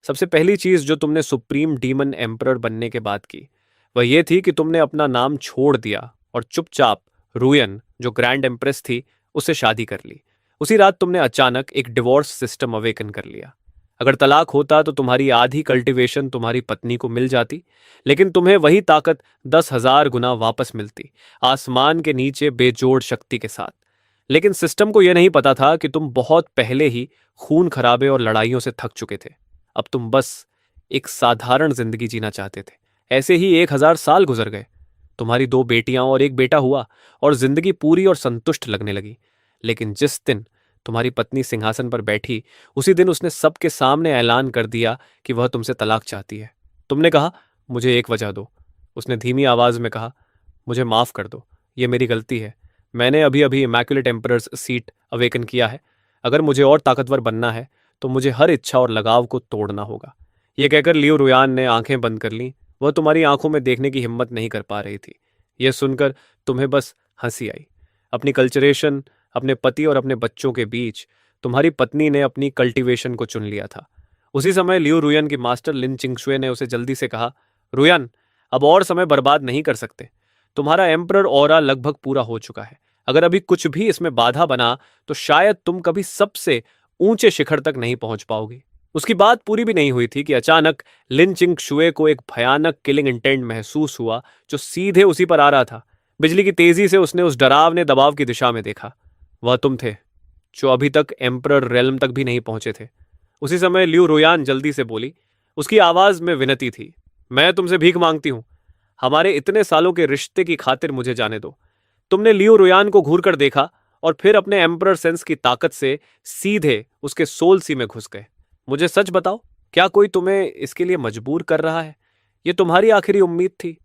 सबसे पहली चीज जो तुमने सुप्रीम डीमन एम्परर बनने के बाद की, वह ये थी कि तुमने अपना नाम छोड़ दिया और चुपचाप रुयन, जो ग्रैंड एम्प्रेस थी, उससे शादी कर ली। उसी रात तुमने अचानक एक डिवोर्स सिस्टम अवेकन कर लिया। अगर तलाक होता तो तुम्हारी आधी कल्टीवेशन तुम्हारी पत्नी को मिल जाती, लेकिन तुम्हें वही ताकत 10,000 गुना वापस मिलती, आसमान के नीचे बेजोड़ शक्ति के साथ। लेकिन सिस्टम को यह नहीं पता था कि तुम बहुत पहले ही खून खराबे और लड़ाइयों से थक चुके थे। अब तुम बस एक साधारण जिंदगी जीना चाहते थे। ऐसे ही 1,000 साल गुजर गए। तुम्हारी 2 बेटियां और एक बेटा हुआ और जिंदगी पूरी और संतुष्ट लगने लगी। लेकिन जिस दिन तुम्हारी पत्नी सिंहासन पर बैठी, उसी दिन उसने सबके सामने ऐलान कर दिया कि वह तुमसे तलाक चाहती है। तुमने कहा, मुझे एक वजह दो। उसने धीमी आवाज में कहा, मुझे माफ कर दो, ये मेरी गलती है। मैंने अभी अभी इमैक्युलेट एम्परर्स सीट अवेकन किया है। अगर मुझे और ताकतवर बनना है तो मुझे हर इच्छा और लगाव को तोड़ना होगा। यह कहकर लियो रुयान ने आंखें बंद कर लीं। वह तुम्हारी आंखों में देखने की हिम्मत नहीं कर पा रही थी। यह सुनकर तुम्हें बस हंसी आई। अपनी कल्चरेशन, अपने पति और अपने बच्चों के बीच तुम्हारी पत्नी ने अपनी कल्टीवेशन को चुन लिया था। उसी समय लियो रुयन की मास्टर लिन चिंगशुए ने उसे जल्दी से कहा, रुयन, अब और समय बर्बाद नहीं कर सकते। तुम्हारा एम्परर ऑरा लगभग पूरा हो चुका है। अगर अभी कुछ भी इसमें बाधा बना तो शायद तुम कभी सबसे ऊंचे शिखर तक नहीं पहुंच पाओगी। उसकी बात पूरी भी नहीं हुई थी कि अचानक लिन चिंगशुए को एक भयानक किलिंग इंटेंट महसूस हुआ जो सीधे उसी पर आ रहा था। बिजली की तेजी से उसने उस डरावने दबाव की दिशा में देखा। वह तुम थे, जो अभी तक एम्परर रेल्म तक भी नहीं पहुंचे थे। उसी समय लियू रोयान जल्दी से बोली। उसकी आवाज में विनती थी, मैं तुमसे भीख मांगती हूं। हमारे इतने सालों के रिश्ते की खातिर मुझे जाने दो। तुमने लियो रोयान को घूर कर देखा और फिर अपने एम्परर सेंस की ताकत से सीधे उसके सोल सी में घुस गए। मुझे सच बताओ, क्या कोई तुम्हें इसके लिए मजबूर कर रहा है? यह तुम्हारी आखिरी उम्मीद थी।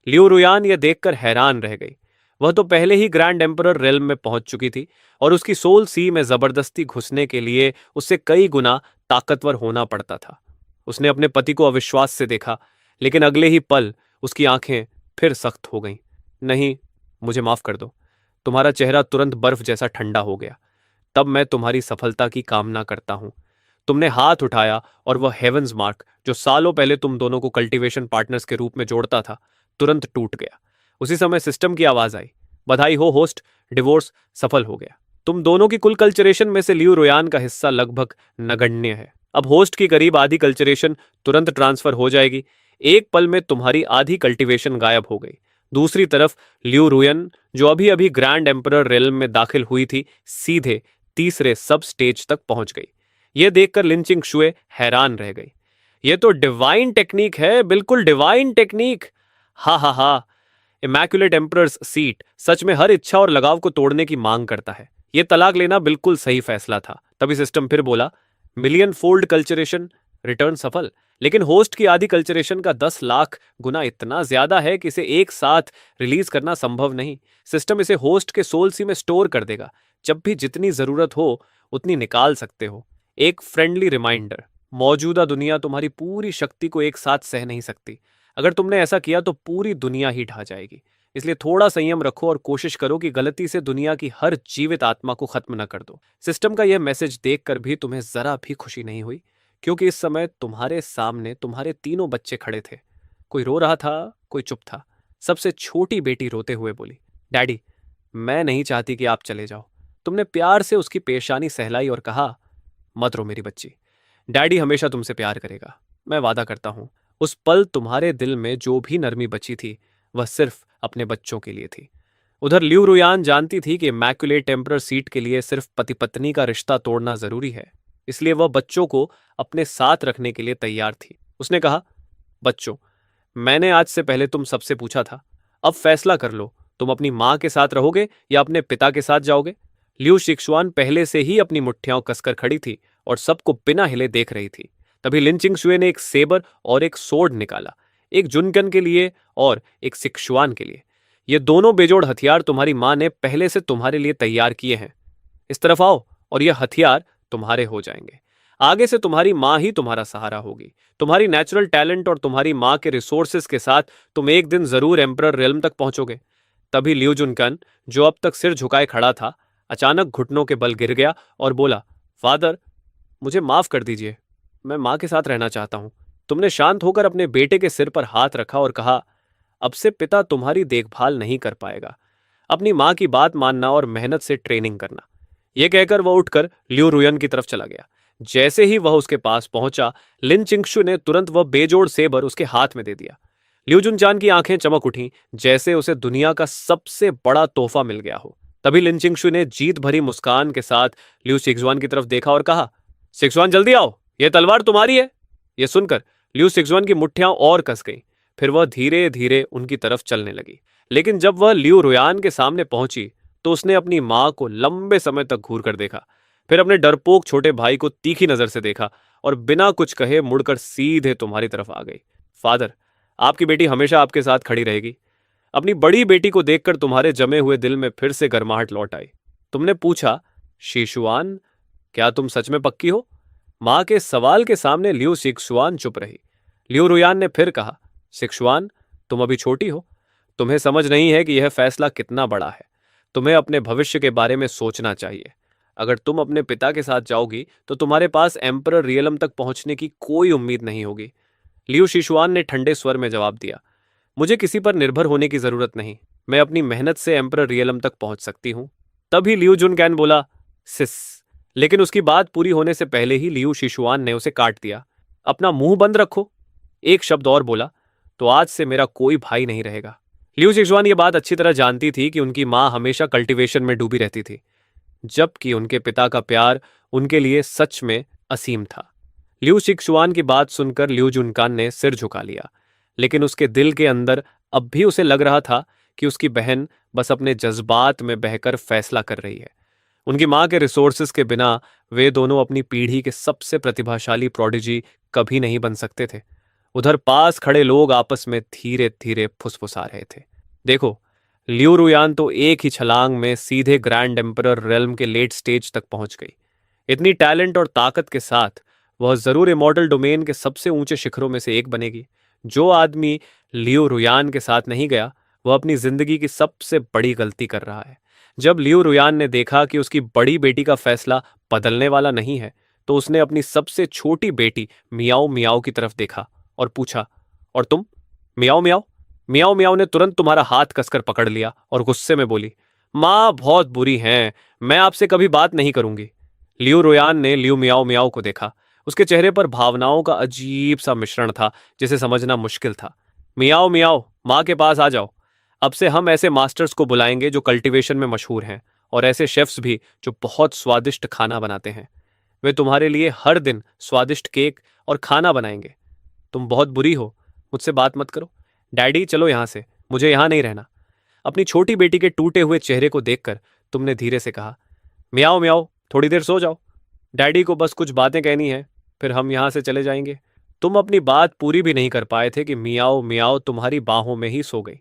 लियो रुयान यह देखकर हैरान रह गई। वह तो पहले ही ग्रैंड एम्परर रेल्म में पहुंच चुकी थी और उसकी सोल सी में जबरदस्ती घुसने के लिए उससे कई गुना ताकतवर होना पड़ता था। उसने अपने पति को अविश्वास से देखा, लेकिन अगले ही पल उसकी आंखें फिर सख्त हो गईं। नहीं, मुझे माफ कर दो। तुम्हारा चेहरा तुरंत बर्फ जैसा ठंडा हो गया। तब मैं तुम्हारी सफलता की कामना करता हूं। तुमने हाथ उठाया और वह हेवंस मार्क, जो सालों पहले तुम दोनों को कल्टीवेशन पार्टनर्स के रूप में जोड़ता था, तुरंत टूट गया। उसी समय सिस्टम की आवाज आई, बधाई हो होस्ट, डिवोर्स सफल हो गया। तुम दोनों की कुल कल्चरेशन में से लियो रोयान का हिस्सा लगभग नगण्य है। अब होस्ट की करीब आधी कल्चरेशन तुरंत ट्रांसफर हो जाएगी। एक पल में तुम्हारी आधी कल्टीवेशन गायब हो गई। दूसरी तरफ लियू रुयन, जो अभी अभी ग्रैंड एम्परर रेल्म में दाखिल हुई थी, सीधे तीसरे सब स्टेज तक पहुंच गई। यह देखकर लिंचिंग शुए हैरान रह गई। यह तो डिवाइन टेक्निक है, बिल्कुल डिवाइन टेक्निक। हा हा हा। इमैक्युलेट एम्परर्स सीट सच में हर इच्छा और लगाव को तोड़ने की मांग करता है। यह तलाक लेना बिल्कुल सही फैसला था। तभी सिस्टम फिर बोला, मिलियन फोल्ड कल्चरेशन, रिटर्न सफल। लेकिन होस्ट की आधी कल्चरेशन का 10 लाख गुना इतना ज्यादा है कि इसे एक साथ रिलीज करना संभव नहीं। सिस्टम इसे होस्ट के सोल सी में स्टोर कर देगा। जब भी जितनी जरूरत हो उतनी निकाल सकते हो। एक फ्रेंडली रिमाइंडर, मौजूदा दुनिया तुम्हारी पूरी शक्ति को एक साथ सह नहीं सकती। अगर तुमने ऐसा किया तो पूरी दुनिया ही ढह जाएगी। इसलिए थोड़ा संयम रखो और कोशिश करो कि गलती से दुनिया की हर जीवित आत्मा को खत्म न कर दो। सिस्टम का यह मैसेज देखकर भी तुम्हें जरा भी खुशी नहीं हुई, क्योंकि इस समय तुम्हारे सामने तुम्हारे तीनों बच्चे खड़े थे। कोई रो रहा था, कोई चुप था। सबसे छोटी बेटी रोते हुए बोली, डैडी, मैं नहीं चाहती कि आप चले जाओ। तुमने प्यार से उसकी पेशानी सहलाई और कहा, मत रो मेरी बच्ची, डैडी हमेशा तुमसे प्यार करेगा, मैं वादा करता हूं। उस पल तुम्हारे दिल में जो भी नरमी बची थी वह सिर्फ अपने बच्चों के लिए थी। उधर लियू रुयान जानती थी कि मैक्युलेट टेम्परर सीट के लिए सिर्फ पति पत्नी का रिश्ता तोड़ना जरूरी है, इसलिए वह बच्चों को अपने साथ रखने के लिए तैयार थी। उसने कहा, बच्चों, मैंने आज से पहले तुम सबसे पूछा था, अब फैसला कर लो, तुम अपनी मां के साथ रहोगे या अपने पिता के साथ जाओगे। लियू शिक्षुआन पहले से ही अपनी मुट्ठियां कसकर खड़ी थी और सबको बिना हिले देख रही थी। तभी लिंचिंग शुए ने एक सेबर और एक सोर्ड निकाला, एक जुनकन के लिए और एक सिक्षुआन के लिए। ये दोनों बेजोड़ हथियार तुम्हारी मां ने पहले से तुम्हारे लिए तैयार किए हैं। इस तरफ आओ और यह हथियार तुम्हारे हो जाएंगे। आगे से तुम्हारी मां ही तुम्हारा सहारा होगी। तुम्हारी नेचुरल टैलेंट और तुम्हारी मां के रिसोर्सेज के साथ तुम एक दिन जरूर एम्परर रेल्म तक पहुंचोगे। तभी लियू जुनकन, जो अब तक सिर झुकाए खड़ा था, अचानक घुटनों के बल गिर गया और बोला, फादर, मुझे माफ कर दीजिए, मैं माँ के साथ रहना चाहता हूँ। तुमने शांत होकर अपने बेटे के सिर पर हाथ रखा और कहा, अब से पिता तुम्हारी देखभाल नहीं कर पाएगा। अपनी माँ की बात मानना और मेहनत से ट्रेनिंग करना। यह कहकर वह उठकर लिू रुयन की तरफ चला गया। जैसे ही वह उसके पास पहुंचा, लिन चिंगशु ने तुरंत वह बेजोड़ सेबर उसके हाथ में दे दिया। लिू जुनचान की आंखें चमक उठीं, जैसे उसे दुनिया का सबसे बड़ा तोहफा मिल गया हो। तभी लिन चिंगशु ने जीत भरी मुस्कान के साथ लिू सिक्सवान की तरफ देखा और कहा, सिक्सवान जल्दी आओ, यह तलवार तुम्हारी है। यह सुनकर लिू सिक्सवान की मुट्ठियां और कस गईं। फिर वह धीरे धीरे उनकी तरफ चलने लगी। लेकिन जब वह लिू रुयान के सामने पहुंची तो उसने अपनी मां को लंबे समय तक घूर कर देखा, फिर अपने डरपोक छोटे भाई को तीखी नजर से देखा और बिना कुछ कहे मुड़कर सीधे तुम्हारी तरफ आ गई। फादर, आपकी बेटी हमेशा आपके साथ खड़ी रहेगी। अपनी बड़ी बेटी को देखकर तुम्हारे जमे हुए दिल में फिर से गर्माहट लौट आई। तुमने पूछा, शीशुआन, क्या तुम सच में पक्की हो? मां के सवाल के सामने लिू सिक्सुआन चुप रही। लिू रुयान ने फिर कहा, सिक्सुआन, तुम अभी छोटी हो। तुम्हें समझ नहीं है कि यह फैसला कितना बड़ा है। तुम्हें अपने भविष्य के बारे में सोचना चाहिए। अगर तुम अपने पिता के साथ जाओगी तो तुम्हारे पास एम्परर रियलम तक पहुंचने की कोई उम्मीद नहीं होगी। लियू शिशुआन ने ठंडे स्वर में जवाब दिया, मुझे किसी पर निर्भर होने की जरूरत नहीं। मैं अपनी मेहनत से एम्परर रियलम तक पहुंच सकती हूं। तभी लियू जुनकैन बोला, सिस। लेकिन उसकी बात पूरी होने से पहले ही लियू शिशुआन ने उसे काट दिया। अपना मुंह बंद रखो। एक शब्द और बोला तो आज से मेरा कोई भाई नहीं रहेगा। लियू शिशुआन ये बात अच्छी तरह जानती थी कि उनकी मां हमेशा कल्टीवेशन में डूबी रहती थी, जबकि उनके पिता का प्यार उनके लिए सच में असीम था। लियू शिक्षुआन की बात सुनकर लियू जुनकान ने सिर झुका लिया, लेकिन उसके दिल के अंदर अब भी उसे लग रहा था कि उसकी बहन बस अपने जज्बात में बहकर फैसला कर रही है। उनकी मां के रिसोर्सेज के बिना वे दोनों अपनी पीढ़ी के सबसे प्रतिभाशाली प्रोडिजी कभी नहीं बन सकते थे। उधर पास खड़े लोग आपस में धीरे धीरे फुसफुसा रहे थे, देखो, लियू रुयान तो एक ही छलांग में सीधे ग्रैंड एम्परर रेल्म के लेट स्टेज तक पहुंच गई। इतनी टैलेंट और ताकत के साथ वह जरूर इमॉर्टल डोमेन के सबसे ऊंचे शिखरों में से एक बनेगी। जो आदमी लियू रुयान के साथ नहीं गया, वह अपनी जिंदगी की सबसे बड़ी गलती कर रहा है। जब लियू रुयान ने देखा कि उसकी बड़ी बेटी का फैसला बदलने वाला नहीं है, तो उसने अपनी सबसे छोटी बेटी मियाओ मियाओ की तरफ देखा और पूछा, और तुम? मियाओ मियाओ? मियाओ मियाओ ने तुरंत तुम्हारा हाथ कसकर पकड़ लिया और गुस्से में बोली, माँ बहुत बुरी हैं, मैं आपसे कभी बात नहीं करूंगी। लियू रुयान ने लियू मियाओ मियाओ को देखा। उसके चेहरे पर भावनाओं का अजीब सा मिश्रण था जिसे समझना मुश्किल था। मियाओ मियाओ, माँ के पास आ जाओ। अब से हम ऐसे मास्टर्स को बुलाएंगे जो कल्टीवेशन में मशहूर हैं, और ऐसे शेफ्स भी जो बहुत स्वादिष्ट खाना बनाते हैं। वे तुम्हारे लिए हर दिन स्वादिष्ट केक और खाना बनाएंगे। तुम बहुत बुरी हो, मुझसे बात मत करो। डैडी, चलो यहां से, मुझे यहां नहीं रहना। अपनी छोटी बेटी के टूटे हुए चेहरे को देखकर तुमने धीरे से कहा, मियाओ मियाओ, थोड़ी देर सो जाओ। डैडी को बस कुछ बातें कहनी है, फिर हम यहां से चले जाएंगे। तुम अपनी बात पूरी भी नहीं कर पाए थे कि मियाओ मियाओ तुम्हारी बाहों में ही सो गई।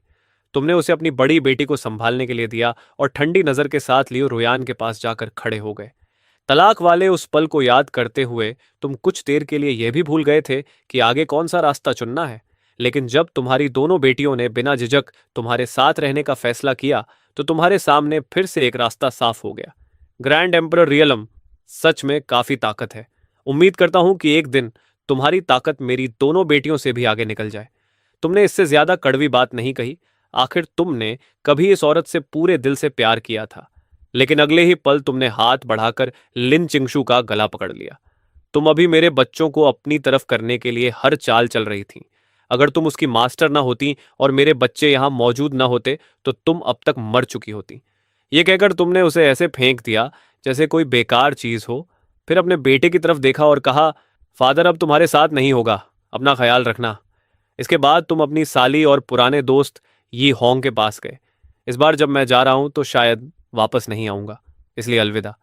तुमने उसे अपनी बड़ी बेटी को संभालने के लिए दिया और ठंडी नजर के साथ लियो रुयान के पास जाकर खड़े हो गए। तलाक वाले उस पल को याद करते हुए तुम कुछ देर के लिए यह भी भूल गए थे कि आगे कौन सा रास्ता चुनना है। लेकिन जब तुम्हारी दोनों बेटियों ने बिना झिझक तुम्हारे साथ रहने का फैसला किया, तो तुम्हारे सामने फिर से एक रास्ता साफ हो गया। ग्रैंड एम्परर रियलम सच में काफी ताकत है। उम्मीद करता हूं कि एक दिन तुम्हारी ताकत मेरी दोनों बेटियों से भी आगे निकल जाए। तुमने इससे ज्यादा कड़वी बात नहीं कही। आखिर तुमने कभी इस औरत से पूरे दिल से प्यार किया था। लेकिन अगले ही पल तुमने हाथ बढ़ाकर लिन चिंगशू का गला पकड़ लिया। तुम अभी मेरे बच्चों को अपनी तरफ करने के लिए हर चाल चल रही थी। अगर तुम उसकी मास्टर ना होती और मेरे बच्चे यहां मौजूद ना होते, तो तुम अब तक मर चुकी होती। ये कहकर तुमने उसे ऐसे फेंक दिया जैसे कोई बेकार चीज हो। फिर अपने बेटे की तरफ देखा और कहा, फादर अब तुम्हारे साथ नहीं होगा, अपना ख्याल रखना। इसके बाद तुम अपनी साली और पुराने दोस्त यी होंग के पास गए। इस बार जब मैं जा रहा हूं तो शायद वापस नहीं आऊंगा, इसलिए अलविदा।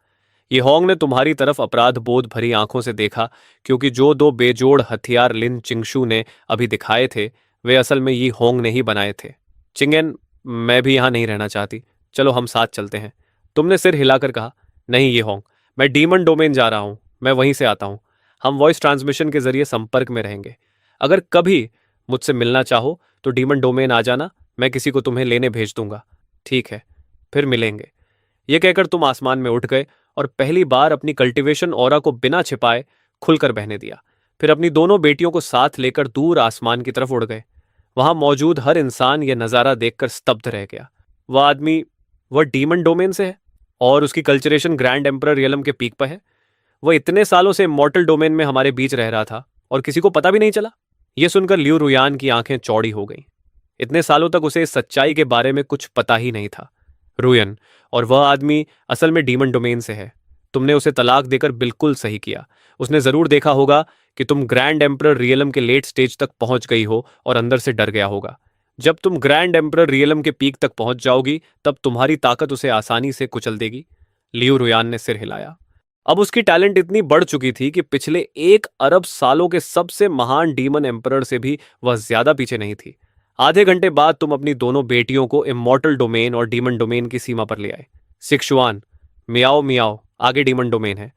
ये होंग ने तुम्हारी तरफ अपराध बोध भरी आंखों से देखा, क्योंकि जो दो बेजोड़ हथियार लिन चिंगशू ने अभी दिखाए थे, वे असल में ये होंग ने ही बनाए थे। चिंगेन, मैं भी यहां नहीं रहना चाहती, चलो हम साथ चलते हैं। तुमने सिर हिलाकर कहा, नहीं ये होंग, मैं डीमन डोमेन जा रहा हूं, मैं वहीं से आता हूं। हम वॉइस ट्रांसमिशन के जरिए संपर्क में रहेंगे। अगर कभी मुझसे मिलना चाहो तो डीमन डोमेन आ जाना, मैं किसी को तुम्हें लेने भेज दूंगा। ठीक है, फिर मिलेंगे। यह कहकर तुम आसमान में उठ गए और पहली बार अपनी कल्टीवेशन ऑरा को बिना छिपाए खुलकर बहने दिया। फिर अपनी दोनों बेटियों को साथ लेकर दूर आसमान की तरफ उड़ गए। वहां मौजूद हर इंसान यह नजारा देखकर स्तब्ध रह गया। वह आदमी, वह डीमन डोमेन से है और उसकी कल्चरेशन ग्रैंड एम्परर रियलम के पीक पर है। वह इतने सालों से इमॉर्टल डोमेन में हमारे बीच रह रहा था और किसी को पता भी नहीं चला। यह सुनकर लियू रुयान की आंखें चौड़ी हो गईं। इतने सालों तक उसे इस सच्चाई के बारे में कुछ पता ही नहीं था। रुयन, और वह आदमी असल में डीमन डोमेन से है। तुमने उसे तलाक देकर बिल्कुल सही किया। उसने जरूर देखा होगा कि तुम ग्रैंड एम्परर रियलम के लेट स्टेज तक पहुंच गई हो और अंदर से डर गया होगा। जब तुम ग्रैंड एम्परर रियलम के पीक तक पहुंच जाओगी तब तुम्हारी ताकत उसे आसानी से कुचल देगी। लियू रुयान ने सिर हिलाया। अब उसकी टैलेंट इतनी बढ़ चुकी थी कि पिछले 1 अरब सालों के सबसे महान डीमन एम्परर से भी वह ज्यादा पीछे नहीं थी। आधे घंटे बाद तुम अपनी दोनों बेटियों को इमॉर्टल डोमेन और डीमन डोमेन की सीमा पर ले आए। सिक्सुआन, मियाओ मियाओ आगे डीमन डोमेन है।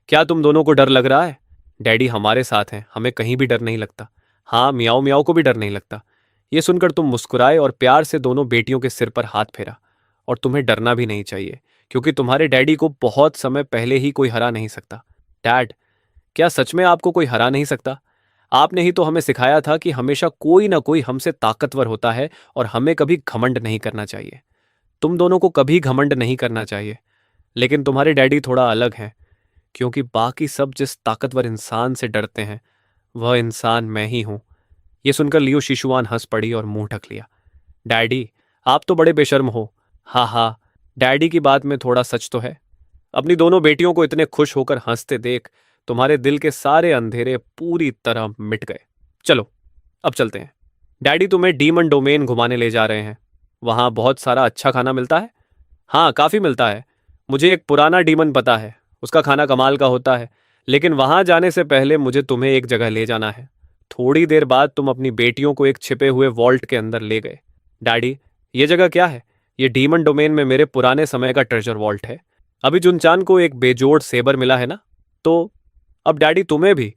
क्या तुम दोनों को डर लग रहा है? डैडी हमारे साथ हैं, हमें कहीं भी डर नहीं लगता। हाँ, मियाओ मियाओ को भी डर नहीं लगता। यह सुनकर तुम मुस्कुराए और प्यार से दोनों बेटियों के सिर पर हाथ फेरा। और तुम्हें डरना भी नहीं चाहिए, क्योंकि तुम्हारे डैडी को बहुत समय पहले ही कोई हरा नहीं सकता। डैड, क्या सच में आपको कोई हरा नहीं सकता? आपने ही तो हमें सिखाया था कि हमेशा कोई ना कोई हमसे ताकतवर होता है और हमें कभी घमंड नहीं करना चाहिए। तुम दोनों को कभी घमंड नहीं करना चाहिए। लेकिन तुम्हारे डैडी थोड़ा अलग हैं, क्योंकि बाकी सब जिस ताकतवर इंसान से डरते हैं वह इंसान मैं ही हूं। यह सुनकर लियो शिशुआन हंस पड़ी और मुंह ढक लिया। डैडी, आप तो बड़े बेशर्म हो। हाँ हाँ, डैडी की बात में थोड़ा सच तो है। अपनी दोनों बेटियों को इतने खुश होकर हंसते देख तुम्हारे दिल के सारे अंधेरे पूरी तरह मिट गए। चलो, अब चलते हैं। डैडी तुम्हें डीमन डोमेन घुमाने ले जा रहे हैं। वहां बहुत सारा अच्छा खाना मिलता है। हाँ, काफी मिलता है। मुझे एक पुराना डीमन पता है, उसका खाना कमाल का होता है। लेकिन वहां जाने से पहले मुझे तुम्हें एक जगह ले जाना है। थोड़ी देर बाद तुम अपनी बेटियों को एक छिपे हुए वॉल्ट के अंदर ले गए। डैडी, ये जगह क्या है? ये डीमन डोमेन में मेरे पुराने समय का ट्रेजर वॉल्ट है। अभी जुनचान को एक बेजोड़ सेबर मिला है ना, तो अब डैडी तुम्हें भी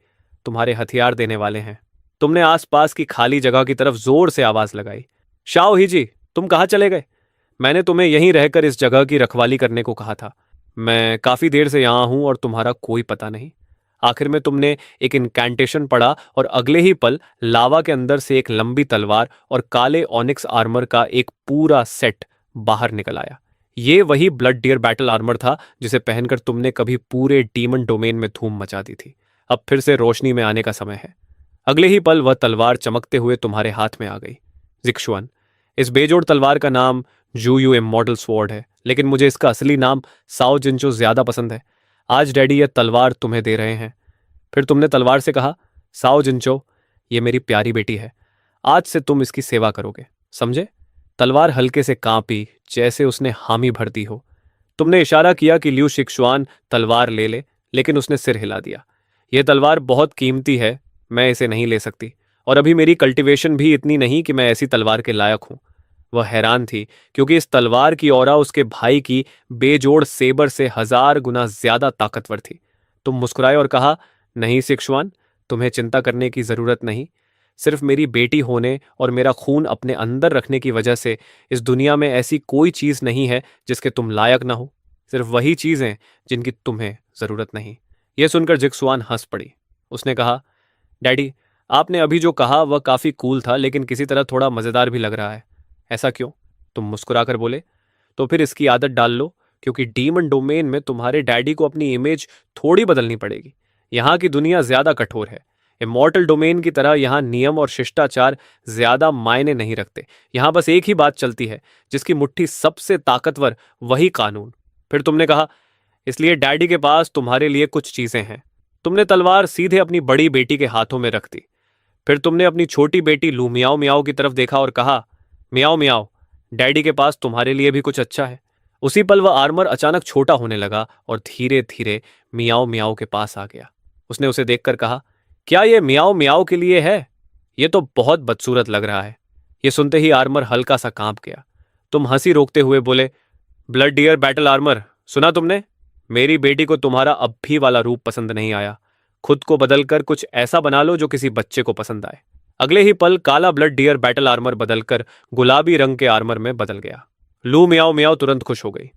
तुम्हारे हथियार देने वाले हैं। तुमने आसपास की खाली जगह की तरफ जोर से आवाज लगाई। शाओ ही जी, तुम कहाँ चले गए? मैंने तुम्हें यहीं रहकर इस जगह की रखवाली करने को कहा था। मैं काफी देर से यहां हूं और तुम्हारा कोई पता नहीं। आखिर में तुमने एक इनकैंटेशन पढ़ा और अगले ही पल लावा के अंदर से एक लंबी तलवार और काले ऑनिक्स आर्मर का एक पूरा सेट बाहर निकल आया। ये वही ब्लड डियर बैटल आर्मर था जिसे पहनकर तुमने कभी पूरे डीमन डोमेन में धूम मचा दी थी। अब फिर से रोशनी में आने का समय है। अगले ही पल वह तलवार चमकते हुए तुम्हारे हाथ में आ गई। जिक्शुआन, इस बेजोड़ तलवार का नाम जूयू इमॉर्टल स्वॉर्ड है, लेकिन मुझे इसका असली नाम साओ जिंचो ज्यादा पसंद है। आज डैडी यह तलवार तुम्हें दे रहे हैं। फिर तुमने तलवार से कहा, साओ जिंचो, ये मेरी प्यारी बेटी है। आज से तुम इसकी सेवा करोगे, समझे? तलवार हल्के से कांपी, जैसे उसने हामी भर दी हो। तुमने इशारा किया कि लियू शिक्सुआन तलवार ले ले, लेकिन उसने सिर हिला दिया। यह तलवार बहुत कीमती है, मैं इसे नहीं ले सकती, और अभी मेरी कल्टीवेशन भी इतनी नहीं कि मैं ऐसी तलवार के लायक हूं। वह हैरान थी, क्योंकि इस तलवार की औरा उसके भाई की बेजोड़ सेबर से 1000 गुना ज्यादा ताकतवर थी। तुम मुस्कुराए और कहा, नहीं शिक्सुआन, तुम्हें चिंता करने की जरूरत नहीं। सिर्फ मेरी बेटी होने और मेरा खून अपने अंदर रखने की वजह से इस दुनिया में ऐसी कोई चीज नहीं है जिसके तुम लायक ना हो। सिर्फ वही चीजें जिनकी तुम्हें जरूरत नहीं। यह सुनकर जिक्सुआन हंस पड़ी। उसने कहा, डैडी, आपने अभी जो कहा वह काफी कूल था, लेकिन किसी तरह थोड़ा मजेदार भी लग रहा है। ऐसा क्यों? तुम मुस्कुराकर बोले। तो फिर इसकी आदत डाल लो, क्योंकि डीमन डोमेन में तुम्हारे डैडी को अपनी इमेज थोड़ी बदलनी पड़ेगी। यहाँ की दुनिया ज्यादा कठोर है। इमॉर्टल डोमेन की तरह यहाँ नियम और शिष्टाचार ज्यादा मायने नहीं रखते। यहाँ बस एक ही बात चलती है, जिसकी मुट्ठी सबसे ताकतवर वही कानून। फिर तुमने कहा, इसलिए डैडी के पास तुम्हारे लिए कुछ चीजें हैं। तुमने तलवार सीधे अपनी बड़ी बेटी के हाथों में रख दी। फिर तुमने अपनी छोटी बेटी लू मियाओ मियाओ की तरफ देखा और कहा, मियाओ मियाओ, डैडी के पास तुम्हारे लिए भी कुछ अच्छा है। उसी पल वह आर्मर अचानक छोटा होने लगा और धीरे धीरे मियाओ मियाओ के पास आ गया। उसने उसे देखकर कहा, क्या ये मियाओ मियाओ के लिए है? ये तो बहुत बदसूरत लग रहा है। ये सुनते ही आर्मर हल्का सा कांप गया। तुम हंसी रोकते हुए बोले, ब्लड डियर बैटल आर्मर, सुना तुमने? मेरी बेटी को तुम्हारा अब भी वाला रूप पसंद नहीं आया। खुद को बदलकर कुछ ऐसा बना लो जो किसी बच्चे को पसंद आए। अगले ही पल काला ब्लड डियर बैटल आर्मर बदलकर गुलाबी रंग के आर्मर में बदल गया। लू मियाओ मियाओ तुरंत खुश हो गई।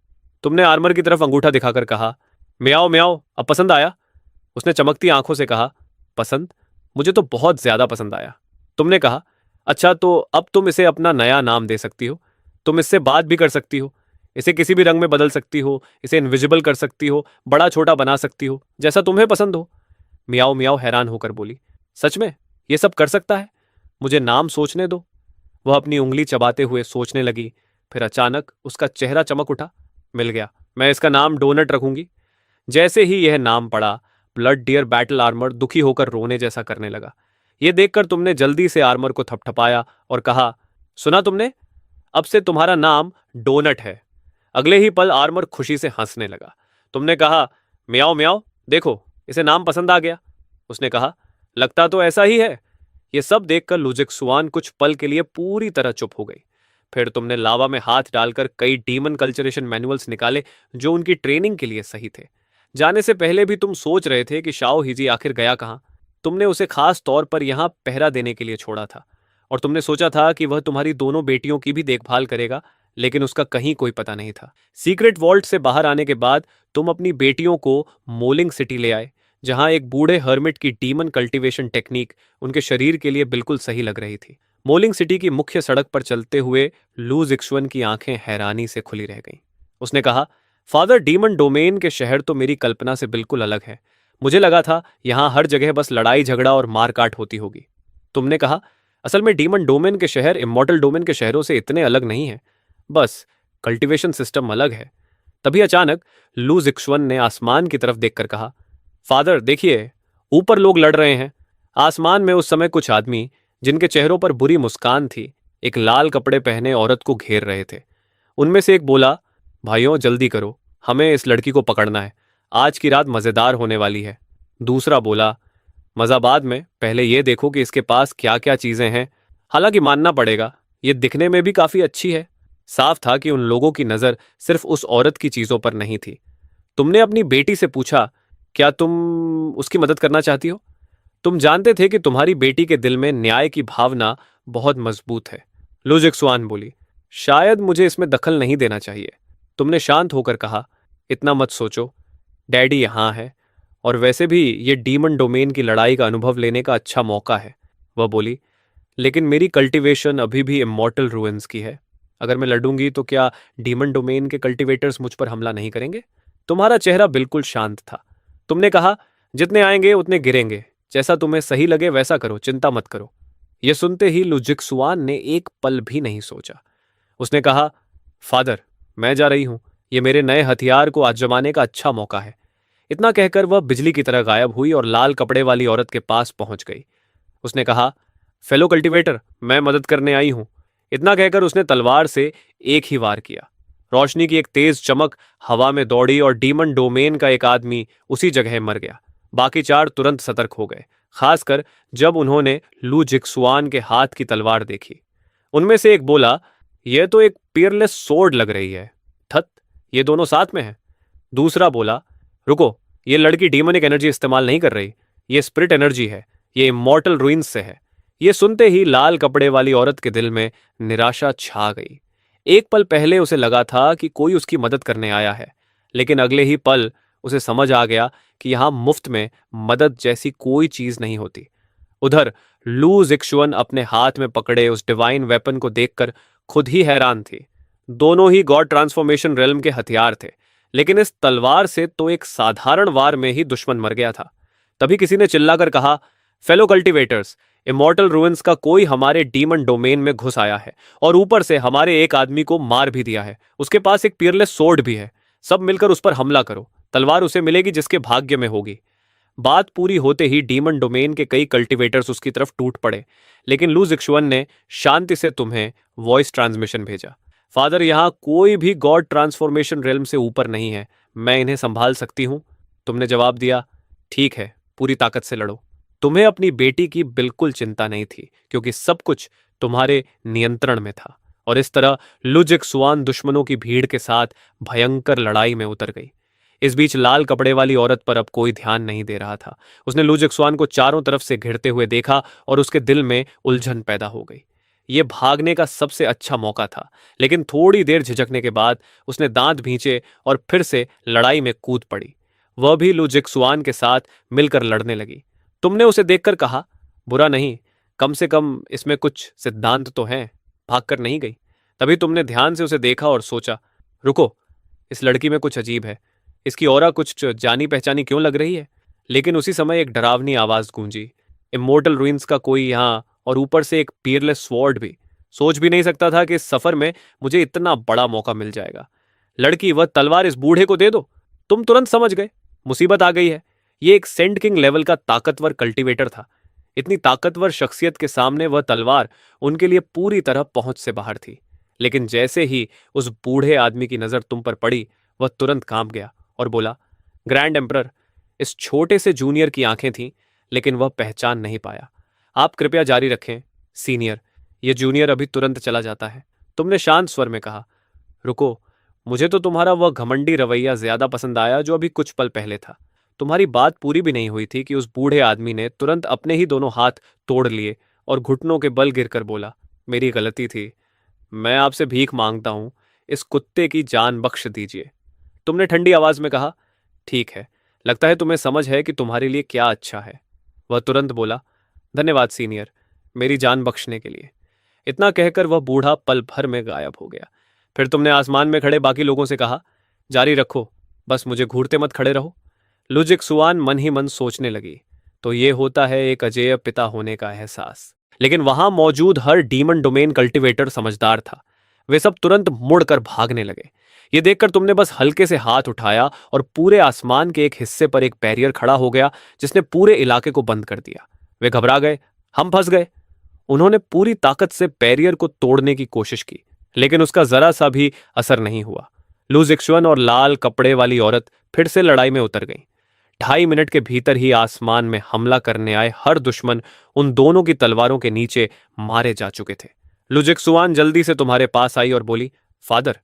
तुमने आर्मर की तरफ अंगूठा दिखाकर कहा, मियाओ मियाओ, अब पसंद आया? उसने चमकती आंखों से कहा, पसंद? मुझे तो बहुत ज्यादा पसंद आया। तुमने कहा, अच्छा तो अब तुम इसे अपना नया नाम दे सकती हो। तुम इससे बात भी कर सकती हो, इसे किसी भी रंग में बदल सकती हो, इसे इनविजिबल कर सकती हो, बड़ा छोटा बना सकती हो, जैसा तुम्हें पसंद हो। मियाओ मियाओ हैरान होकर बोली, सच में ये सब कर सकता है? मुझे नाम सोचने दो। वह अपनी उंगली चबाते हुए सोचने लगी। फिर अचानक उसका चेहरा चमक उठा। मिल गया, मैं इसका नाम डोनट रखूंगी। जैसे ही यह नाम पड़ा, ब्लड डियर बैटल आर्मर दुखी होकर रोने जैसा करने लगा। यह देखकर तुमने जल्दी से आर्मर को थपथपाया और कहा, सुना तुमने, अब से तुम्हारा नाम डोनट है। अगले ही पल आर्मर खुशी से हंसने लगा। तुमने कहा, म्याओ म्याओ, देखो इसे नाम पसंद आ गया। उसने कहा, लगता तो ऐसा ही है। यह सब देखकर लुजिक सुआन कुछ पल के लिए पूरी तरह चुप हो गई। फिर तुमने लावा में हाथ डालकर कई डीमन कल्चरेशन मैनुअल्स निकाले जो उनकी ट्रेनिंग के लिए सही थे। जाने से पहले भी तुम सोच रहे थे कि शाओ हिजी आखिर गया कहाँ। तुमने उसे खास तौर पर यहां पहरा देने के लिए छोड़ा था और तुमने सोचा था कि वह तुम्हारी दोनों बेटियों की भी देखभाल करेगा, लेकिन उसका कहीं कोई पता नहीं था। सीक्रेट वॉल्ट से बाहर आने के बाद तुम अपनी बेटियों को मोलिंग सिटी ले आए, जहां एक बूढ़े हर्मिट की डीमन कल्टीवेशन टेक्निक उनके शरीर के लिए बिल्कुल सही लग रही थी। मोलिंग सिटी की मुख्य सड़क पर चलते हुए लू जिक्सुअन की आंखें हैरानी से खुली रह गईं। उसने कहा, फादर, डीमन डोमेन के शहर तो मेरी कल्पना से बिल्कुल अलग है। मुझे लगा था यहां हर जगह बस लड़ाई झगड़ा और मारकाट होती होगी। तुमने कहा, असल में डीमन डोमेन के शहर इमॉर्टल डोमेन के शहरों से इतने अलग नहीं है, बस कल्टीवेशन सिस्टम अलग है। तभी अचानक लू जिक्सुअन ने आसमान की तरफ देखकर कहा, फादर देखिए, ऊपर लोग लड़ रहे हैं। आसमान में उस समय कुछ आदमी, जिनके चेहरों पर बुरी मुस्कान थी, एक लाल कपड़े पहने औरत को घेर रहे थे। उनमें से एक बोला, भाइयों जल्दी करो, हमें इस लड़की को पकड़ना है, आज की रात मजेदार होने वाली है। दूसरा बोला, मजा बाद में, पहले ये देखो कि इसके पास क्या क्या चीजें हैं। हालांकि मानना पड़ेगा, ये दिखने में भी काफी अच्छी है। साफ था कि उन लोगों की नजर सिर्फ उस औरत की चीजों पर नहीं थी। तुमने अपनी बेटी से पूछा, क्या तुम उसकी मदद करना चाहती हो? तुम जानते थे कि तुम्हारी बेटी के दिल में न्याय की भावना बहुत मजबूत है। लुजिक्सुआन बोली, शायद मुझे इसमें दखल नहीं देना चाहिए। तुमने शांत होकर कहा, इतना मत सोचो, डैडी यहां है, और वैसे भी ये डीमन डोमेन की लड़ाई का अनुभव लेने का अच्छा मौका है। वह बोली, लेकिन मेरी कल्टीवेशन अभी भी इमॉर्टल रूइंस की है। अगर मैं लड़ूंगी तो क्या डीमन डोमेन के कल्टीवेटर्स मुझ पर हमला नहीं करेंगे? तुम्हारा चेहरा बिल्कुल शांत था। तुमने कहा, जितने आएंगे उतने गिरेंगे, जैसा तुम्हें सही लगे वैसा करो, चिंता मत करो। यह सुनते ही लुजिक्सुआन ने एक पल भी नहीं सोचा। उसने कहा, फादर मैं जा रही हूं, यह मेरे नए हथियार को आजमाने का अच्छा मौका है। इतना कहकर वह बिजली की तरह गायब हुई और लाल कपड़े वाली औरत के पास पहुंच गई। उसने कहा, फेलो कल्टीवेटर, मैं मदद करने आई हूं। इतना कहकर उसने तलवार से एक ही वार किया। रोशनी की एक तेज चमक हवा में दौड़ी और डीमन डोमेन का एक आदमी उसी जगह मर गया। बाकी चार तुरंत सतर्क हो गए, खासकर जब उन्होंने लू जिक्सुआन के हाथ की तलवार देखी। उनमें से एक बोला, यह तो एक पियरलेस सोर्ड लग रही है। थत, ये दोनों साथ में हैं। दूसरा बोला, रुको, ये लड़की डीमनिक एनर्जी इस्तेमाल नहीं कर रही, ये स्पिरिट एनर्जी है, ये इमॉर्टल रूइंस से है। ये सुनते ही लाल कपड़े वाली औरत के दिल में निराशा छा गई। एक पल पहले उसे लगा था कि कोई उसकी मदद करने आया है, लेकिन अगले ही पल उसे समझ आ गया कि यहां मुफ्त में मदद जैसी कोई चीज नहीं होती। उधर लू जिक्सुअन अपने हाथ में पकड़े उस डिवाइन वेपन को देखकर खुद ही हैरान थी। दोनों ही गॉड ट्रांसफॉर्मेशन रेल्म के हथियार थे, लेकिन इस तलवार से तो एक साधारण वार में ही दुश्मन मर गया था। तभी किसी ने चिल्लाकर कहा, फेलो कल्टीवेटर्स, इमॉर्टल रूइंस का कोई हमारे डीमन डोमेन में घुस आया है और ऊपर से हमारे एक आदमी को मार भी दिया है। उसके पास एक पियरलेस सोर्ड भी है। सब मिलकर उस पर हमला करो, तलवार उसे मिलेगी जिसके भाग्य में होगी। बात पूरी होते ही डीमन डोमेन के कई कल्टीवेटर्स उसकी तरफ टूट पड़े, लेकिन लू जिक्सुअन ने शांति से तुम्हें वॉइस ट्रांसमिशन भेजा। फादर, यहां कोई भी गॉड ट्रांसफॉर्मेशन रेल्म से ऊपर नहीं है, मैं इन्हें संभाल सकती हूं। तुमने जवाब दिया, ठीक है, पूरी ताकत से लड़ो। तुम्हें अपनी बेटी की बिल्कुल चिंता नहीं थी, क्योंकि सब कुछ तुम्हारे नियंत्रण में था। और इस तरह लू जिक्सुआन दुश्मनों की भीड़ के साथ भयंकर लड़ाई में उतर गई। इस बीच लाल कपड़े वाली औरत पर अब कोई ध्यान नहीं दे रहा था। उसने लू जिक्सुआन को चारों तरफ से घिरते हुए देखा और उसके दिल में उलझन पैदा हो गई। यह भागने का सबसे अच्छा मौका था, लेकिन थोड़ी देर झिझकने के बाद उसने दांत भींचे और फिर से लड़ाई में कूद पड़ी। वह भी लू जिक्सुआन के साथ मिलकर लड़ने लगी। तुमने उसे देखकर कहा, बुरा नहीं, कम से कम इसमें कुछ सिद्धांत तो हैं। भागकर नहीं गई। तभी तुमने ध्यान से उसे देखा और सोचा, रुको, इस लड़की में कुछ अजीब है। इसकी ऑरा कुछ जानी पहचानी क्यों लग रही है? लेकिन उसी समय एक डरावनी आवाज गूंजी, इमोर्टल रूइंस का कोई यहाँ, और ऊपर से एक पीयरलेस स्वॉर्ड भी। सोच भी नहीं सकता था कि इस सफर में मुझे इतना बड़ा मौका मिल जाएगा। लड़की, वह तलवार इस बूढ़े को दे दो। तुम तुरंत समझ गए, मुसीबत आ गई है। ये एक सेंट किंग लेवल का ताकतवर कल्टीवेटर था। इतनी ताकतवर शख्सियत के सामने वह तलवार उनके लिए पूरी तरह पहुंच से बाहर थी। लेकिन जैसे ही उस बूढ़े आदमी की नजर तुम पर पड़ी, वह तुरंत कांप गया और बोला, ग्रैंड एम्परर। इस छोटे से जूनियर की आंखें थीं, लेकिन वह पहचान नहीं पाया। आप कृपया जारी रखें, सीनियर। यह जूनियर अभी तुरंत चला जाता है। तुमने शांत स्वर में कहा, रुको, मुझे तो तुम्हारा वह घमंडी रवैया ज्यादा पसंद आया जो अभी कुछ पल पहले था। तुम्हारी बात पूरी भी नहीं हुई थी कि उस बूढ़े आदमी ने तुरंत अपने ही दोनों हाथ तोड़ लिए और घुटनों के बल गिरकर बोला, मेरी गलती थी। मैं आपसे भीख मांगता हूं, इस कुत्ते की जान बख्श दीजिए। तुमने ठंडी आवाज में कहा, ठीक है, लगता है तुम्हें समझ है कि तुम्हारे लिए क्या अच्छा है। वह तुरंत बोला, धन्यवाद सीनियर, मेरी जान बख्शने के लिए। इतना कहकर वह बूढ़ा पल भर में गायब हो गया। फिर तुमने आसमान में खड़े बाकी लोगों से कहा, जारी रखो, बस मुझे घूरते मत खड़े रहो। लुजिक सुआन मन ही मन सोचने लगी, तो ये होता है एक अजेय पिता होने का एहसास। लेकिन वहां मौजूद हर डीमन डोमेन कल्टीवेटर समझदार था। वे सब तुरंत मुड़कर भागने लगे। ये देखकर तुमने बस हल्के से हाथ उठाया और पूरे आसमान के एक हिस्से पर एक बैरियर खड़ा हो गया जिसने पूरे इलाके को बंद कर दिया। वे घबरा गए, हम फंस गए। उन्होंने पूरी ताकत से बैरियर को तोड़ने की कोशिश की, लेकिन उसका जरा सा भी असर नहीं हुआ। लुजिक्सुअन और लाल कपड़े वाली औरत फिर से लड़ाई में उतर गई। 2.5 मिनट के भीतर ही आसमान में हमला करने आए हर दुश्मन उन दोनों की तलवारों के नीचे मारे जा चुके थे। लुजिक्सुआन जल्दी से तुम्हारे पास आई और बोली, फादर,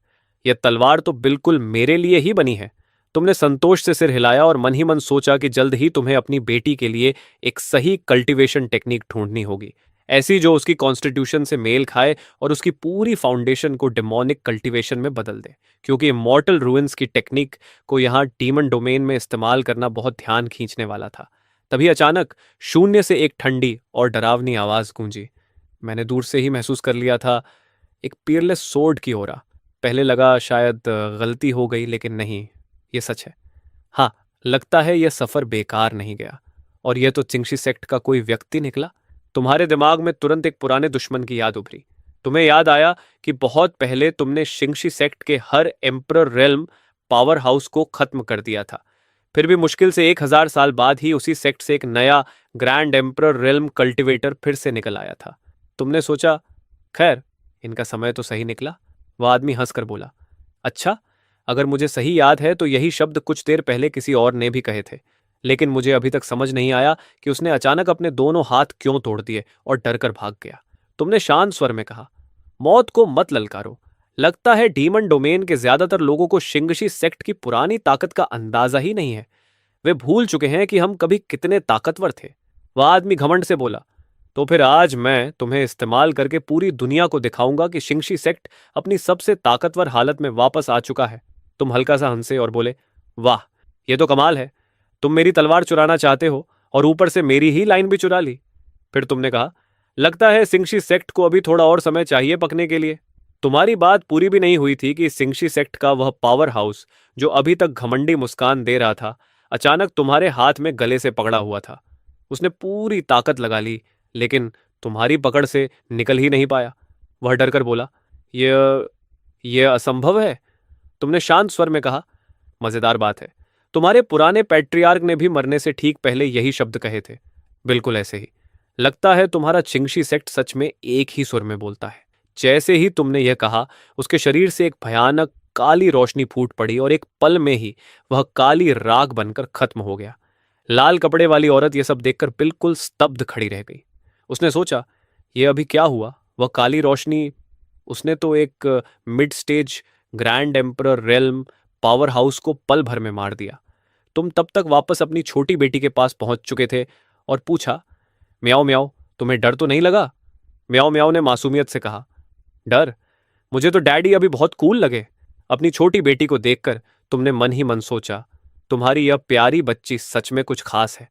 यह तलवार तो बिल्कुल मेरे लिए ही बनी है। तुमने संतोष से सिर हिलाया और मन ही मन सोचा कि जल्द ही तुम्हें अपनी बेटी के लिए एक सही कल्टीवेशन टेक्निक ढूंढनी होगी, ऐसी जो उसकी कॉन्स्टिट्यूशन से मेल खाए और उसकी पूरी फाउंडेशन को डेमोनिक कल्टीवेशन में बदल दे, क्योंकि इमॉर्टल रूइंस की टेक्निक को यहाँ डीमन डोमेन में इस्तेमाल करना बहुत ध्यान खींचने वाला था। तभी अचानक शून्य से एक ठंडी और डरावनी आवाज गूंजी। मैंने दूर से ही महसूस कर लिया था, एक पीयरलेस सोर्ड की ओर। पहले लगा शायद गलती हो गई, लेकिन नहीं, ये सच है। हाँ, लगता है यह सफर बेकार नहीं गया, और यह तो चिंगशी सेक्ट का कोई व्यक्ति निकला। तुम्हारे दिमाग में तुरंत एक पुराने दुश्मन की याद उभरी। तुम्हें याद आया कि बहुत पहले तुमने शिंगशी सेक्ट के हर एम्परर रेल्म पावर हाउस को खत्म कर दिया था। फिर भी मुश्किल से 1000 साल बाद ही उसी सेक्ट से एक नया ग्रैंड एम्परर रेल्म कल्टीवेटर फिर से निकल आया था। तुमने सोचा, खैर, इनका समय तो सही निकला। वह आदमी हंसकर बोला, अच्छा, अगर मुझे सही याद है तो यही शब्द कुछ देर पहले किसी और ने भी कहे थे, लेकिन मुझे अभी तक समझ नहीं आया कि उसने अचानक अपने दोनों हाथ क्यों तोड़ दिए और डरकर भाग गया। तुमने शांत स्वर में कहा, मौत को मत ललकारो। लगता है डीमन डोमेन के ज्यादातर लोगों को शिंगशी सेक्ट की पुरानी ताकत का अंदाजा ही नहीं है। वे भूल चुके हैं कि हम कभी कितने ताकतवर थे। वह आदमी घमंड से बोला, तो फिर आज मैं तुम्हें इस्तेमाल करके पूरी दुनिया को दिखाऊंगा कि शिंगशी सेक्ट अपनी सबसे ताकतवर हालत में वापस आ चुका है। तुम हल्का सा हंसे और बोले, वाह, यह तो कमाल है। तुम मेरी तलवार चुराना चाहते हो और ऊपर से मेरी ही लाइन भी चुरा ली। फिर तुमने कहा, लगता है सिंगशी सेक्ट को अभी थोड़ा और समय चाहिए पकने के लिए। तुम्हारी बात पूरी भी नहीं हुई थी कि सिंगशी सेक्ट का वह पावर हाउस जो अभी तक घमंडी मुस्कान दे रहा था, अचानक तुम्हारे हाथ में गले से पकड़ा हुआ था। उसने पूरी ताकत लगा ली, लेकिन तुम्हारी पकड़ से निकल ही नहीं पाया। वह डरकर बोला, यह असंभव है। तुमने शांत स्वर में कहा, मजेदार बात है, तुम्हारे पुराने पैट्रियार्क ने भी मरने से ठीक पहले यही शब्द कहे थे। बिल्कुल ऐसे ही। लगता है तुम्हारा चिंगशी सेक्ट सच में एक ही सुर में बोलता है। जैसे ही तुमने यह कहा, उसके शरीर से एक भयानक काली रोशनी फूट पड़ी और एक पल में ही वह काली राख बनकर खत्म हो गया। लाल कपड़े वाली औरत यह सब देखकर बिल्कुल स्तब्ध खड़ी रह गई। उसने सोचा, यह अभी क्या हुआ? वह काली रोशनी, उसने तो एक mid stage grand emperor realm power house को पल भर में मार दिया। तुम तब तक वापस अपनी छोटी बेटी के पास पहुंच चुके थे और पूछा, म्याओ म्याओ, तुम्हें डर तो नहीं लगा? म्याओ म्याओ ने मासूमियत से कहा, डर? मुझे तो डैडी अभी बहुत कूल लगे। अपनी छोटी बेटी को देखकर तुमने मन ही मन सोचा, तुम्हारी यह प्यारी बच्ची सच में कुछ खास है,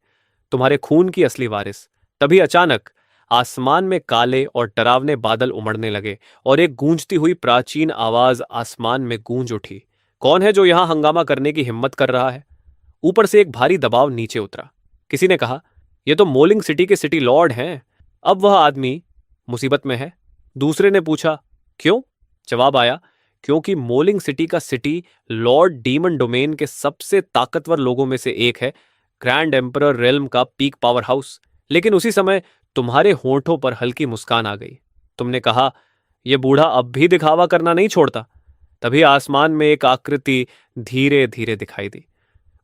तुम्हारे खून की असली वारिस। तभी अचानक आसमान में काले और डरावने बादल उमड़ने लगे और एक गूंजती हुई प्राचीन आवाज आसमान में गूंज उठी। कौन है जो यहां हंगामा करने की हिम्मत कर रहा है? ऊपर से एक भारी दबाव नीचे उतरा। किसी ने कहा, यह तो मोलिंग सिटी के सिटी लॉर्ड हैं। अब वह आदमी मुसीबत में है। दूसरे ने पूछा, क्यों? जवाब आया, क्योंकि मोलिंग सिटी का सिटी लॉर्ड डीमन डोमेन के सबसे ताकतवर लोगों में से एक है, ग्रैंड एम्परर रेल्म का पीक पावर हाउस। लेकिन उसी समय तुम्हारे होंठों पर हल्की मुस्कान आ गई। तुमने कहा, यह बूढ़ा अब भी दिखावा करना नहीं छोड़ता। तभी आसमान में एक आकृति धीरे धीरे दिखाई दी।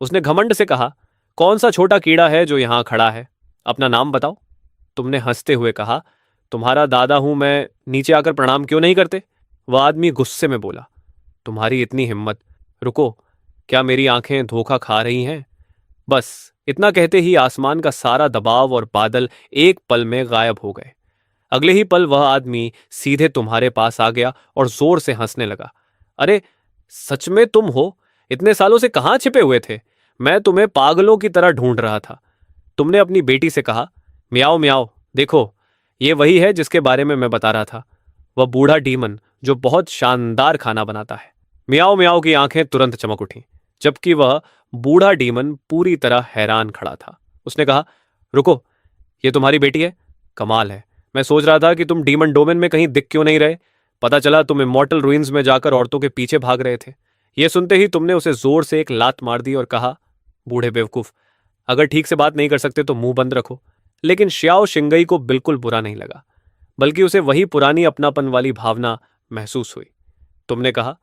उसने घमंड से कहा, कौन सा छोटा कीड़ा है जो यहां खड़ा है? अपना नाम बताओ। तुमने हंसते हुए कहा, तुम्हारा दादा हूं मैं, नीचे आकर प्रणाम क्यों नहीं करते? वह आदमी गुस्से में बोला, तुम्हारी इतनी हिम्मत! रुको, क्या मेरी आंखें धोखा खा रही हैं? बस इतना कहते ही आसमान का सारा दबाव और बादल एक पल में गायब हो गए। अगले ही पल वह आदमी सीधे तुम्हारे पास आ गया और जोर से हंसने लगा। अरे, सच में तुम हो? इतने सालों से कहां छिपे हुए थे? मैं तुम्हें पागलों की तरह ढूंढ रहा था। तुमने अपनी बेटी से कहा, म्याओ म्याओ, देखो, ये वही है जिसके बारे में मैं बता रहा था। वह बूढ़ा डीमन जो बहुत शानदार खाना बनाता है। म्याओ म्याओ की आंखें तुरंत चमक उठीं, जबकि वह बूढ़ा डीमन पूरी तरह हैरान खड़ा था। उसने कहा, रुको, ये तुम्हारी बेटी है? कमाल है। मैं सोच रहा था कि तुम डीमन डोमेन में कहीं दिख क्यों नहीं रहे। पता चला तुम इमॉर्टल रुइंस में जाकर औरतों के पीछे भाग रहे थे। यह सुनते ही तुमने उसे जोर से एक लात मार दी और कहा, बूढ़े बेवकूफ, अगर ठीक से बात नहीं कर सकते तो मुंह बंद रखो। लेकिन श्याओ शिंगई को बिल्कुल बुरा नहीं लगा, बल्कि उसे वही पुरानी अपनापन वाली भावना महसूस हुई। तुमने कहा,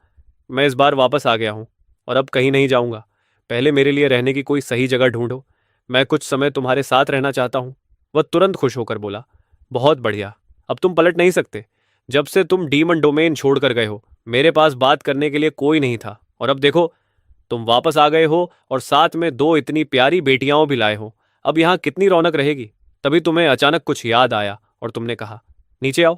मैं इस बार वापस आ गया हूं और अब कहीं नहीं जाऊंगा। पहले मेरे लिए रहने की कोई सही जगह ढूंढो। मैं कुछ समय तुम्हारे साथ रहना चाहता हूं। वह तुरंत खुश होकर बोला, बहुत बढ़िया, अब तुम पलट नहीं सकते। जब से तुम डीमन डोमेन छोड़कर गए हो, मेरे पास बात करने के लिए कोई नहीं था, और अब देखो, तुम वापस आ गए हो और साथ में दो इतनी प्यारी बेटियां भी लाए हो। अब यहां कितनी रौनक रहेगी। तभी तुम्हें अचानक कुछ याद आया और तुमने कहा, नीचे आओ।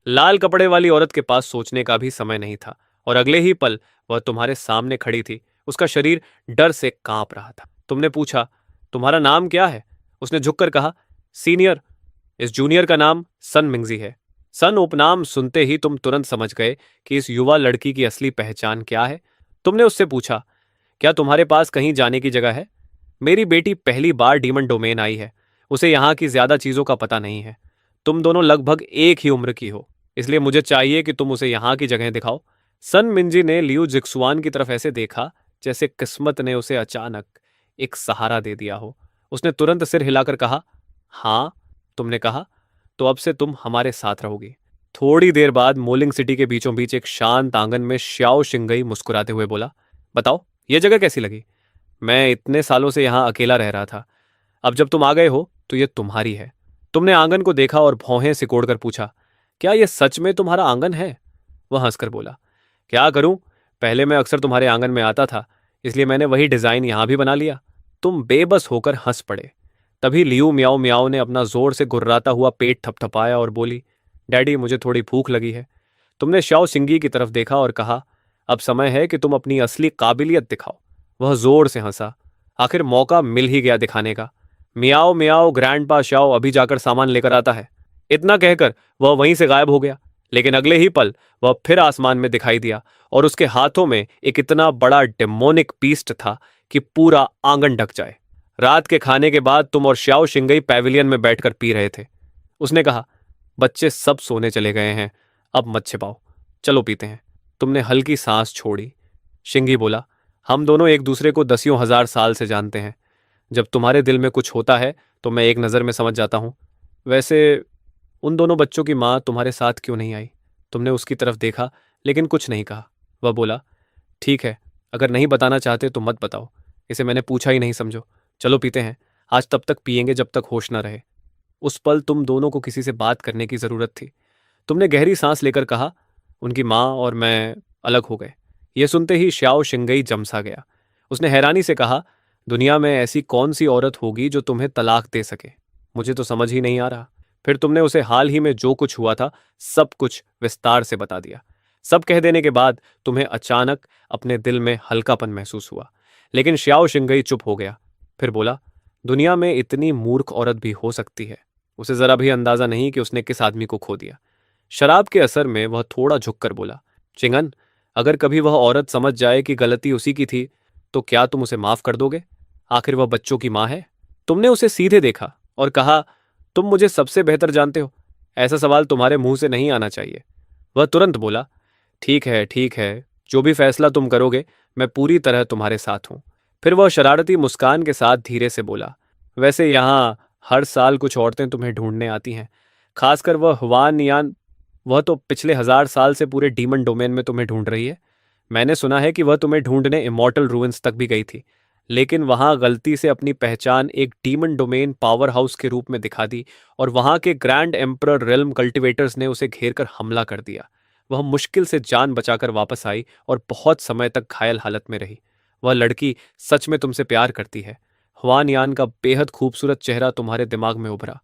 लाल कपड़े वाली औरत के पास सोचने का भी समय नहीं था और अगले ही पल वह तुम्हारे सामने खड़ी थी। उसका शरीर डर से कांप रहा था। तुमने पूछा, तुम्हारा नाम क्या है? उसने झुककर कहा, सीनियर। इस जूनियर का नाम सन मिंगजी है। सन उपनाम सुनते ही तुम तुरंत समझ गए कि इस युवा लड़की की असली पहचान क्या है। तुमने उससे पूछा, क्या तुम्हारे पास कहीं जाने की जगह है? मेरी बेटी पहली बार डीमन डोमेन आई है, उसे यहाँ की ज्यादा चीजों का पता नहीं है। तुम दोनों लगभग एक ही उम्र की हो, इसलिए मुझे चाहिए कि तुम उसे यहाँ की जगह दिखाओ। सन मिंजी ने लियू जिक्सुआन की तरफ ऐसे देखा जैसे किस्मत ने उसे अचानक एक सहारा दे दिया हो। उसने तुरंत सिर हिलाकर कहा, हाँ। तुमने कहा, तो अब से तुम हमारे साथ रहोगी। थोड़ी देर बाद मोलिंग सिटी के बीचों बीच एक शांत आंगन में श्याओ शिंगई मुस्कुराते हुए बोला, बताओ, यह जगह कैसी लगी? मैं इतने सालों से यहां अकेला रह रहा था, अब जब तुम आ गए हो तो यह तुम्हारी है। तुमने आंगन को देखा और भौहें सिकोड़कर पूछा, क्या यह सच में तुम्हारा आंगन है? वह हंसकर बोला, क्या करूं, पहले मैं अक्सर तुम्हारे आंगन में आता था, इसलिए मैंने वही डिजाइन यहां भी बना लिया। तुम बेबस होकर हंस पड़े। तभी लियू म्याओ म्याओ ने अपना जोर से गुर्राता हुआ पेट थपथपाया और बोली, डैडी, मुझे थोड़ी भूख लगी है। तुमने श्याओ शिंगी की तरफ देखा और कहा, अब समय है कि तुम अपनी असली काबिलियत दिखाओ। वह जोर से हंसा। आखिर मौका मिल ही गया दिखाने का। मियाओ मियाओ, ग्रैंडपा श्याओ अभी जाकर सामान लेकर आता है। इतना कहकर वह वहीं से गायब हो गया। लेकिन अगले ही पल वह फिर आसमान में दिखाई दिया और उसके हाथों में एक इतना बड़ा डेमोनिक पीस्ट था कि पूरा आंगन ढक जाए। रात के खाने के बाद तुम और श्याओ शिंगई पैविलियन में बैठकर पी रहे थे। उसने कहा, बच्चे सब सोने चले गए हैं, अब मत छिपाओ, चलो पीते हैं। तुमने हल्की सांस छोड़ी। शिंगी बोला, हम दोनों एक दूसरे को दसियों हजार साल से जानते हैं। जब तुम्हारे दिल में कुछ होता है तो मैं एक नज़र में समझ जाता हूं। वैसे उन दोनों बच्चों की माँ तुम्हारे साथ क्यों नहीं आई? तुमने उसकी तरफ देखा लेकिन कुछ नहीं कहा। वह बोला, ठीक है, अगर नहीं बताना चाहते तो मत बताओ, इसे मैंने पूछा ही नहीं समझो। चलो पीते हैं, आज तब तक पिएंगे जब तक होश न रहे। उस पल तुम दोनों को किसी से बात करने की जरूरत थी। तुमने गहरी सांस लेकर कहा, उनकी माँ और मैं अलग हो गए। यह सुनते ही श्याओ शिंगई जमसा गया। उसने हैरानी से कहा, दुनिया में ऐसी कौन सी औरत होगी जो तुम्हें तलाक दे सके? मुझे तो समझ ही नहीं आ रहा। फिर तुमने उसे हाल ही में जो कुछ हुआ था सब कुछ विस्तार से बता दिया। सब कह देने के बाद तुम्हें अचानक अपने दिल में हल्कापन महसूस हुआ। लेकिन श्याओ शिंगई चुप हो गया। फिर बोला, दुनिया में इतनी मूर्ख औरत भी हो सकती है। उसे जरा भी अंदाजा नहीं कि उसने किस आदमी को खो दिया। शराब के असर में वह थोड़ा झुककर बोला, चिंगन, अगर कभी वह औरत समझ जाए कि गलती उसी की थी तो क्या तुम उसे माफ कर दोगे? आखिर वह बच्चों की मां है। तुमने उसे सीधे देखा और कहा, तुम मुझे सबसे बेहतर जानते हो। ऐसा सवाल तुम्हारे मुंह से नहीं आना चाहिए। वह तुरंत बोला, ठीक है, जो भी फैसला तुम करोगे मैं पूरी तरह तुम्हारे साथ हूं। फिर वह शरारती मुस्कान के साथ धीरे से बोला, वैसे यहां हर साल कुछ औरतें तुम्हें ढूंढने आती हैं, खासकर वह हवान यान। वह तो पिछले 1000 साल से पूरे डीमन डोमेन में तुम्हें ढूंढ रही है। मैंने सुना है कि वह तुम्हें ढूंढने इमॉर्टल रूइंस तक भी गई थी, लेकिन वहां गलती से अपनी पहचान एक डीमन डोमेन पावर हाउस के रूप में दिखा दी और वहां के ग्रैंड एम्परर रेल्म कल्टिवेटर्स ने उसे घेर कर हमला कर दिया। वह मुश्किल से जान बचाकर वापस आई और बहुत समय तक घायल हालत में रही। वह लड़की सच में तुमसे प्यार करती है। हुआन यान का बेहद खूबसूरत चेहरा तुम्हारे दिमाग में उभरा।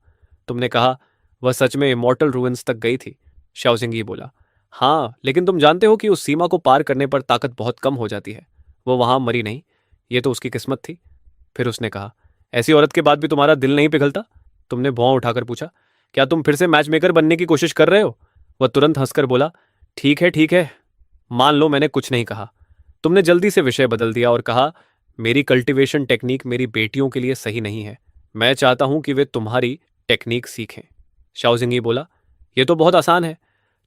तुमने कहा, वह सच में इमॉर्टल रूइंस तक गई थी? शाओसिंगी बोला, हाँ, लेकिन तुम जानते हो कि उस सीमा को पार करने पर ताकत बहुत कम हो जाती है। वो वहां मरी नहीं, ये तो उसकी किस्मत थी। फिर उसने कहा, ऐसी औरत के बाद भी तुम्हारा दिल नहीं पिघलता? तुमने भौं उठाकर पूछा, क्या तुम फिर से मैच मेकर बनने की कोशिश कर रहे हो? वह तुरंत हंसकर बोला, ठीक है, मान लो मैंने कुछ नहीं कहा। तुमने जल्दी से विषय बदल दिया और कहा, मेरी कल्टीवेशन टेक्निक मेरी बेटियों के लिए सही नहीं है। मैं चाहता हूं कि वे तुम्हारी टेक्निक सीखें। शाओजिंगी बोला, यह तो बहुत आसान है।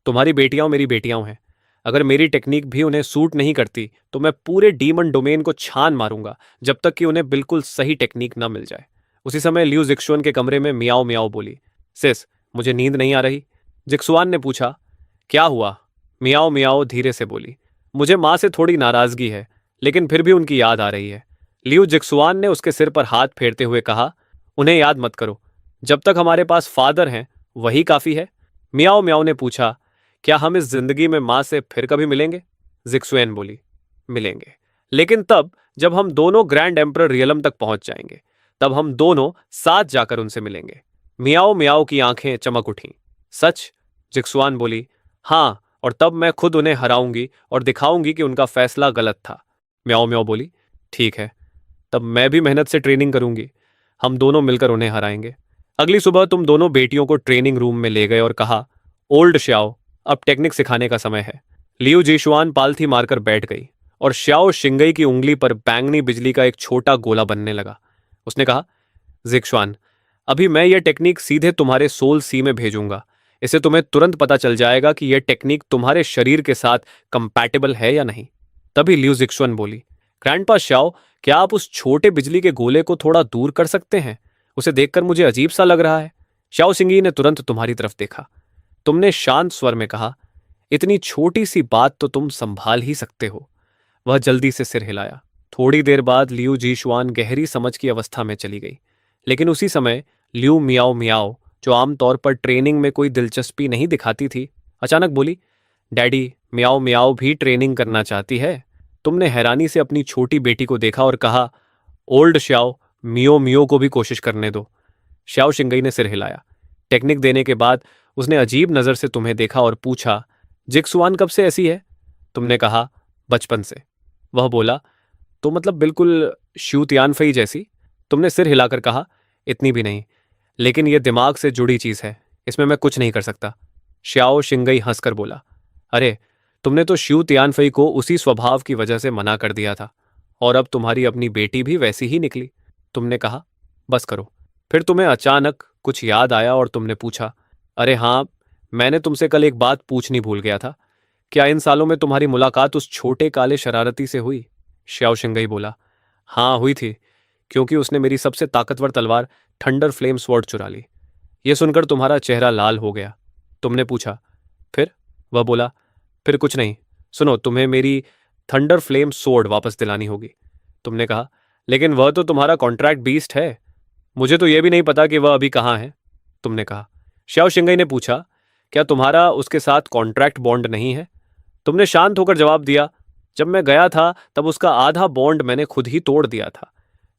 तुम्हारी बेटियां मेरी बेटियां हैं। अगर मेरी टेक्निक भी उन्हें सूट नहीं करती तो मैं पूरे डीमन डोमेन को छान मारूंगा जब तक कि उन्हें बिल्कुल सही टेक्निक न मिल जाए। उसी समय लियू जिक्सुआन के कमरे में मियाओ मियाओ बोली, सिस, मुझे नींद नहीं आ रही। जिक्सुआन ने पूछा, क्या हुआ? मियाओ मियाओ धीरे से बोली, मुझे माँ से थोड़ी नाराजगी है, लेकिन फिर भी उनकी याद आ रही है। लियू जिक्सुआन ने उसके सिर पर हाथ फेरते हुए कहा, उन्हें याद मत करो। जब तक हमारे पास फादर हैं वही काफी है। मियाओ मियाओ ने पूछा, क्या हम इस जिंदगी में माँ से फिर कभी मिलेंगे? जिक्सुएन बोली, मिलेंगे, लेकिन तब जब हम दोनों ग्रैंड एम्परर रियलम तक पहुंच जाएंगे। तब हम दोनों साथ जाकर उनसे मिलेंगे। मियाओ मियाओ की आंखें चमक उठीं। सच? जिक्सुआन बोली, हाँ, और तब मैं खुद उन्हें हराऊंगी और दिखाऊंगी कि उनका फैसला गलत था। म्याओ म्याओ बोली, ठीक है, तब मैं भी मेहनत से ट्रेनिंग करूंगी। हम दोनों मिलकर उन्हें हराएंगे। अगली सुबह तुम दोनों बेटियों को ट्रेनिंग रूम में ले गए और कहा, ओल्ड श्याओ, अब टेक्निक सिखाने का समय है। लियू जीशुआन पालथी मारकर बैठ गई और श्याओ शिंगई की उंगली पर बैंगनी बिजली का एक छोटा गोला बनने लगा। उसने कहा, जिक्शुआन, अभी मैं यह टेक्निक सीधे तुम्हारे सोल सी में भेजूंगा। इससे तुम्हें तुरंत पता चल जाएगा कि यह टेक्निक तुम्हारे शरीर के साथ कंपैटिबल है या नहीं। तभी लियू जिक्शुआन बोली, ग्रैंडपा श्याओ, क्या आप उस छोटे बिजली के गोले को थोड़ा दूर कर सकते हैं? उसे देखकर मुझे अजीब सा लग रहा है। श्याओ सिंगी ने तुरंत तुम्हारी तरफ देखा। तुमने शांत स्वर में कहा, इतनी छोटी सी बात तो तुम संभाल ही सकते हो। वह जल्दी से सिर हिलाया। थोड़ी देर बाद लियू जीशुआन गहरी समझ की अवस्था में चली गई। लेकिन उसी समय लियू मियाओ मियाओ, जो आमतौर पर ट्रेनिंग में कोई दिलचस्पी नहीं दिखाती थी, अचानक बोली, डैडी, मियाओ मियाओ भी ट्रेनिंग करना चाहती है। तुमने हैरानी से अपनी छोटी बेटी को देखा और कहा, ओल्ड श्याओ, मियो मियो को भी कोशिश करने दो। श्याओ शिंगई ने सिर हिलाया। टेक्निक देने के बाद उसने अजीब नजर से तुम्हें देखा और पूछा, जिक्सुआन कब से ऐसी है? तुमने कहा, बचपन से। वह बोला, तो मतलब बिल्कुल शू तियानफई जैसी? तुमने सिर हिलाकर कहा, इतनी भी नहीं, लेकिन यह दिमाग से जुड़ी चीज है, इसमें मैं कुछ नहीं कर सकता। श्याओ शिंगई हंसकर बोला, अरे, तुमने तो शू तियानफई को उसी स्वभाव की वजह से मना कर दिया था, और अब तुम्हारी अपनी बेटी भी वैसी ही निकली। तुमने कहा, बस करो। फिर तुम्हें अचानक कुछ याद आया और तुमने पूछा, अरे हाँ, मैंने तुमसे कल एक बात पूछनी भूल गया था। क्या इन सालों में तुम्हारी मुलाकात उस छोटे काले शरारती से हुई? श्याओ शिंगई बोला, हाँ, हुई थी, क्योंकि उसने मेरी सबसे ताकतवर तलवार थंडर फ्लेम स्वॉर्ड चुरा ली। यह सुनकर तुम्हारा चेहरा लाल हो गया। तुमने पूछा, फिर? वह बोला, फिर कुछ नहीं। सुनो, तुम्हें मेरी थंडर फ्लेम स्वॉर्ड वापस दिलानी होगी। तुमने कहा, लेकिन वह तो तुम्हारा कॉन्ट्रैक्ट बीस्ट है। मुझे तो यह भी नहीं पता कि वह अभी कहाँ है। तुमने कहा। श्याओ शिंगई ने पूछा, क्या तुम्हारा उसके साथ कॉन्ट्रैक्ट बॉन्ड नहीं है? तुमने शांत होकर जवाब दिया, जब मैं गया था तब उसका आधा बॉन्ड मैंने खुद ही तोड़ दिया था।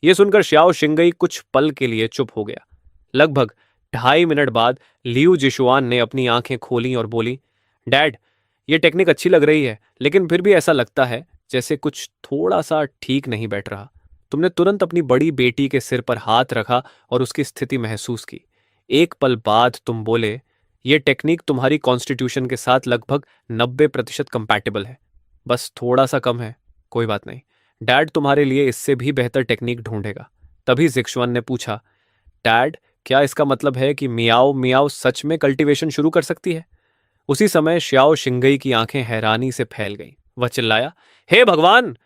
यह सुनकर श्याओ शिंगई कुछ पल के लिए चुप हो गया। लगभग 2.5 मिनट बाद लियू जिशुआन ने अपनी आंखें खोली और बोली, डैड, यह टेक्निक अच्छी लग रही है, लेकिन फिर भी ऐसा लगता है जैसे कुछ थोड़ा सा ठीक नहीं बैठ रहा। तुमने तुरंत अपनी बड़ी बेटी के सिर पर हाथ रखा और उसकी स्थिति महसूस की। एक पल बाद तुम बोले, ये टेक्निक तुम्हारी कॉन्स्टिट्यूशन के साथ लगभग 90% कंपैटिबल है, बस थोड़ा सा कम है। कोई बात नहीं, डैड तुम्हारे लिए इससे भी बेहतर टेक्निक ढूंढेगा। तभी जिक्शुआन ने पूछा, डैड, क्या इसका मतलब है कि मियाओ मियाओ सच में कल्टीवेशन शुरू कर सकती है? उसी समय श्याओ शिंगई की आंखें हैरानी से फैल गईं। वह चिल्लाया, हे भगवान,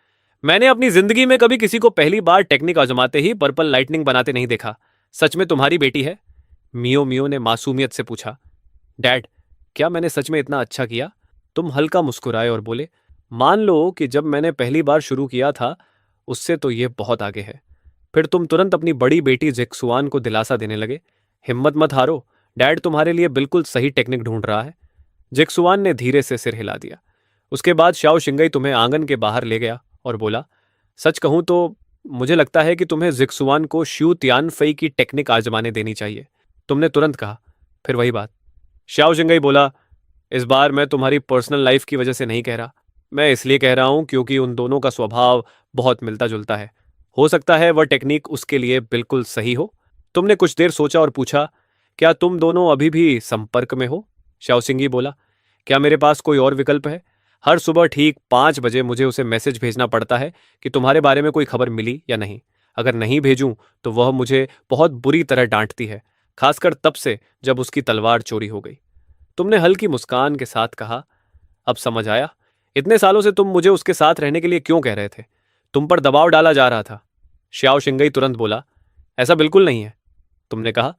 मैंने अपनी जिंदगी में कभी किसी को पहली बार टेक्निक आजमाते ही पर्पल लाइटनिंग बनाते नहीं देखा। सच में तुम्हारी बेटी है? मियो मियो ने मासूमियत से पूछा। डैड, क्या मैंने सच में इतना अच्छा किया? तुम हल्का मुस्कुराए और बोले, मान लो कि जब मैंने पहली बार शुरू किया था, उससे तो ये बहुत आगे है। फिर तुम तुरंत अपनी बड़ी बेटी जेक्सुआन को दिलासा देने लगे, हिम्मत मत हारो, डैड तुम्हारे लिए बिल्कुल सही टेक्निक ढूंढ रहा है। जेक्सुआन ने धीरे से सिर हिला दिया। उसके बाद शाओ शिंगई तुम्हें आंगन के बाहर ले गया और बोला, सच कहूं तो मुझे लगता है कि तुम्हें जिक्सुआन को श्यू तियानफई की टेक्निक आजमाने देनी चाहिए। तुमने तुरंत कहा, फिर वही बात। शाओ शिंगई बोला, इस बार मैं तुम्हारी पर्सनल लाइफ की वजह से नहीं कह रहा, मैं इसलिए कह रहा हूं क्योंकि उन दोनों का स्वभाव बहुत मिलता जुलता है। हो सकता है वह टेक्निक उसके लिए बिल्कुल सही हो। तुमने कुछ देर सोचा और पूछा, क्या तुम दोनों अभी भी संपर्क में हो? शाओ सिंगी बोला, क्या मेरे पास कोई और विकल्प है? हर सुबह ठीक 5 बजे मुझे उसे मैसेज भेजना पड़ता है कि तुम्हारे बारे में कोई खबर मिली या नहीं। अगर नहीं भेजूं तो वह मुझे बहुत बुरी तरह डांटती है, खासकर तब से जब उसकी तलवार चोरी हो गई। तुमने हल्की मुस्कान के साथ कहा, अब समझ आया, इतने सालों से तुम मुझे उसके साथ रहने के लिए क्यों कह रहे थे? तुम पर दबाव डाला जा रहा था। श्याओ शिंगई तुरंत बोला, ऐसा बिल्कुल नहीं है। तुमने कहा,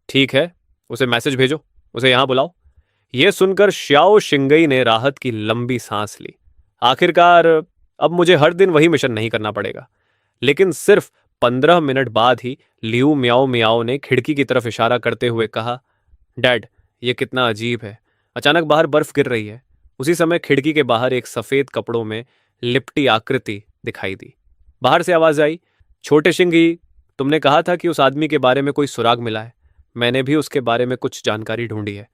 ठीक है, उसे मैसेज भेजो, उसे यहां बुलाओ। यह सुनकर श्याओ शिंगई ने राहत की लंबी सांस ली। आखिरकार अब मुझे हर दिन वही मिशन नहीं करना पड़ेगा। लेकिन सिर्फ 15 मिनट बाद ही लियू म्याओ म्याओ ने खिड़की की तरफ इशारा करते हुए कहा, डैड, ये कितना अजीब है, अचानक बाहर बर्फ गिर रही है। उसी समय खिड़की के बाहर एक सफेद कपड़ों में लिपटी आकृति दिखाई दी। बाहर से आवाज आई, छोटे शिंगी, तुमने कहा था कि उस आदमी के बारे में कोई सुराग मिला है। मैंने भी उसके बारे में कुछ जानकारी ढूंढी है।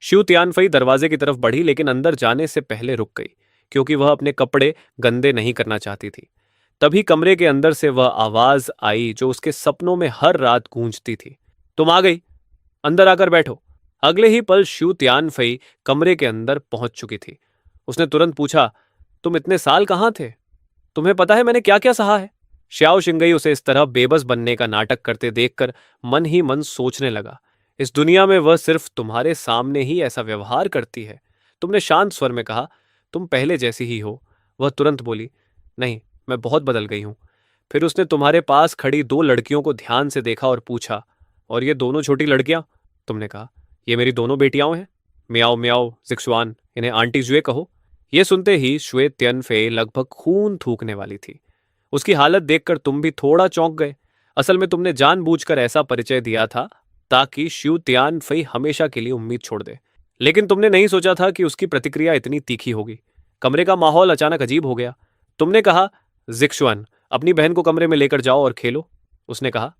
शू तियानफई दरवाजे की तरफ बढ़ी, लेकिन अंदर जाने से पहले रुक गई, क्योंकि वह अपने कपड़े गंदे नहीं करना चाहती थी। तभी कमरे के अंदर से वह आवाज आई जो उसके सपनों में हर रात गूंजती थी, तुम आ गई, अंदर आकर बैठो। अगले ही पल शू तियानफई कमरे के अंदर पहुंच चुकी थी। उसने तुरंत पूछा, तुम इतने साल कहाँ थे? तुम्हें पता है मैंने क्या क्या सहा है? श्याओ शिंगई उसे इस तरह बेबस बनने का नाटक करते देखकर मन ही मन सोचने लगा, इस दुनिया में वह सिर्फ तुम्हारे सामने ही ऐसा व्यवहार करती है। तुमने शांत स्वर में कहा, तुम पहले जैसी ही हो। वह तुरंत बोली, नहीं, मैं बहुत बदल गई हूं। फिर उसने तुम्हारे पास खड़ी 2 लड़कियों को ध्यान से देखा और पूछा, और ये दोनों छोटी लड़कियां? तुमने कहा, ये मेरी दोनों बेटियां हैं, मियाओ मियाओ जिक्सुआन, इन्हें आंटी जुए कहो। यह सुनते ही शुए तियनफे लगभग खून थूकने वाली थी। उसकी हालत देखकर तुम भी थोड़ा चौंक गए। असल में तुमने जानबूझकर ऐसा परिचय दिया था ताकि श्यू तियानफई हमेशा के लिए उम्मीद छोड़ दे। लेकिन तुमने नहीं सोचा था कि उसकी प्रतिक्रिया इतनी तीखी होगी। कमरे का माहौल अचानक अजीब हो गया। तुमने कहा, जिक्सुआन, अपनी बहन को कमरे में लेकर जाओ और खेलो। उसने कहा,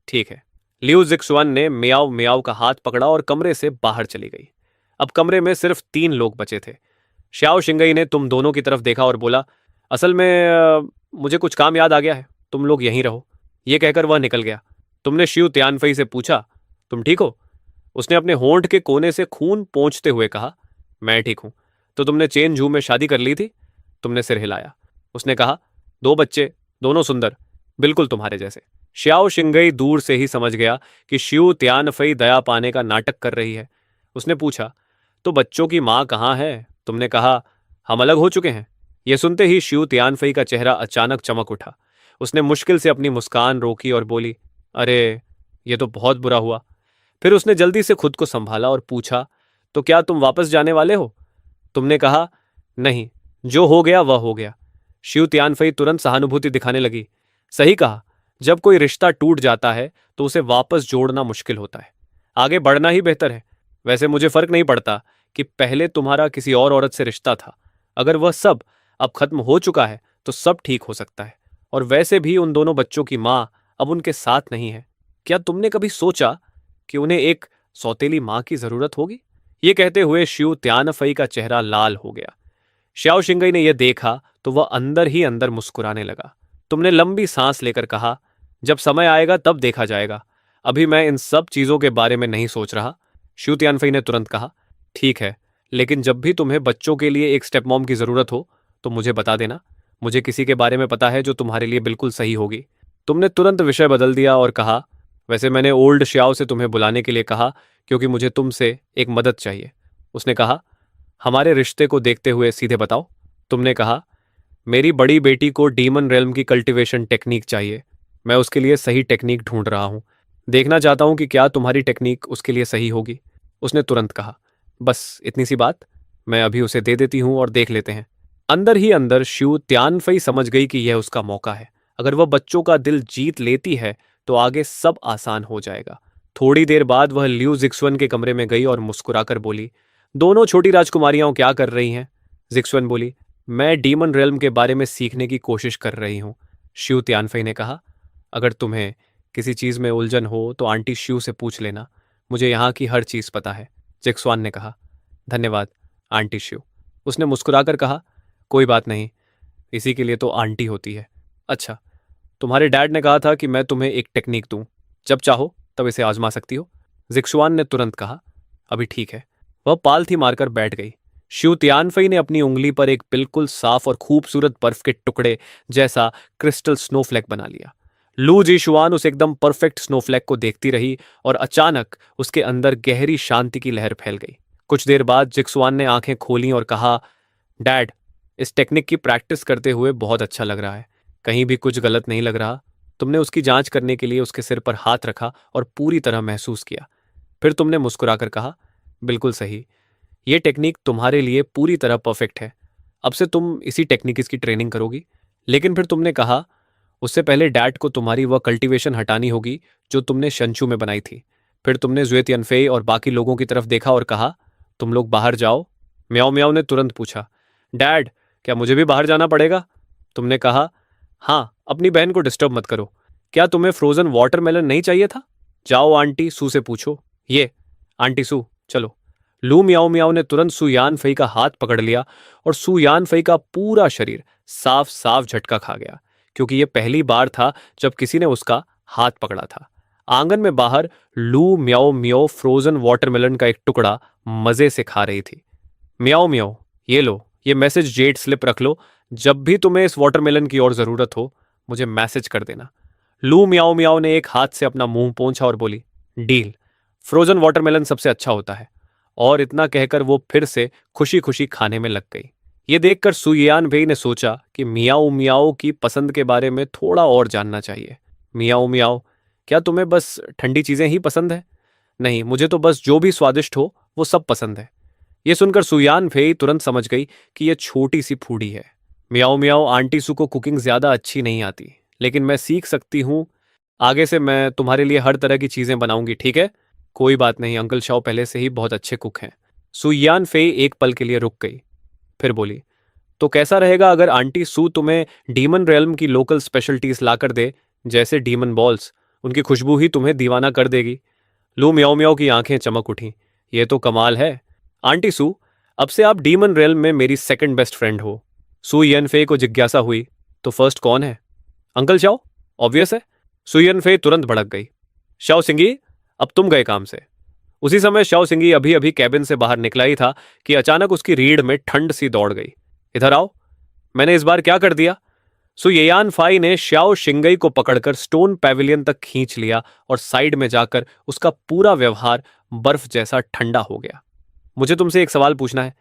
ठीक है। लियू जिक्सुआन ने मियाओ मियाओ का हाथ पकड़ा और कमरे से बाहर चली गई। अब कमरे में सिर्फ 3 लोग बचे थे। श्याओ शिंगई ने तुम दोनों की तरफ देखा और बोला, असल में मुझे कुछ काम याद आ गया है, तुम लोग यहीं रहो। यह कहकर वह निकल गया। तुमने श्यू तियानफई से पूछा, तुम ठीक हो? उसने अपने होंठ के कोने से खून पोंछते हुए कहा, मैं ठीक हूं। तो तुमने चेन झू में शादी कर ली थी? तुमने सिर हिलाया। उसने कहा, 2 बच्चे, दोनों सुंदर, बिल्कुल तुम्हारे जैसे। श्याओ शिंगई दूर से ही समझ गया कि श्यू तियानफई दया पाने का नाटक कर रही है। उसने पूछा, तो बच्चों की मां कहाँ है? तुमने कहा, हम अलग हो चुके हैं। यह सुनते ही श्यू तियानफई का चेहरा अचानक चमक उठा। उसने मुश्किल से अपनी मुस्कान रोकी और बोली, अरे, यह तो बहुत बुरा हुआ। फिर उसने जल्दी से खुद को संभाला और पूछा, तो क्या तुम वापस जाने वाले हो? तुमने कहा, नहीं, जो हो गया वह हो गया। श्यू तियानफई तुरंत सहानुभूति दिखाने लगी। सही कहा, जब कोई रिश्ता टूट जाता है तो उसे वापस जोड़ना मुश्किल होता है, आगे बढ़ना ही बेहतर है। वैसे मुझे फर्क नहीं पड़ता कि पहले तुम्हारा किसी और औरत से रिश्ता था। अगर वह सब अब खत्म हो चुका है तो सब ठीक हो सकता है। और वैसे भी उन दोनों बच्चों की मां अब उनके साथ नहीं है। क्या तुमने कभी सोचा कि उन्हें एक सौतेली मां की जरूरत होगी? ये कहते हुए श्यू तियानफई का चेहरा लाल हो गया। श्याओ शिंगई ने यह देखा तो वह अंदर ही अंदर मुस्कुराने लगा। तुमने लंबी सांस लेकर कहा, जब समय आएगा तब देखा जाएगा। अभी मैं इन सब चीज़ों के बारे में नहीं सोच रहा। शू तियानफई ने तुरंत कहा। ठीक है, लेकिन जब भी तुम्हें बच्चों के लिए एक स्टेप मॉम की ज़रूरत हो तो मुझे बता देना। मुझे किसी के बारे में पता है जो तुम्हारे लिए बिल्कुल सही होगी। तुमने तुरंत विषय बदल दिया और कहा, वैसे मैंने ओल्ड श्याओ से तुम्हें बुलाने के लिए कहा क्योंकि मुझे तुमसे एक मदद चाहिए। उसने कहा, हमारे रिश्ते को देखते हुए सीधे बताओ। तुमने कहा, मेरी बड़ी बेटी को डीमन रेल्म की कल्टीवेशन टेक्निक चाहिए। मैं उसके लिए सही टेक्निक ढूंढ रहा हूँ। देखना चाहता हूँ कि क्या तुम्हारी टेक्निक उसके लिए सही होगी। उसने तुरंत कहा, बस इतनी सी बात, मैं अभी उसे दे देती हूँ और देख लेते हैं। अंदर ही अंदर श्यू त्यानफई समझ गई कि यह उसका मौका है। अगर वह बच्चों का दिल जीत लेती है तो आगे सब आसान हो जाएगा। थोड़ी देर बाद वह ल्यू जिक्सवन के कमरे में गई और मुस्कुराकर बोली, दोनों छोटी राजकुमारियां क्या कर रही हैं? जिक्सवन बोली, मैं डीमन रेल्म के बारे में सीखने की कोशिश कर रही हूँ। श्यू त्यानफई ने कहा, अगर तुम्हें किसी चीज़ में उलझन हो तो आंटी श्यू से पूछ लेना, मुझे यहाँ की हर चीज़ पता है। जिक्सवान ने कहा, धन्यवाद आंटी श्यू। उसने मुस्कुराकर कहा, कोई बात नहीं, इसी के लिए तो आंटी होती है। अच्छा, तुम्हारे डैड ने कहा था कि मैं तुम्हें एक टेक्निक दूं, जब चाहो तब इसे आजमा सकती हो। जिक्सुआन ने तुरंत कहा, अभी ठीक है। वह पालथी मारकर बैठ गई। श्यू तियानफई ने अपनी उंगली पर एक बिल्कुल साफ और खूबसूरत बर्फ के टुकड़े जैसा क्रिस्टल स्नोफ्लैक बना लिया। लू जीशुआन उस एकदम परफेक्ट स्नोफ्लैक को देखती रही और अचानक उसके अंदर गहरी शांति की लहर फैल गई। कुछ देर बाद जिक्सुआन ने आंखें खोलीं और कहा, डैड, इस टेक्निक की प्रैक्टिस करते हुए बहुत अच्छा लग रहा है। कहीं भी कुछ गलत नहीं लग रहा। तुमने उसकी जांच करने के लिए उसके सिर पर हाथ रखा और पूरी तरह महसूस किया। फिर तुमने मुस्कुराकर कहा, बिल्कुल सही, ये टेक्निक तुम्हारे लिए पूरी तरह परफेक्ट है। अब से तुम इसी टेक्निक की ट्रेनिंग करोगी। लेकिन फिर तुमने कहा, उससे पहले डैड को तुम्हारी वह कल्टीवेशन हटानी होगी जो तुमने शंचू में बनाई थी। फिर तुमने जुए तियानफे और बाकी लोगों की तरफ देखा और कहा, तुम लोग बाहर जाओ। म्याओ म्याओ ने तुरंत पूछा, डैड, क्या मुझे भी बाहर जाना पड़ेगा? तुमने कहा, हाँ, अपनी बहन को डिस्टर्ब मत करो। क्या तुम्हें फ्रोजन वाटरमेलन नहीं चाहिए था? जाओ आंटी सू से पूछो। ये आंटी सू, चलो। लू मियाओ मियाओ ने तुरंत सू यान फई का हाथ पकड़ लिया और सू यान फई का पूरा शरीर साफ साफ झटका खा गया, क्योंकि यह पहली बार था जब किसी ने उसका हाथ पकड़ा था। आंगन में बाहर लू म्याओ म्याओ फ्रोजन वाटरमेलन का एक टुकड़ा मजे से खा रही थी। म्याओ म्याओ, ये लो, ये मैसेज जेट स्लिप रख लो। जब भी तुम्हें इस वाटरमेलन की और जरूरत हो मुझे मैसेज कर देना। लू मियाओ मियाओ ने एक हाथ से अपना मुंह पोंछा और बोली, डील, फ्रोजन वाटरमेलन सबसे अच्छा होता है। और इतना कहकर वो फिर से खुशी खुशी खाने में लग गई। ये देखकर सुयान भेई ने सोचा कि मियाओ मियाओ की पसंद के बारे में थोड़ा और जानना चाहिए। मियाओ मियाओ, क्या तुम्हें बस ठंडी चीजें ही पसंद है? नहीं, मुझे तो बस जो भी स्वादिष्ट हो वो सब पसंद है। ये सुनकर सुयान फेई तुरंत समझ गई कि यह छोटी सी फूडी है। मियाओ मियाओ, आंटी सू को कुकिंग ज्यादा अच्छी नहीं आती, लेकिन मैं सीख सकती हूँ। आगे से मैं तुम्हारे लिए हर तरह की चीजें बनाऊंगी, ठीक है? कोई बात नहीं, अंकल शाओ पहले से ही बहुत अच्छे कुक हैं। सुयान फेई एक पल के लिए रुक गई, फिर बोली, तो कैसा रहेगा अगर आंटी सू तुम्हें डीमन रेल्म की लोकल स्पेशलिटीज लाकर दे, जैसे डीमन बॉल्स? उनकी खुशबू ही तुम्हें दीवाना कर देगी। लू मियाओ मियाओ की आंखें चमक उठी। ये तो कमाल है। आंटी सू, अब से आप डीमन रेल्म में मेरी सेकंड बेस्ट फ्रेंड हो। सू यनफे को जिज्ञासा हुई, तो फर्स्ट कौन है? अंकल शाओ, ऑब्वियस है। सू यनफे तुरंत भड़क गई। शाओ सिंगी, अब तुम गए काम से। उसी समय शाओ सिंगी अभी अभी कैबिन से बाहर निकला ही था कि अचानक उसकी रीढ़ में ठंड सी दौड़ गई। इधर आओ, मैंने इस बार क्या कर दिया? सो येयान फाई ने श्याओ शिंगई को पकड़कर स्टोन पैविलियन तक खींच लिया और साइड में जाकर उसका पूरा व्यवहार बर्फ जैसा ठंडा हो गया। मुझे तुमसे एक सवाल पूछना है,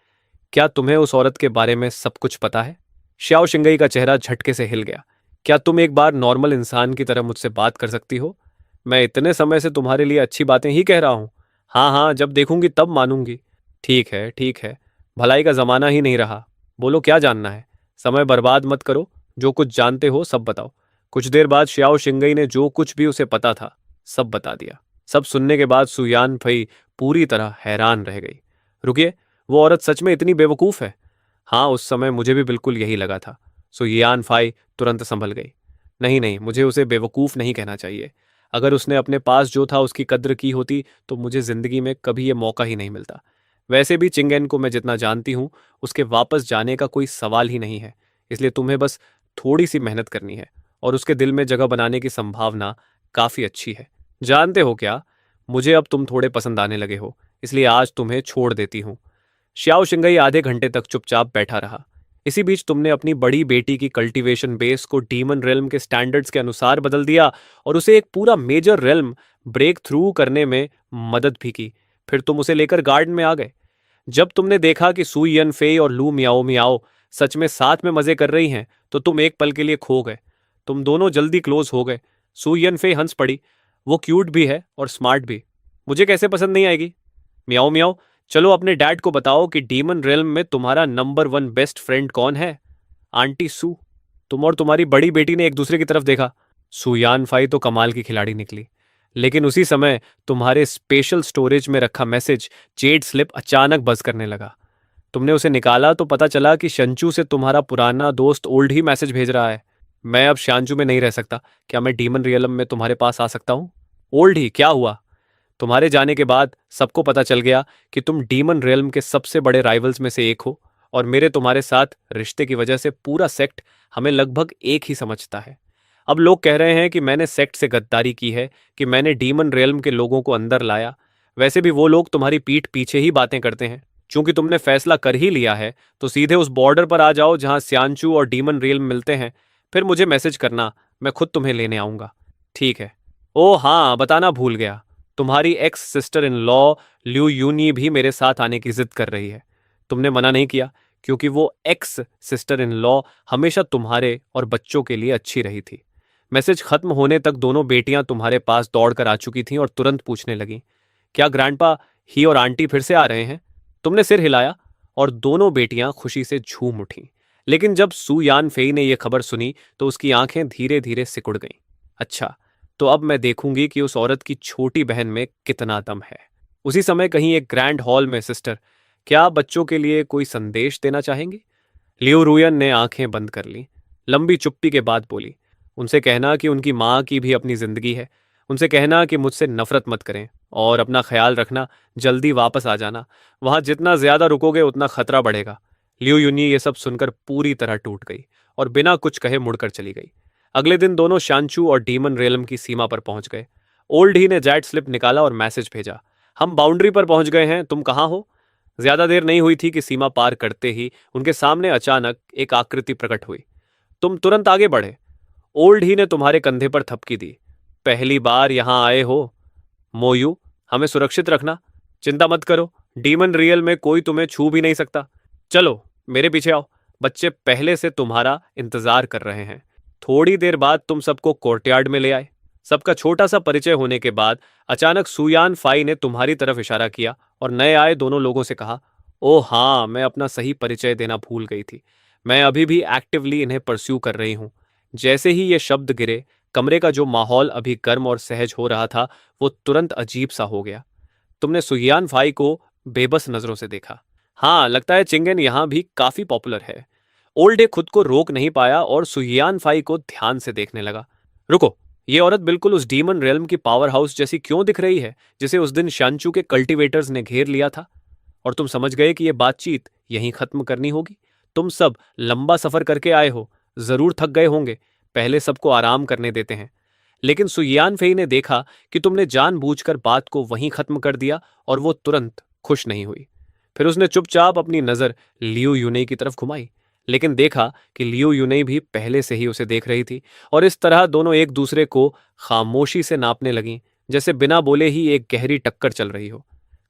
क्या तुम्हें उस औरत के बारे में सब कुछ पता है? श्याओ शिंगई का चेहरा झटके से हिल गया। क्या तुम एक बार नॉर्मल इंसान की तरह मुझसे बात कर सकती हो? मैं इतने समय से तुम्हारे लिए अच्छी बातें ही कह रहा हूं। हाँ हाँ, जब देखूंगी तब मानूंगी। ठीक है ठीक है, भलाई का जमाना ही नहीं रहा। बोलो क्या जानना है? समय बर्बाद मत करो, जो कुछ जानते हो सब बताओ। कुछ देर बाद श्याओ शिंगई ने जो कुछ भी उसे पता था सब बता दिया। सब सुनने के बाद सुयान फई पूरी तरह हैरान रह गई। रुकिए, वो औरत सच में इतनी बेवकूफ है? हाँ, उस समय मुझे भी बिल्कुल यही लगा था। सुयान फाई तुरंत संभल गई। नहीं नहीं, मुझे उसे बेवकूफ नहीं कहना चाहिए। अगर उसने अपने पास जो था उसकी कद्र की होती तो मुझे जिंदगी में कभी ये मौका ही नहीं मिलता। वैसे भी चिंगेन को मैं जितना जानती हूं उसके वापस जाने का कोई सवाल ही नहीं है। इसलिए तुम्हें बस थोड़ी सी मेहनत करनी है और उसके दिल में जगह बनाने की संभावना काफी अच्छी है। जानते हो क्या, मुझे अब तुम थोड़े पसंद आने लगे हो, इसलिए आज तुम्हें छोड़ देती हूँ। श्याओ शिंगई आधे घंटे तक चुपचाप बैठा रहा। इसी बीच तुमने अपनी बड़ी बेटी की कल्टीवेशन बेस को डीमन रेल्म के स्टैंडर्ड्स के अनुसार बदल दिया और उसे एक पूरा मेजर रेल्म ब्रेक थ्रू करने में मदद भी की। फिर तुम उसे लेकर गार्डन में आ गए। जब तुमने देखा कि सुई यन फेई और लू मियाओ मियाओ सच में साथ में मजे कर रही हैं, तो तुम एक पल के लिए खो गए। तुम दोनों जल्दी क्लोज हो गए। सुई यन फेई हंस पड़ी। वो क्यूट भी है और स्मार्ट भी। मुझे कैसे पसंद नहीं आएगी? मियाओ मियाओ, चलो अपने डैड को बताओ कि डीमन रेल्म में तुम्हारा नंबर वन बेस्ट फ्रेंड कौन है। आंटी सू। तुम और तुम्हारी बड़ी बेटी ने एक दूसरे की तरफ देखा। सुयान फाई तो कमाल की खिलाड़ी निकली। लेकिन उसी समय तुम्हारे स्पेशल स्टोरेज में रखा मैसेज जेड स्लिप अचानक बज करने लगा। तुमने उसे निकाला तो पता चला कि शंचू से तुम्हारा पुराना दोस्त ओल्ड ही मैसेज भेज रहा है। मैं अब शांचू में नहीं रह सकता, क्या मैं डीमन रियलम में तुम्हारे पास आ सकता हूँ? ओल्ड ही क्या हुआ? तुम्हारे जाने के बाद सबको पता चल गया कि तुम डीमन रियल्म के सबसे बड़े राइवल्स में से एक हो, और मेरे तुम्हारे साथ रिश्ते की वजह से पूरा सेक्ट हमें लगभग एक ही समझता है। अब लोग कह रहे हैं कि मैंने सेक्ट से गद्दारी की है, कि मैंने डीमन रियल्म के लोगों को अंदर लाया। वैसे भी वो लोग तुम्हारी पीठ पीछे ही बातें करते हैं। चूंकि तुमने फैसला कर ही लिया है, तो सीधे उस बॉर्डर पर आ जाओ जहां स्यानचू और डीमन रियल्म मिलते हैं। फिर मुझे मैसेज करना, मैं खुद तुम्हें लेने आऊंगा। ठीक है। ओ हाँ, बताना भूल गया, तुम्हारी ex sister in law Liu Yuni भी मेरे साथ आने की जिद कर रही है। तुमने मना नहीं किया, क्योंकि वो एक्स सिस्टर इन लॉ हमेशा तुम्हारे और बच्चों के लिए अच्छी रही थी। मैसेज खत्म होने तक दोनों बेटियां तुम्हारे पास दौड़कर आ चुकी थीं और तुरंत पूछने लगीं, क्या ग्रैंडपा ही और आंटी फिर से आ रहे हैं? तुमने सिर हिलाया और दोनों बेटियां खुशी से झूम उठीं। लेकिन जब सू यान फेई ने यह खबर सुनी तो उसकी आंखें धीरे धीरे सिकुड़ गईं। अच्छा, तो अब मैं देखूंगी कि उस औरत की छोटी बहन में कितना दम है। उसी समय कहीं एक ग्रैंड हॉल में सिस्टर, क्या आप बच्चों के लिए कोई संदेश देना चाहेंगी? लियो रुयन ने आंखें बंद कर ली। लंबी चुप्पी के बाद बोली, उनसे कहना कि उनकी माँ की भी अपनी जिंदगी है। उनसे कहना कि मुझसे नफरत मत करें और अपना ख्याल रखना। जल्दी वापस आ जाना। वहां जितना ज्यादा रुकोगे उतना खतरा बढ़ेगा। लियो यूनी ये सब सुनकर पूरी तरह टूट गई और बिना कुछ कहे मुड़कर चली गई। अगले दिन दोनों शांचू और डीमन रेलम की सीमा पर पहुंच गए। ओल्ड ही ने जैट स्लिप निकाला और मैसेज भेजा, हम बाउंड्री पर पहुंच गए हैं, तुम कहाँ हो? ज्यादा देर नहीं हुई थी कि सीमा पार करते ही उनके सामने अचानक एक आकृति प्रकट हुई। तुम तुरंत आगे बढ़े। ओल्ड ही ने तुम्हारे कंधे पर थपकी दी। पहली बार यहां आए हो मोयू, हमें सुरक्षित रखना। चिंता मत करो, डीमन रियल में कोई तुम्हें छू भी नहीं सकता। चलो मेरे पीछे आओ, बच्चे पहले से तुम्हारा इंतजार कर रहे हैं। थोड़ी देर बाद तुम सबको कोर्टयार्ड में ले आए। सबका छोटा सा परिचय होने के बाद अचानक सुयान फाई ने तुम्हारी तरफ इशारा किया और नए आए दोनों लोगों से कहा, ओ हाँ, मैं अपना सही परिचय देना भूल गई थी। मैं अभी भी एक्टिवली इन्हें परस्यू कर रही हूँ। जैसे ही ये शब्द गिरे, कमरे का जो माहौल अभी गर्म और सहज हो रहा था वो तुरंत अजीब सा हो गया। तुमने सुयान फाई को बेबस नजरों से देखा। हाँ, लगता है चिंगन यहाँ भी काफी पॉपुलर है। ओल्डे खुद को रोक नहीं पाया और सुहियान फाई को ध्यान से देखने लगा। रुको, ये औरत बिल्कुल उस डीमन रेल्म की पावर हाउस जैसी क्यों दिख रही है जिसे उस दिन शांचू के कल्टीवेटर्स ने घेर लिया था? और तुम समझ गए कि यह बातचीत यहीं खत्म करनी होगी। तुम सब लंबा सफर करके आए हो, जरूर थक गए होंगे। पहले सबको आराम करने देते हैं। लेकिन सुयान फेई ने देखा कि तुमने जानबूझकर बात को वहीं खत्म कर दिया और वो तुरंत खुश नहीं हुई। फिर उसने चुपचाप अपनी नजर लियो यूने की तरफ घुमाई, लेकिन देखा कि लियो यूने भी पहले से ही उसे देख रही थी और इस तरह दोनों एक दूसरे को खामोशी से नापने लगीं, जैसे बिना बोले ही एक गहरी टक्कर चल रही हो।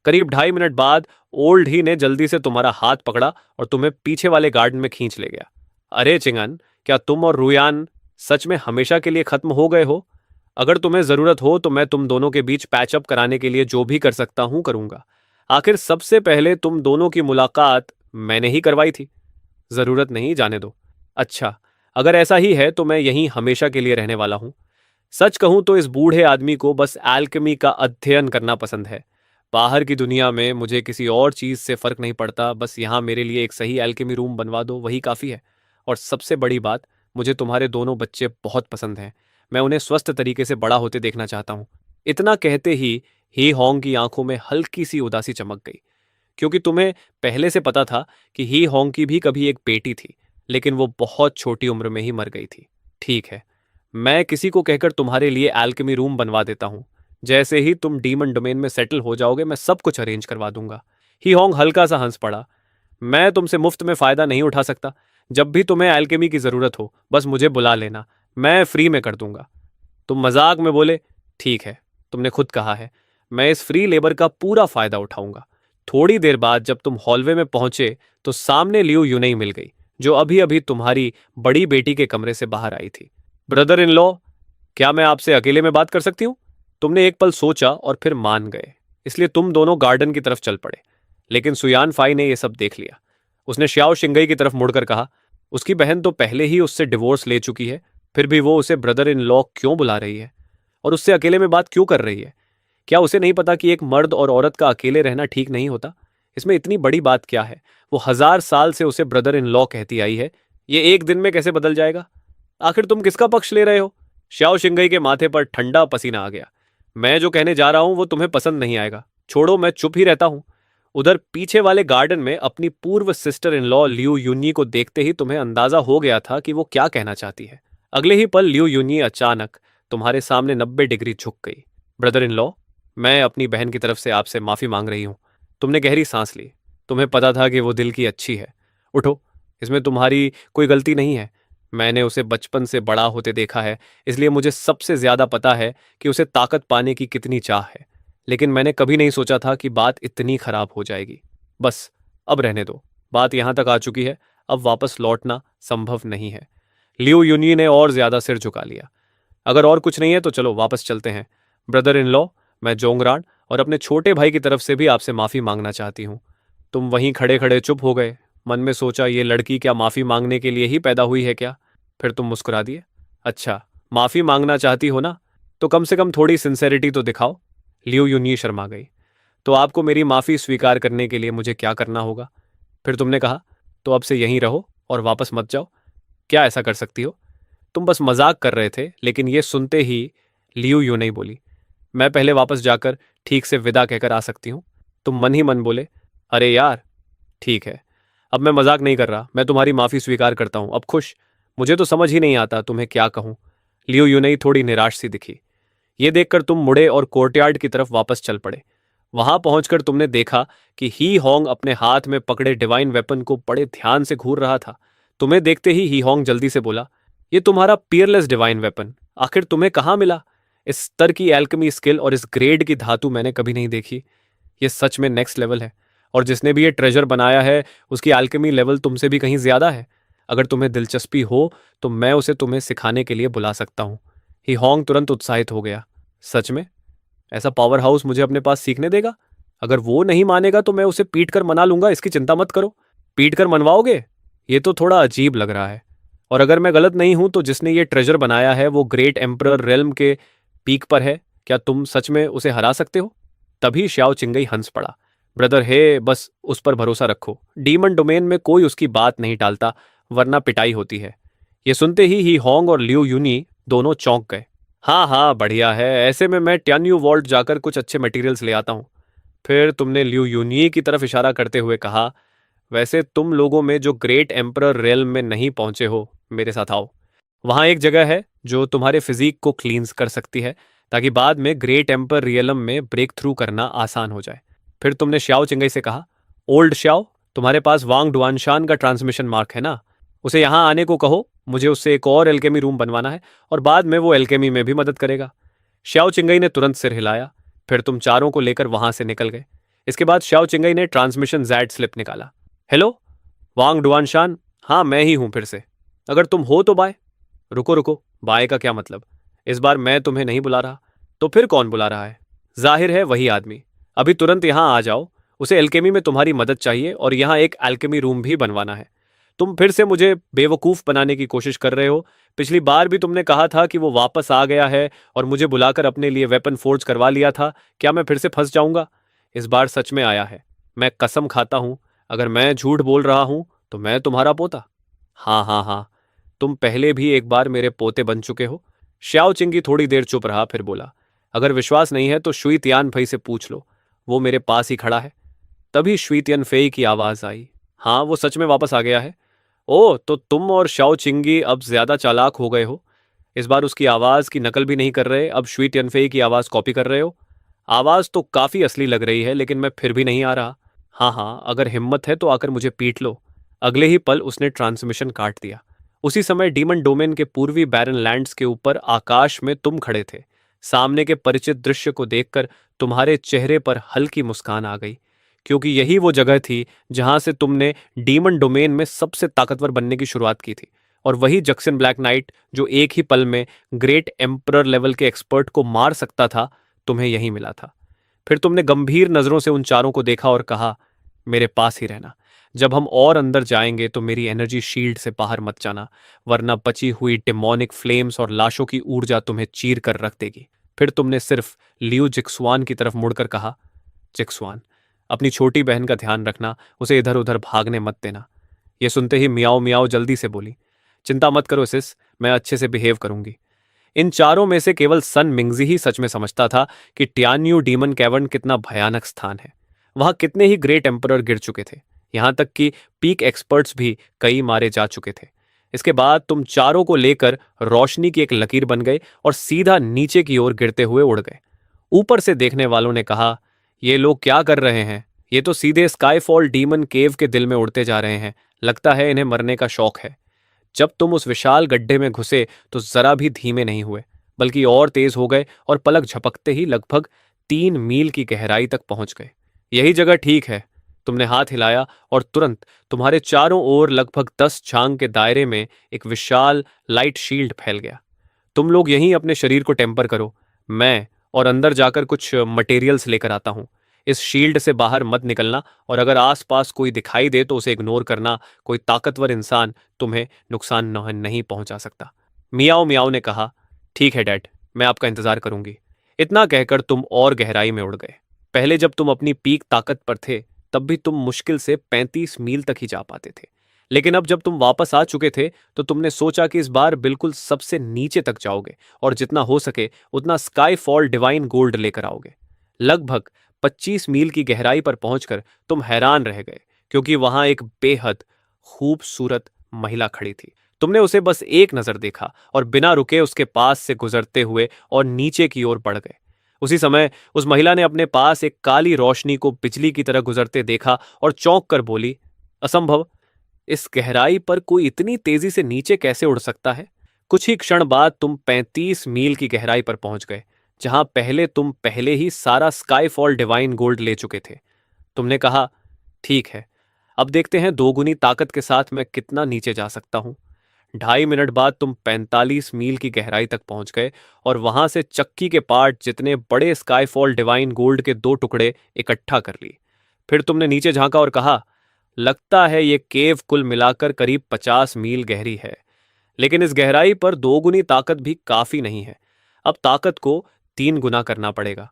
करीब 2.5 मिनट बाद ओल्ड ही ने जल्दी से तुम्हारा हाथ पकड़ा और तुम्हें पीछे वाले गार्डन में खींच ले गया। अरे चिंगन, क्या तुम और रुयान सच में हमेशा के लिए खत्म हो गए हो? अगर तुम्हें जरूरत हो तो मैं तुम दोनों के बीच पैचअप कराने के लिए जो भी कर सकता हूं करूंगा। आखिर सबसे पहले तुम दोनों की मुलाकात मैंने ही करवाई थी। जरूरत नहीं, जाने दो। अच्छा, अगर ऐसा ही है तो मैं यहीं हमेशा के लिए रहने वाला हूं। सच कहूं तो इस बूढ़े आदमी को बस एल्केमी का अध्ययन करना पसंद है। बाहर की दुनिया में मुझे किसी और चीज से फर्क नहीं पड़ता, बस यहां मेरे लिए एक सही एल्केमी रूम बनवा दो, वही काफी है। और सबसे बड़ी बात, मुझे तुम्हारे दोनों बच्चे बहुत पसंद हैं। मैं उन्हें स्वस्थ तरीके से बड़ा होते देखना चाहता हूं। इतना कहते ही होंग की आंखों में हल्की सी उदासी चमक गई, क्योंकि तुम्हें पहले से पता था कि ही होंग की भी कभी एक बेटी थी, लेकिन वो बहुत छोटी उम्र में ही मर गई थी। ठीक है, मैं किसी को कहकर तुम्हारे लिए एल्केमी रूम बनवा देता हूं। जैसे ही तुम डीमन डोमेन में सेटल हो जाओगे मैं सब कुछ अरेंज करवा दूंगा। ही होंग हल्का सा हंस पड़ा। मैं तुमसे मुफ्त में फायदा नहीं उठा सकता। जब भी तुम्हें एल्केमी की जरूरत हो बस मुझे बुला लेना, मैं फ्री में कर दूंगा। तुम मजाक में बोले, ठीक है, तुमने खुद कहा है, मैं इस फ्री लेबर का पूरा फायदा उठाऊंगा। थोड़ी देर बाद जब तुम हॉलवे में पहुंचे तो सामने लियू यूनई मिल गई, जो अभी अभी तुम्हारी बड़ी बेटी के कमरे से बाहर आई थी। ब्रदर इन लॉ, क्या मैं आपसे अकेले में बात कर सकती हूँ? तुमने एक पल सोचा और फिर मान गए, इसलिए तुम दोनों गार्डन की तरफ चल पड़े। लेकिन सुयान फाई ने यह सब देख लिया। उसने श्याओ शिंगई की तरफ मुड़कर कहा, उसकी बहन तो पहले ही उससे डिवोर्स ले चुकी है, फिर भी वो उसे ब्रदर इन लॉ क्यों बुला रही है और उससे अकेले में बात क्यों कर रही है? क्या उसे नहीं पता कि एक मर्द और औरत का अकेले रहना ठीक नहीं होता? इसमें इतनी बड़ी बात क्या है? वो 1000 साल से उसे ब्रदर इन लॉ कहती आई है, ये एक दिन में कैसे बदल जाएगा? आखिर तुम किसका पक्ष ले रहे हो? श्याओ शिंगई के माथे पर ठंडा पसीना आ गया। मैं जो कहने जा रहा हूं वो तुम्हें पसंद नहीं आएगा, छोड़ो, मैं चुप ही रहता हूं। उधर पीछे वाले गार्डन में अपनी पूर्व sister in law Liu Yuni को देखते ही तुम्हें अंदाजा हो गया था कि वो क्या कहना चाहती है। अगले ही पल लियू यूनी अचानक तुम्हारे सामने 90 डिग्री झुक गई। ब्रदर इन लॉ, मैं अपनी बहन की तरफ से आपसे माफी मांग रही हूं। तुमने गहरी सांस ली। तुम्हें पता था कि वो दिल की अच्छी है। उठो, इसमें तुम्हारी कोई गलती नहीं है। मैंने उसे बचपन से बड़ा होते देखा है, इसलिए मुझे सबसे ज्यादा पता है कि उसे ताकत पाने की कितनी चाह है। लेकिन मैंने कभी नहीं सोचा था कि बात इतनी खराब हो जाएगी। बस अब रहने दो, बात यहां तक आ चुकी है, अब वापस लौटना संभव नहीं है। लियो यूनी ने और ज्यादा सिर झुका लिया। अगर और कुछ नहीं है तो चलो वापस चलते हैं। ब्रदर इन लॉ, मैं जोंगरान और अपने छोटे भाई की तरफ से भी आपसे माफी मांगना चाहती हूँ। तुम वहीं खड़े खड़े चुप हो गए। मन में सोचा ये लड़की क्या माफी मांगने के लिए ही पैदा हुई है क्या? फिर तुम मुस्कुरा दिए। अच्छा, माफी मांगना चाहती हो ना, तो कम से कम थोड़ी सिंसेरिटी तो दिखाओ। लियो यूनी शर्मा गई। तो आपको मेरी माफी स्वीकार करने के लिए मुझे क्या करना होगा? फिर तुमने कहा, तो अब से यहीं रहो और वापस मत जाओ। क्या ऐसा कर सकती हो? तुम बस मजाक कर रहे थे, लेकिन ये सुनते ही लियू यूं नहीं बोली, मैं पहले वापस जाकर ठीक से विदा कहकर आ सकती हूँ। तुम मन ही मन बोले, अरे यार, ठीक है, अब मैं मजाक नहीं कर रहा, मैं तुम्हारी माफी स्वीकार करता हूँ, अब खुश? मुझे तो समझ ही नहीं आता तुम्हें क्या कहूँ। लियू यूनई थोड़ी निराश सी दिखी। ये देखकर तुम मुड़े और कोर्टयार्ड की तरफ वापस चल पड़े। वहां पहुंचकर तुमने देखा कि ही होंग अपने हाथ में पकड़े डिवाइन वेपन को बड़े ध्यान से घूर रहा था। तुम्हें देखते ही होंग जल्दी से बोला, ये तुम्हारा पियरलेस डिवाइन वेपन आखिर तुम्हें कहाँ मिला? इस स्तर की एल्केमी स्किल और इस ग्रेड की धातु मैंने कभी नहीं देखी। ये सच में नेक्स्ट लेवल है, और जिसने भी ये ट्रेजर बनाया है उसकी एल्केमी लेवल तुमसे भी कहीं ज्यादा है। अगर तुम्हें दिलचस्पी हो तो मैं उसे तुम्हें सिखाने के लिए बुला सकता हूँ। ही होंग तुरंत उत्साहित हो गया। सच में? ऐसा पावर हाउस मुझे अपने पास सीखने देगा? अगर वो नहीं मानेगा तो मैं उसे पीट कर मना लूंगा, इसकी चिंता मत करो। पीट कर मनवाओगे? ये तो थोड़ा अजीब लग रहा है। और अगर मैं गलत नहीं हूं तो जिसने ये ट्रेजर बनाया है वो ग्रेट एम्परर रेल्म के पीक पर है। क्या तुम सच में उसे हरा सकते हो? तभी श्याओ चिंगई हंस पड़ा। ब्रदर हे, बस उस पर भरोसा रखो। डीमन डोमेन में कोई उसकी बात नहीं टालता, वरना पिटाई होती है। ये सुनते ही होंग और लियो यूनी दोनों चौंक गए। हाँ हाँ, बढ़िया है, ऐसे में मैं ट्यान्यू वॉल्ट जाकर कुछ अच्छे मटेरियल्स ले आता हूँ। फिर तुमने लियो यूनी की तरफ इशारा करते हुए कहा, वैसे तुम लोगों में जो ग्रेट एम्परर रेल्म में नहीं पहुंचे हो, मेरे साथ आओ। वहां एक जगह है जो तुम्हारे फिजिक को क्लींस कर सकती है, ताकि बाद में ग्रेट एम्पर रियलम में ब्रेक थ्रू करना आसान हो जाए। फिर तुमने श्याओ चिंगई से कहा, ओल्ड श्याओ, तुम्हारे पास वांग डुआनशान का ट्रांसमिशन मार्क है ना? उसे यहां आने को कहो, मुझे उससे एक और एल्केमी रूम बनवाना है और बाद में वो एल्केमी में भी मदद करेगा। श्याओ चिंगई ने तुरंत सिर हिलाया। फिर तुम चारों को लेकर वहां से निकल गए। इसके बाद श्याओ चिंगई ने ट्रांसमिशन जैड स्लिप निकाला। हेलो वांग डुआनशान, हाँ मैं ही हूं फिर से। अगर तुम हो तो बाय। रुको रुको, बाय का क्या मतलब? इस बार मैं तुम्हें नहीं बुला रहा। तो फिर कौन बुला रहा है? जाहिर है वही आदमी। अभी तुरंत यहां आ जाओ, उसे एल्केमी में तुम्हारी मदद चाहिए और यहां एक एल्केमी रूम भी बनवाना है। तुम फिर से मुझे बेवकूफ बनाने की कोशिश कर रहे हो। पिछली बार भी तुमने कहा था कि वो वापस आ गया है और मुझे बुलाकर अपने लिए वेपन फोर्ज करवा लिया था। क्या मैं फिर से फंस जाऊंगा? इस बार सच में आया है। मैं कसम खाता हूं, अगर मैं झूठ बोल रहा हूं तो मैं तुम्हारा पोता। हाँ हाँ हाँ, तुम पहले भी एक बार मेरे पोते बन चुके हो। श्याओ चिंगी थोड़ी देर चुप रहा, फिर बोला, अगर विश्वास नहीं है तो शुई तियान फई से पूछ लो, वो मेरे पास ही खड़ा है। तभी शुई तियान फेई की आवाज आई, हाँ वो सच में वापस आ गया है। ओ, तो तुम और श्याओ चिंगी अब ज्यादा चालाक हो गए हो। इस बार उसकी आवाज की नकल भी नहीं कर रहे, अब श्वी टियनफेई की आवाज कॉपी कर रहे हो? आवाज तो काफी असली लग रही है, लेकिन मैं फिर भी नहीं आ रहा। हाँ हाँ, अगर हिम्मत है तो आकर मुझे पीट लो। अगले ही पल उसने ट्रांसमिशन काट दिया। उसी समय डीमन डोमेन के पूर्वी बैरन लैंड्स के ऊपर आकाश में तुम खड़े थे। सामने के परिचित दृश्य को देखकर तुम्हारे चेहरे पर हल्की मुस्कान आ गई, क्योंकि यही वो जगह थी जहां से तुमने डीमन डोमेन में सबसे ताकतवर बनने की शुरुआत की थी। और वही जक्सन ब्लैक नाइट जो एक ही पल में ग्रेट एम्परर लेवल के एक्सपर्ट को मार सकता था, तुम्हें यही मिला था। फिर तुमने गंभीर नजरों से उन चारों को देखा और कहा, मेरे पास ही रहना। जब हम और अंदर जाएंगे तो मेरी एनर्जी शील्ड से बाहर मत जाना, वरना बची हुई डेमोनिक फ्लेम्स और लाशों की ऊर्जा तुम्हें चीर कर रख देगी। फिर तुमने सिर्फ लियू जिक्सवान की तरफ मुड़कर कहा, जिक्सवान, अपनी छोटी बहन का ध्यान रखना, उसे इधर उधर भागने मत देना। यह सुनते ही मियाओ मियाओ जल्दी से बोली, चिंता मत करो सिस, मैं अच्छे से बिहेव करूंगी। इन चारों में से केवल सन मिंगजी ही सच में समझता था कि ट्यान्यू डीमन कैवर्न कितना भयानक स्थान है। वहां कितने ही ग्रेट एम्परर गिर चुके थे, यहां तक कि पीक एक्सपर्ट्स भी कई मारे जा चुके थे। इसके बाद तुम चारों को लेकर रोशनी की एक लकीर बन गए और सीधा नीचे की ओर गिरते हुए उड़ गए। ऊपर से देखने वालों ने कहा, ये लोग क्या कर रहे हैं? ये तो सीधे स्काईफॉल डीमन केव के दिल में उड़ते जा रहे हैं। लगता है इन्हें मरने का शौक है। जब तुम उस विशाल गड्ढे में घुसे तो जरा भी धीमे नहीं हुए, बल्कि और तेज हो गए और पलक झपकते ही लगभग 3 मील की गहराई तक पहुंच गए। यही जगह ठीक है। तुमने हाथ हिलाया और तुरंत तुम्हारे चारों ओर लगभग 10 झांग के दायरे में एक विशाल लाइट शील्ड फैल गया। तुम लोग यहीं अपने शरीर को टेम्पर करो, मैं और अंदर जाकर कुछ मटेरियल्स लेकर आता हूं। इस शील्ड से बाहर मत निकलना, और अगर आसपास कोई दिखाई दे तो उसे इग्नोर करना। कोई ताकतवर इंसान तुम्हें नुकसान नहीं पहुंचा सकता। मियाओ मियाओ ने कहा, ठीक है डैड, मैं आपका इंतजार करूंगी। इतना कहकर तुम और गहराई में उड़ गए। पहले जब तुम अपनी पीक ताकत पर थे तब भी तुम मुश्किल से 35 मील तक ही जा पाते थे, लेकिन अब जब तुम वापस आ चुके थे तो तुमने सोचा कि इस बार बिल्कुल सबसे नीचे तक जाओगे और जितना हो सके उतना स्काई फॉल डिवाइन गोल्ड लेकर आओगे। लगभग 25 मील की गहराई पर पहुंचकर तुम हैरान रह गए, क्योंकि वहां एक बेहद खूबसूरत महिला खड़ी थी। तुमने उसे बस एक नजर देखा और बिना रुके उसके पास से गुजरते हुए और नीचे की ओर बढ़ गए। उसी समय उस महिला ने अपने पास एक काली रोशनी को बिजली की तरह गुजरते देखा और चौंक कर बोली, असंभव, इस गहराई पर कोई इतनी तेजी से नीचे कैसे उड़ सकता है? कुछ ही क्षण बाद तुम 35 मील की गहराई पर पहुंच गए, जहां तुम पहले ही सारा स्काईफॉल डिवाइन गोल्ड ले चुके थे। तुमने कहा, ठीक है, अब देखते हैं 2 गुनी ताकत के साथ मैं कितना नीचे जा सकता हूं। 2.5 मिनट बाद तुम 45 मील की गहराई तक पहुंच गए और वहां से चक्की के पार्ट जितने बड़े स्काईफॉल डिवाइन गोल्ड के 2 टुकड़े इकट्ठा कर लिए। फिर तुमने नीचे झांका और कहा, लगता है ये केव कुल मिलाकर करीब 50 मील गहरी है, लेकिन इस गहराई पर 2 गुनी ताकत भी काफी नहीं है। अब ताकत को 3 गुना करना पड़ेगा।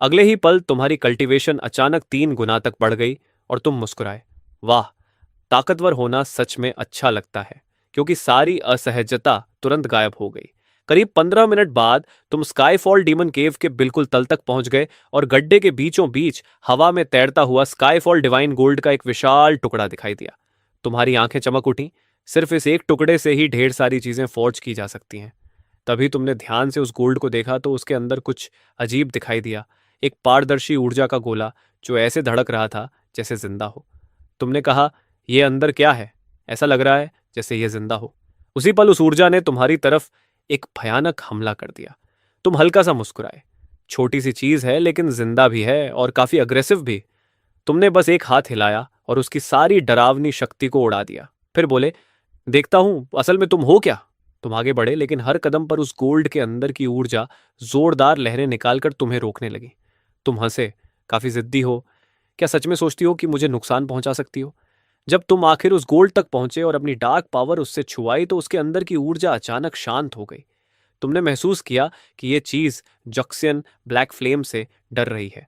अगले ही पल तुम्हारी कल्टीवेशन अचानक 3 गुना तक बढ़ गई और तुम मुस्कुराए। वाह, ताकतवर होना सच में अच्छा लगता है, क्योंकि सारी असहजता तुरंत गायब हो गई। करीब 15 मिनट बाद तुम स्काईफॉल डीमन केव के बिल्कुल तल तक पहुंच गए और गड्ढे के बीचों बीच हवा में तैरता हुआ स्काईफॉल डिवाइन गोल्ड का एक विशाल टुकड़ा दिखाई दिया। तुम्हारी आंखें चमक उठी। सिर्फ इस एक टुकड़े से ही ढेर सारी चीजें फॉर्ज की जा सकती हैं। तभी तुमने ध्यान से उस गोल्ड को देखा तो उसके अंदर कुछ अजीब दिखाई दिया। एक पारदर्शी ऊर्जा का गोला जो ऐसे धड़क रहा था जैसे जिंदा हो। तुमने कहा, यह अंदर क्या है? ऐसा लग रहा है जैसे यह जिंदा हो। उसी पल उस ऊर्जा ने तुम्हारी तरफ एक भयानक हमला कर दिया। तुम हल्का सा मुस्कुराए। छोटी सी चीज है, लेकिन जिंदा भी है और काफी अग्रेसिव भी। तुमने बस एक हाथ हिलाया और उसकी सारी डरावनी शक्ति को उड़ा दिया। फिर बोले, देखता हूं असल में तुम हो क्या। तुम आगे बढ़े, लेकिन हर कदम पर उस गोल्ड के अंदर की ऊर्जा जोरदार लहरें निकालकर तुम्हें रोकने लगी। तुम हंसे, काफी जिद्दी हो। क्या सच में सोचती हो कि मुझे नुकसान पहुंचा सकती हो? जब तुम आखिर उस गोल्ड तक पहुंचे और अपनी डार्क पावर उससे छुआई तो उसके अंदर की ऊर्जा अचानक शांत हो गई। तुमने महसूस किया कि यह चीज जक्सियन ब्लैक फ्लेम से डर रही है।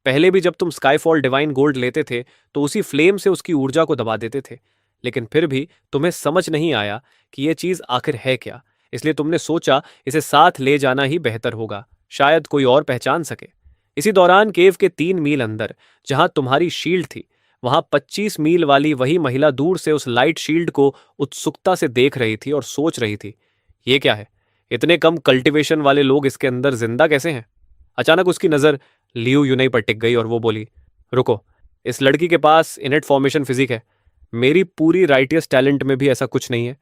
पहले भी जब तुम स्काईफॉल डिवाइन गोल्ड लेते थे तो उसी फ्लेम से उसकी ऊर्जा को दबा देते थे, लेकिन फिर भी तुम्हें समझ नहीं आया कि यह चीज आखिर है क्या। इसलिए तुमने सोचा इसे साथ ले जाना ही बेहतर होगा, शायद कोई और पहचान सके। इसी दौरान केव के 3 मील अंदर जहां तुम्हारी शील्ड थी, वहां 25 मील वाली वही महिला दूर से उस लाइट शील्ड को उत्सुकता से देख रही थी और सोच रही थी, ये क्या है? इतने कम कल्टीवेशन वाले लोग इसके अंदर जिंदा कैसे हैं? अचानक उसकी नज़र लियू यूनई पर टिक गई और वो बोली, रुको, इस लड़की के पास इनेट फॉर्मेशन फिजिक है। मेरी पूरी राइटियस टैलेंट में भी ऐसा कुछ नहीं है।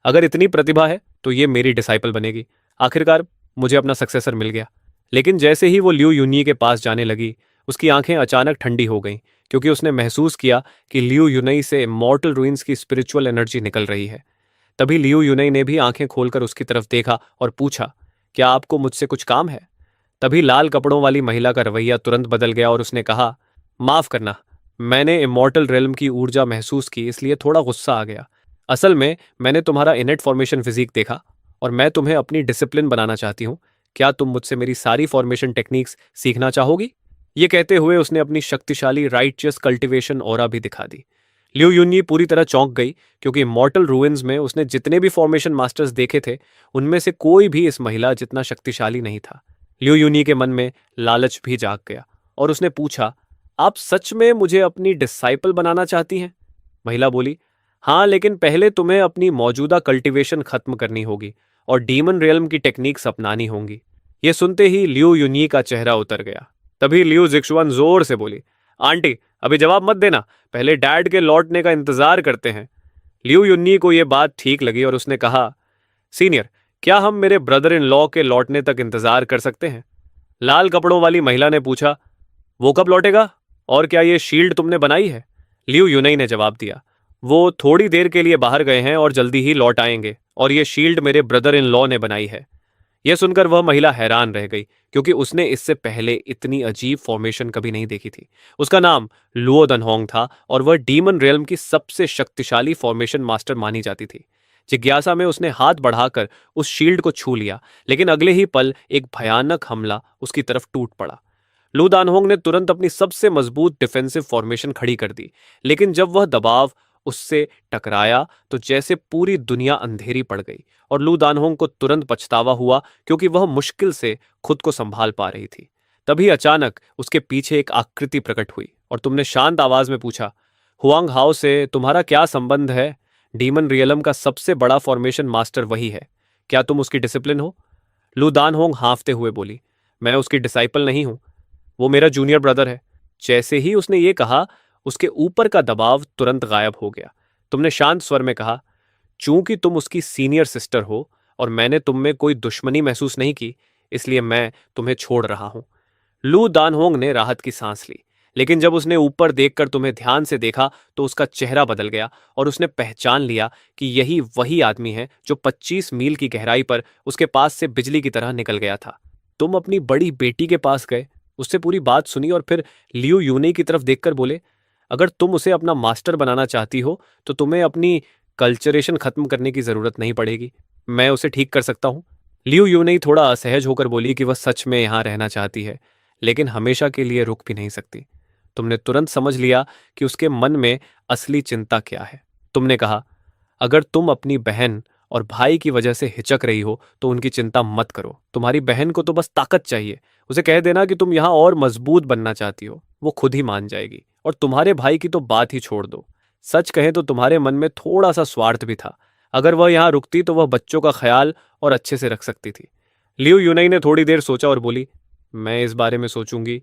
अगर इतनी प्रतिभा है तो ये मेरी डिसाइपल बनेगी। आखिरकार मुझे अपना सक्सेसर मिल गया। लेकिन जैसे ही वो लियू यूनी के पास जाने लगी, उसकी आंखें अचानक ठंडी हो गईं, क्योंकि उसने महसूस किया कि लियू यूनई से मॉर्टल रूइंस की स्पिरिचुअल एनर्जी निकल रही है। तभी लियू यूनई ने भी आंखें खोलकर उसकी तरफ देखा और पूछा, क्या आपको मुझसे कुछ काम है? तभी लाल कपड़ों वाली महिला का रवैया तुरंत बदल गया और उसने कहा, माफ करना, मैंने इमॉर्टल रेल्म की ऊर्जा महसूस की, इसलिए थोड़ा गुस्सा आ गया। असल में मैंने तुम्हारा इनेट फॉर्मेशन फिजिक देखा और मैं तुम्हें अपनी डिसिप्लिन बनाना चाहती हूँ। क्या तुम मुझसे मेरी सारी फॉर्मेशन टेक्निक्स सीखना चाहोगी? ये कहते हुए उसने अपनी शक्तिशाली राइटियस कल्टिवेशन ऑरा भी दिखा दी। लियू यूनई पूरी तरह चौंक गई, क्योंकि मॉर्टल रूइंस में उसने जितने भी फॉर्मेशन मास्टर्स देखे थे, उनमें से कोई भी इस महिला जितना शक्तिशाली नहीं था। लियू यूनी के मन में लालच भी जाग गया और उसने पूछा, आप सच में मुझे अपनी डिसाइपल बनाना चाहती हैं? महिला बोली, हाँ, लेकिन पहले तुम्हें अपनी मौजूदा कल्टीवेशन खत्म करनी होगी और डीमन रियल्म की टेक्निक्स अपनानी होंगी। ये सुनते ही लियू यूनी का चेहरा उतर गया। तभी लियू जिक्शुआन जोर से बोली, आंटी, अभी जवाब मत देना, पहले डैड के लौटने का इंतजार करते हैं। लियू यूनी को यह बात ठीक लगी और उसने कहा, सीनियर, क्या हम मेरे ब्रदर इन लॉ के लौटने तक इंतजार कर सकते हैं? लाल कपड़ों वाली महिला ने पूछा, वो कब लौटेगा और क्या ये शील्ड तुमने बनाई है? लियू यूनई ने जवाब दिया, वो थोड़ी देर के लिए बाहर गए हैं और जल्दी ही लौट आएंगे और ये शील्ड मेरे ब्रदर इन लॉ ने बनाई है। यह सुनकर वह महिला हैरान रह गई, क्योंकि उसने इससे पहले इतनी अजीब फॉर्मेशन कभी नहीं देखी थी। उसका नाम लुओ दनहोंग था और वह डीमन रियल्म की सबसे शक्तिशाली फॉर्मेशन मास्टर मानी जाती थी। जिज्ञासा में उसने हाथ बढ़ाकर उस शील्ड को छू लिया, लेकिन अगले ही पल एक भयानक हमला उसकी तरफ टूट पड़ा। लू दानहोंग ने तुरंत अपनी सबसे मजबूत डिफेंसिव फॉर्मेशन खड़ी कर दी, लेकिन जब वह दबाव उससे टकराया तो जैसे पूरी दुनिया अंधेरी पड़ गई और लू दानहोंग को तुरंत पछतावा हुआ, क्योंकि वह मुश्किल से खुद को संभाल पा रही थी। तभी अचानक उसके पीछे एक आकृति प्रकट हुई और तुमने शांत आवाज में पूछा, हुआंग हाओ से तुम्हारा क्या संबंध है? डीमन रियलम का सबसे बड़ा फॉर्मेशन मास्टर वही है। क्या तुम उसकी डिसिप्लिन हो? लू दानहोंग हाँफते हुए बोली, मैं उसकी डिसाइपल नहीं हूं, वो मेरा जूनियर ब्रदर है। जैसे ही उसने ये कहा, उसके ऊपर का दबाव तुरंत गायब हो गया। तुमने शांत स्वर में कहा, चूंकि तुम उसकी सीनियर सिस्टर हो और मैंने तुम में कोई दुश्मनी महसूस नहीं की, इसलिए मैं तुम्हें छोड़ रहा हूं। लू दानहोंग ने राहत की सांस ली, लेकिन जब उसने ऊपर देखकर तुम्हें ध्यान से देखा तो उसका चेहरा बदल गया और उसने पहचान लिया कि यही वही आदमी है जो 25 मील की गहराई पर उसके पास से बिजली की तरह निकल गया था। तुम अपनी बड़ी बेटी के पास गए, उससे पूरी बात सुनी और फिर लियू यूने की तरफ देखकर बोले, अगर तुम उसे अपना मास्टर बनाना चाहती हो तो तुम्हें अपनी कल्चरेशन खत्म करने की जरूरत नहीं पड़ेगी, मैं उसे ठीक कर सकता हूं। लियू यूने थोड़ा असहज होकर बोली कि वह सच में यहां रहना चाहती है, लेकिन हमेशा के लिए रुक भी नहीं सकती। तुमने तुरंत समझ लिया कि उसके मन में असली चिंता क्या है। तुमने कहा, अगर तुम अपनी बहन और भाई की वजह से हिचक रही हो तो उनकी चिंता मत करो। तुम्हारी बहन को तो बस ताकत चाहिए। उसे कह देना कि तुम यहां और मजबूत बनना चाहती हो, वो खुद ही मान जाएगी। और तुम्हारे भाई की तो बात ही छोड़ दो। सच कहें तो तुम्हारे मन में थोड़ा सा स्वार्थ भी था। अगर वह यहां रुकती तो वह बच्चों का ख्याल और अच्छे से रख सकती थी। लियू यूनई ने थोड़ी देर सोचा और बोली, मैं इस बारे में सोचूंगी,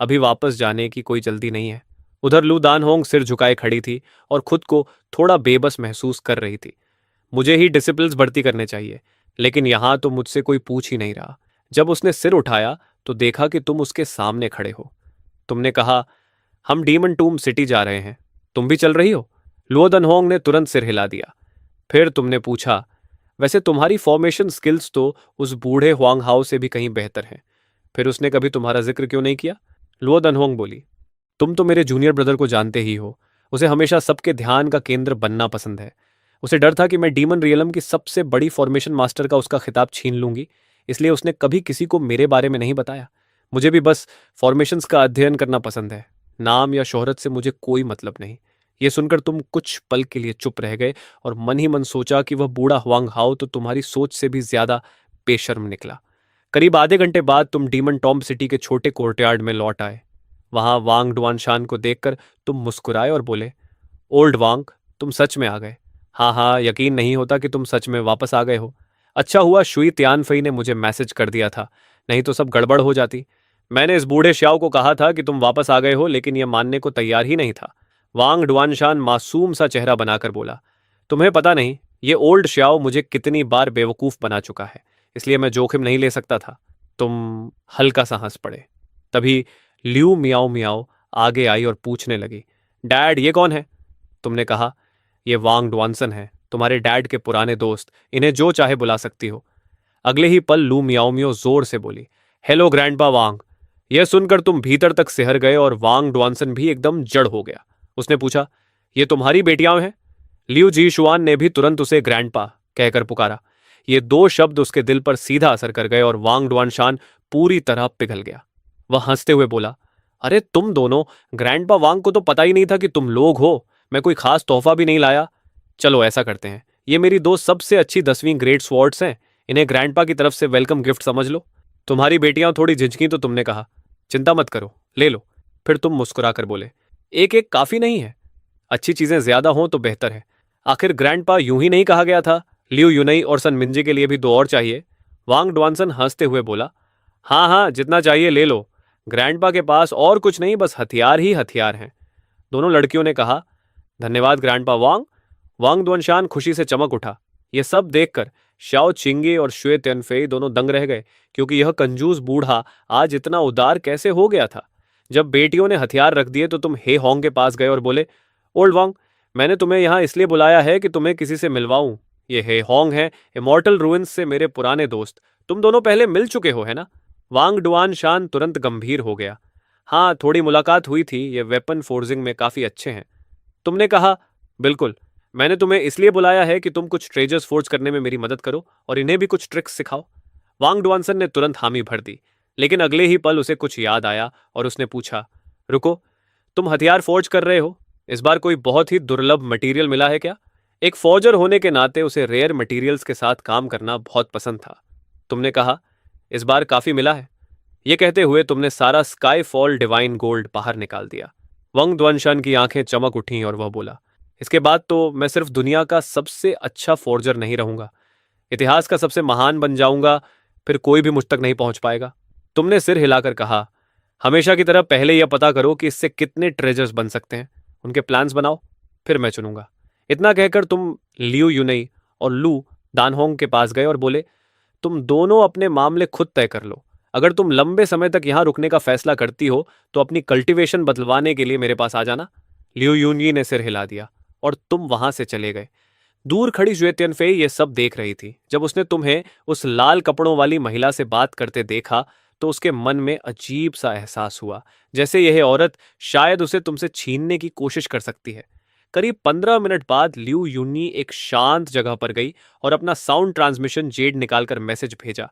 अभी वापस जाने की कोई जल्दी नहीं है। उधर लू दानहोंग सिर झुकाए खड़ी थी और खुद को थोड़ा बेबस महसूस कर रही थी। मुझे ही डिसिप्लिन्स भर्ती करने चाहिए, लेकिन यहां तो मुझसे कोई पूछ ही नहीं रहा। जब उसने सिर उठाया तो देखा कि तुम उसके सामने खड़े हो। तुमने कहा, हम डीमन टूम सिटी जा रहे हैं, तुम भी चल रही हो? लुओ दनहोंग ने तुरंत सिर हिला दिया। फिर तुमने पूछा, वैसे तुम्हारी फॉर्मेशन स्किल्स तो उस बूढ़े हुआंग हाओ से भी कहीं बेहतर हैं, फिर उसने कभी तुम्हारा जिक्र क्यों नहीं किया? लुओ दनहोंग बोली, तुम तो मेरे जूनियर ब्रदर को जानते ही हो, उसे हमेशा सबके ध्यान का केंद्र बनना पसंद है। उसे डर था कि मैं डीमन रियलम की सबसे बड़ी फॉर्मेशन मास्टर का उसका खिताब छीन लूंगी, इसलिए उसने कभी किसी को मेरे बारे में नहीं बताया। मुझे भी बस फॉर्मेशंस का अध्ययन करना पसंद है, नाम या शोहरत से मुझे कोई मतलब नहीं। ये सुनकर तुम कुछ पल के लिए चुप रह गए और मन ही मन सोचा कि वह बूढ़ा हुआंग हाओ तो तुम्हारी सोच से भी ज्यादा बेशर्म निकला। करीब आधे घंटे बाद तुम डीमन टॉम सिटी के छोटे कोर्टयार्ड में लौट आए। वहां वांग डुआनशान को देखकर तुम मुस्कुराए और बोले, ओल्ड वांग, तुम सच में आ गए। हाँ हाँ, यकीन नहीं होता कि तुम सच में वापस आ गए हो। अच्छा हुआ शुई तियानफई ने मुझे मैसेज कर दिया था, नहीं तो सब गड़बड़ हो जाती। मैंने इस बूढ़े श्याओ को कहा था कि तुम वापस आ गए हो, लेकिन यह मानने को तैयार ही नहीं था। वांग डुआनशान मासूम सा चेहरा बनाकर बोला, तुम्हें पता नहीं ये ओल्ड श्याओ मुझे कितनी बार बेवकूफ बना चुका है, इसलिए मैं जोखिम नहीं ले सकता था। तुम हल्का सा हंस पड़े। तभी ल्यू मियाओ मियाओ आगे आई और पूछने लगी, डैड ये कौन है? तुमने कहा, ये वांग डुआनसन है, तुम्हारे डैड के पुराने दोस्त, इन्हें जो चाहे बुला सकती हो। अगले ही पल लू मियाओ मियाओ जोर से बोली, हेलो ग्रैंडपा वांग। यह सुनकर तुम भीतर तक सिहर गए और वांग डुआनसन भी एकदम जड़ हो गया। उसने पूछा, ये तुम्हारी बेटियां हैं? लियू जी शुआन ने भी तुरंत उसे ग्रैंडपा कहकर पुकारा। ये दो शब्द उसके दिल पर सीधा असर कर गए और वांग डुआनशान पूरी तरह पिघल गया। वह हंसते हुए बोला, अरे तुम दोनों, ग्रैंडपा वांग को तो पता ही नहीं था कि तुम लोग हो। मैं कोई खास तोहफा भी नहीं लाया। चलो ऐसा करते हैं, ये मेरी दो सबसे अच्छी 10वीं ग्रेड स्वॉर्ड्स हैं, इन्हें ग्रैंडपा की तरफ से वेलकम गिफ्ट समझ लो। तुम्हारी बेटियां थोड़ी झिझकी तो तुमने कहा, चिंता मत करो, ले लो। फिर तुम मुस्कुराकर बोले, एक एक काफी नहीं है, अच्छी चीजें ज्यादा हों तो बेहतर है। आखिर ग्रैंडपा यूं ही नहीं कहा गया था, लियू यूनई और सन मिंजी के लिए भी दो और चाहिए। वांग डुआनसन हंसते हुए बोला, हाँ हाँ, जितना चाहिए ले लो। ग्रैंडपा के पास और कुछ नहीं, बस हथियार ही हथियार हैं। दोनों लड़कियों ने कहा, धन्यवाद ग्रैंडपा वांग। वांग डुआनशान खुशी से चमक उठा। यह सब देखकर शाओ चिंगे और शुए तियानफेई दोनों दंग रह गए, क्योंकि यह कंजूस बूढ़ा आज इतना उदार कैसे हो गया था। जब बेटियों ने हथियार रख दिए तो तुम हे होंग के पास गए और बोले, ओल्ड वांग, मैंने तुम्हें यहां इसलिए बुलाया है कि तुम्हें किसी से मिलवाऊं। ये हे होंग है, इमॉर्टल रूइंस से मेरे पुराने दोस्त। तुम दोनों पहले मिल चुके हो, है ना? वांग डुआन शान तुरंत गंभीर हो गया। हाँ, थोड़ी मुलाकात हुई थी, ये वेपन फोर्जिंग में काफी अच्छे हैं। तुमने कहा, बिल्कुल। मैंने तुम्हें इसलिए बुलाया है कि तुम कुछ ट्रेजर्स फोर्ज करने में मेरी मदद करो और इन्हें भी कुछ ट्रिक्स सिखाओ। वांग डुआनसन ने तुरंत हामी भर दी, लेकिन अगले ही पल उसे कुछ याद आया और उसने पूछा, रुको, तुम हथियार फोर्ज कर रहे हो? इस बार कोई बहुत ही दुर्लभ मटेरियल मिला है क्या? एक फौजर होने के नाते उसे रेयर मटेरियल्स के साथ काम करना बहुत पसंद था। तुमने कहा, इस बार काफी मिला है। यह कहते हुए तुमने सारा स्काई फॉल डिवाइन गोल्ड बाहर निकाल दिया। वंग द्वनशन की आंखें चमक उठीं और वह बोला, इसके बाद तो मैं सिर्फ दुनिया का सबसे अच्छा फोर्जर नहीं रहूंगा, इतिहास का सबसे महान बन जाऊंगा। फिर कोई भी मुझ तक नहीं पहुंच पाएगा। तुमने सिर हिलाकर कहा, हमेशा की तरह पहले यह पता करो कि इससे कितने ट्रेजर्स बन सकते हैं, उनके प्लान्स बनाओ, फिर मैं चुनूंगा। इतना कहकर तुम लियू यूनई और लू दानहोंग के पास गए और बोले, तुम दोनों अपने मामले खुद तय कर लो। अगर तुम लंबे समय तक यहां रुकने का फैसला करती हो तो अपनी कल्टीवेशन बदलवाने के लिए मेरे पास आ जाना। लियू यूनई ने सिर हिला दिया और तुम वहां से चले गए। दूर खड़ी ज्वेतियनफेई ये सब देख रही थी। जब उसने तुम्हें उस लाल कपड़ों वाली महिला से बात करते देखा तो उसके मन में अजीब सा एहसास हुआ, जैसे यह औरत शायद उसे तुमसे छीनने की कोशिश कर सकती है। करीब 15 मिनट बाद लियू यूनी एक शांत जगह पर गई और अपना साउंड ट्रांसमिशन जेड निकालकर मैसेज भेजा,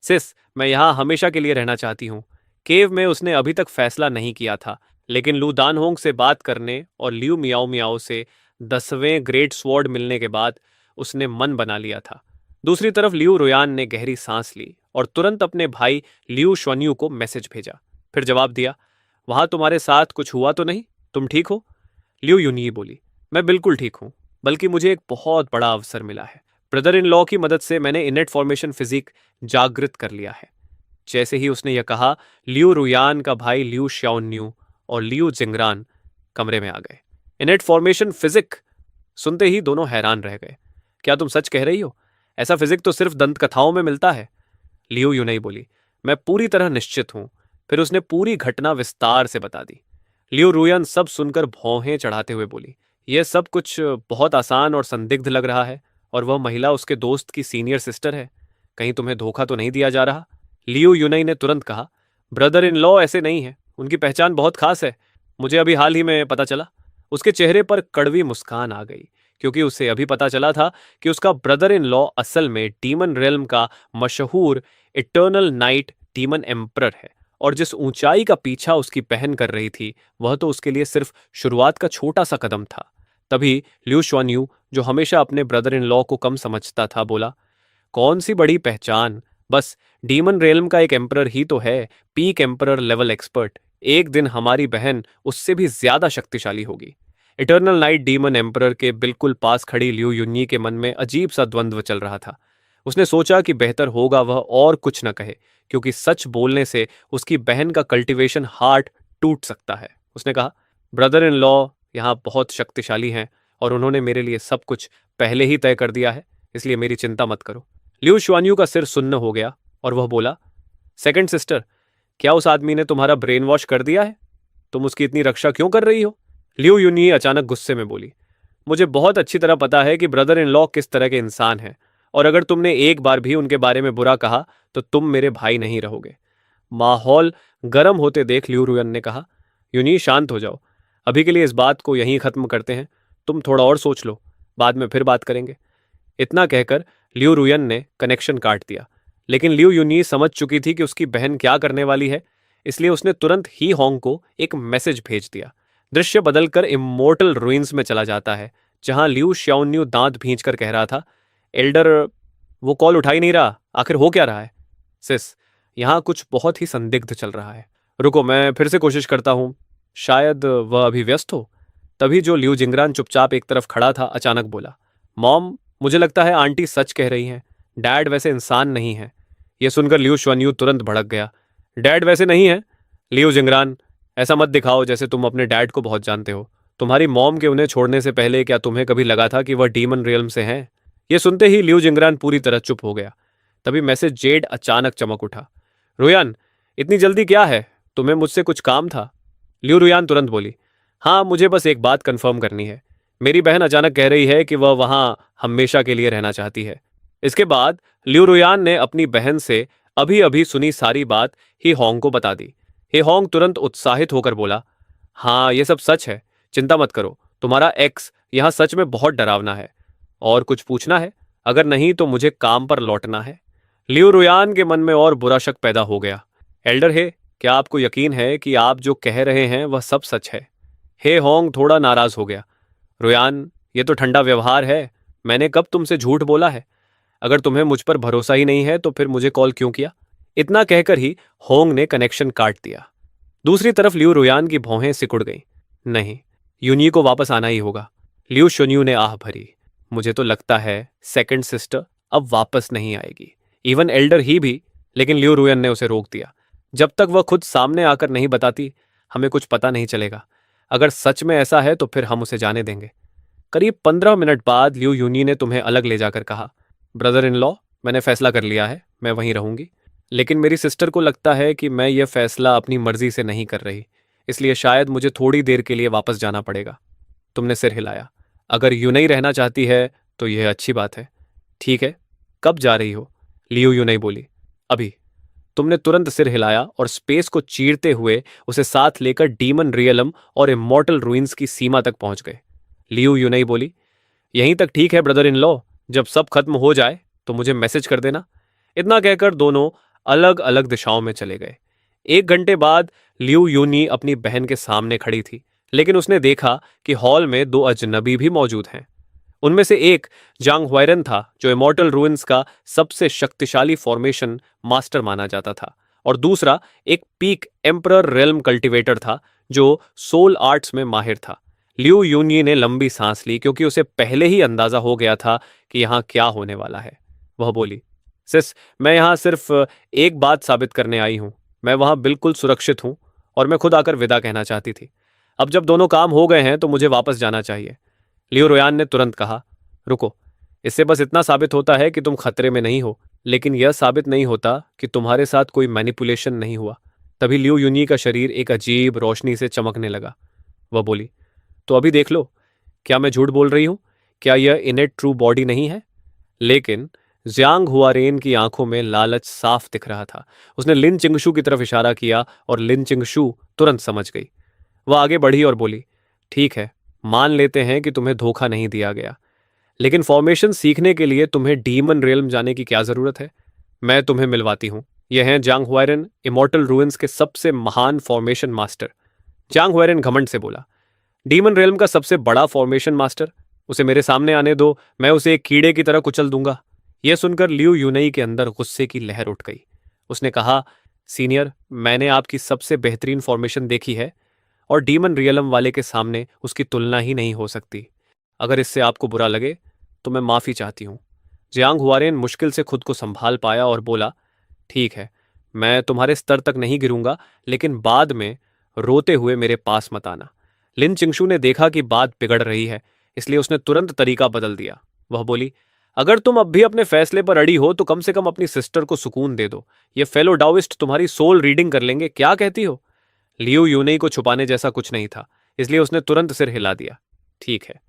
सिस, मैं यहां हमेशा के लिए रहना चाहती हूँ। केव में उसने अभी तक फैसला नहीं किया था, लेकिन लू दानहोंग से बात करने और लियू मियाओ मियाओ से 10वें ग्रेट स्वॉर्ड मिलने के बाद उसने मन बना लिया था। दूसरी तरफ लियू रुयान ने गहरी सांस ली और तुरंत अपने भाई लियू श्वन्यू को मैसेज भेजा। फिर जवाब दिया, वहां तुम्हारे साथ कुछ हुआ तो नहीं? तुम ठीक हो? लियू यूनी बोली, मैं बिल्कुल ठीक हूं, बल्कि मुझे एक बहुत बड़ा अवसर मिला है। ब्रदर इन लॉ की मदद से मैंने इनेट फॉर्मेशन फिजिक जागृत कर लिया है। जैसे ही उसने यह कहा, लियू रुयान का भाई लियू श्याओन्यू और लियू जिंगरान कमरे में आ गए। इनेट फॉर्मेशन फिजिक सुनते ही दोनों हैरान रह गए। क्या तुम सच कह रही हो? ऐसा फिजिक तो सिर्फ दंत कथाओं में मिलता है। लियू यूनई बोली, मैं पूरी तरह निश्चित हूं। फिर उसने पूरी घटना विस्तार से बता दी। लियू रुयन सब सुनकर भौहें चढ़ाते हुए बोली, यह सब कुछ बहुत आसान और संदिग्ध लग रहा है, और वह महिला उसके दोस्त की सीनियर सिस्टर है। कहीं तुम्हें धोखा तो नहीं दिया जा रहा? लियू यूनई ने तुरंत कहा, ब्रदर इन लॉ ऐसे नहीं है, उनकी पहचान बहुत खास है। मुझे अभी हाल ही में पता चला। उसके चेहरे पर कड़वी मुस्कान आ गई, क्योंकि उसे अभी पता चला था कि उसका ब्रदर इन लॉ असल में डीमन रेल्म का मशहूर इटर्नल नाइट डीमन एम्परर है, और जिस ऊंचाई का पीछा उसकी बहन कर रही थी वह तो उसके लिए सिर्फ शुरुआत का छोटा सा कदम था। तभी लियू श्वान्यू, जो हमेशा अपने ब्रदर इन लॉ को कम समझता था, बोला, कौन सी बड़ी पहचान, बस डीमन रेल्म का एक एम्परर ही तो है, पीक एम्परर लेवल एक्सपर्ट। एक दिन हमारी बहन उससे भी ज्यादा शक्तिशाली होगी। इटर्नल नाइट डीमन एम्परर के बिल्कुल पास खड़ी लियू यूनी के मन में अजीब सा द्वंद्व चल रहा था। उसने सोचा कि बेहतर होगा वह और कुछ न कहे, क्योंकि सच बोलने से उसकी बहन का कल्टीवेशन हार्ट टूट सकता है। उसने कहा, ब्रदर इन लॉ यहाँ बहुत शक्तिशाली हैं और उन्होंने मेरे लिए सब कुछ पहले ही तय कर दिया है, इसलिए मेरी चिंता मत करो। लिu शुआन्यू का सिर सुन्न हो गया और वह बोला, सेकंड सिस्टर, क्या उस आदमी ने तुम्हारा ब्रेन वॉश कर दिया है? तुम उसकी इतनी रक्षा क्यों कर रही हो? लिu यूनी अचानक गुस्से में बोली, मुझे बहुत अच्छी तरह पता है कि ब्रदर इन लॉ किस तरह के इंसान हैं, और अगर तुमने एक बार भी उनके बारे में बुरा कहा तो तुम मेरे भाई नहीं रहोगे। माहौल गर्म होते देख लिu रुयन ने कहा, यूनी शांत हो जाओ, अभी के लिए इस बात को यहीं खत्म करते हैं, तुम थोड़ा और सोच लो, बाद में फिर बात करेंगे। इतना कहकर लिu रुयन ने कनेक्शन काट दिया, लेकिन लिu यूनी समझ चुकी थी कि उसकी बहन क्या करने वाली है, इसलिए उसने तुरंत ही होंग को एक मैसेज भेज दिया। दृश्य बदलकर इमोर्टल रुइंस में चला जाता है, जहां लिu श्याओन्यू दांत भींचकर कह रहा था, एल्डर, वो कॉल उठा ही नहीं रहा, आखिर हो क्या रहा है? सिस, यहां कुछ बहुत ही संदिग्ध चल रहा है, रुको मैं फिर से कोशिश करता हूं, शायद वह अभी व्यस्त हो। तभी जो लिu जिंगरान चुपचाप एक तरफ खड़ा था अचानक बोला, मॉम, मुझे लगता है आंटी सच कह रही हैं, डैड वैसे इंसान नहीं है। यह सुनकर लिu शुआन्यू तुरंत भड़क गया, डैड वैसे नहीं है? लिu जिंगरान, ऐसा मत दिखाओ जैसे तुम अपने डैड को बहुत जानते हो। तुम्हारी मॉम के उन्हें छोड़ने से पहले क्या तुम्हें कभी लगा था कि वह डीमन रियल्म से हैं? यह सुनते ही लिu जिंगरान पूरी तरह चुप हो गया। तभी मैसेज जेड अचानक चमक उठा, रुयान, इतनी जल्दी क्या है, तुम्हें मुझसे कुछ काम था? लिu रुयान तुरंत बोली, हाँ, मुझे बस एक बात कंफर्म करनी है, मेरी बहन अचानक कह रही है कि वह वहां हमेशा के लिए रहना चाहती है। इसके बाद लिu रुयान ने अपनी बहन से अभी अभी सुनी सारी बात ही होंग को बता दी। हे होंग तुरंत उत्साहित होकर बोला, हाँ, ये सब सच है, चिंता मत करो, तुम्हारा एक्स यहाँ सच में बहुत डरावना है। और कुछ पूछना है? अगर नहीं तो मुझे काम पर लौटना है। लिu रुयान के मन में और बुरा शक पैदा हो गया। एल्डर हे, क्या आपको यकीन है कि आप जो कह रहे हैं वह सब सच है? हे होंग थोड़ा नाराज हो गया, रुयान, ये तो ठंडा व्यवहार है, मैंने कब तुमसे झूठ बोला है? अगर तुम्हें मुझ पर भरोसा ही नहीं है तो फिर मुझे कॉल क्यों किया? इतना कहकर ही होंग ने कनेक्शन काट दिया। दूसरी तरफ लिu रुयान की भौहें सिकुड़ गईं। नहीं, यूनी को वापस आना ही होगा। लिu शुन्यू ने आह भरी, मुझे तो लगता है सेकंड सिस्टर अब वापस नहीं आएगी, इवन एल्डर ही भी। लेकिन लिu रुयन ने उसे रोक दिया, जब तक वह खुद सामने आकर नहीं बताती हमें कुछ पता नहीं चलेगा। अगर सच में ऐसा है तो फिर हम उसे जाने देंगे। करीब 15 मिनट बाद लिu यूनी ने तुम्हें अलग ले जाकर कहा, ब्रदर इन लॉ, मैंने फैसला कर लिया है, मैं वहीं रहूंगी, लेकिन मेरी सिस्टर को लगता है कि मैं यह फैसला अपनी मर्जी से नहीं कर रही, इसलिए शायद मुझे थोड़ी देर के लिए वापस जाना पड़ेगा। तुमने सिर हिलाया, अगर यूनई रहना चाहती है तो यह अच्छी बात है। ठीक है, कब जा रही हो? लिu यूनई बोली, अभी। तुमने तुरंत सिर हिलाया और स्पेस को चीरते हुए उसे साथ लेकर डीमन रियलम और इमॉर्टल रुइंस की सीमा तक पहुंच गए। लिu यूनई बोली, यहीं तक ठीक है ब्रदर इन लॉ, जब सब खत्म हो जाए तो मुझे मैसेज कर देना। इतना कहकर दोनों अलग अलग दिशाओं में चले गए। 1 घंटे बाद लिu यूनी अपनी बहन के सामने खड़ी थी, लेकिन उसने देखा कि हॉल में 2 अजनबी भी मौजूद हैं। उनमें से एक जांग हुआयरन था, जो इमॉर्टल रुइंस का सबसे शक्तिशाली फॉर्मेशन मास्टर माना जाता था, और दूसरा एक पीक एम्परर रेल्म कल्टीवेटर था, जो सोल आर्ट्स में माहिर था। लिu यूनी ने लंबी सांस ली, क्योंकि उसे पहले ही अंदाजा हो गया था कि यहां क्या होने वाला है। वह बोली, सिस, मैं यहां सिर्फ एक बात साबित करने आई हूं, मैं वहां बिल्कुल सुरक्षित हूं और मैं खुद आकर विदा कहना चाहती थी। अब जब दोनों काम हो गए हैं तो मुझे वापस जाना चाहिए। लिu रुयान ने तुरंत कहा, रुको, इससे बस इतना साबित होता है कि तुम खतरे में नहीं हो, लेकिन यह साबित नहीं होता कि तुम्हारे साथ कोई मैनिपुलेशन नहीं हुआ। तभी लिu यूनी का शरीर एक अजीब रोशनी से चमकने लगा। वह बोली, तो अभी देख लो, क्या मैं झूठ बोल रही हूं? क्या यह इनेट ट्रू बॉडी नहीं है? लेकिन ज़ियांग हुआरेन की आंखों में लालच साफ दिख रहा था। उसने लिन चिंगशू की तरफ इशारा किया और लिन चिंगशू तुरंत समझ गई। वह आगे बढ़ी और बोली, ठीक है, मान लेते हैं कि तुम्हें धोखा नहीं दिया गया, लेकिन फॉर्मेशन सीखने के लिए तुम्हें डीमन रियल्म जाने की क्या जरूरत है? मैं तुम्हें मिलवाती हूं। यह हैं जांग हुआयरन, इमॉर्टल रुइंस के सबसे महान फॉर्मेशन मास्टर। जांग हुआयरन घमंड से बोला, डीमन रियल्म का सबसे बड़ा फॉर्मेशन मास्टर? उसे मेरे सामने आने दो, मैं उसे एक कीड़े की तरह कुचल दूंगा। यह सुनकर लिu यूनई के अंदर गुस्से की लहर उठ गई। उसने कहा, सीनियर, मैंने आपकी सबसे बेहतरीन फॉर्मेशन देखी है और डीमन रियलम वाले के सामने उसकी तुलना ही नहीं हो सकती। अगर इससे आपको बुरा लगे तो मैं माफी चाहती हूं। जियांग हुआरेन मुश्किल से खुद को संभाल पाया और बोला, ठीक है, मैं तुम्हारे स्तर तक नहीं गिरूंगा, लेकिन बाद में रोते हुए मेरे पास मत आना। लिन चिंगशू ने देखा कि बात बिगड़ रही है, इसलिए उसने तुरंत तरीका बदल दिया। वह बोली, अगर तुम अब भी अपने फैसले पर अड़ी हो तो कम से कम अपनी सिस्टर को सुकून दे दो। ये फेलो डाओइस्ट तुम्हारी सोल रीडिंग कर लेंगे, क्या कहती हो? लियू यूनई को छुपाने जैसा कुछ नहीं था, इसलिए उसने तुरंत सिर हिला दिया। ठीक है।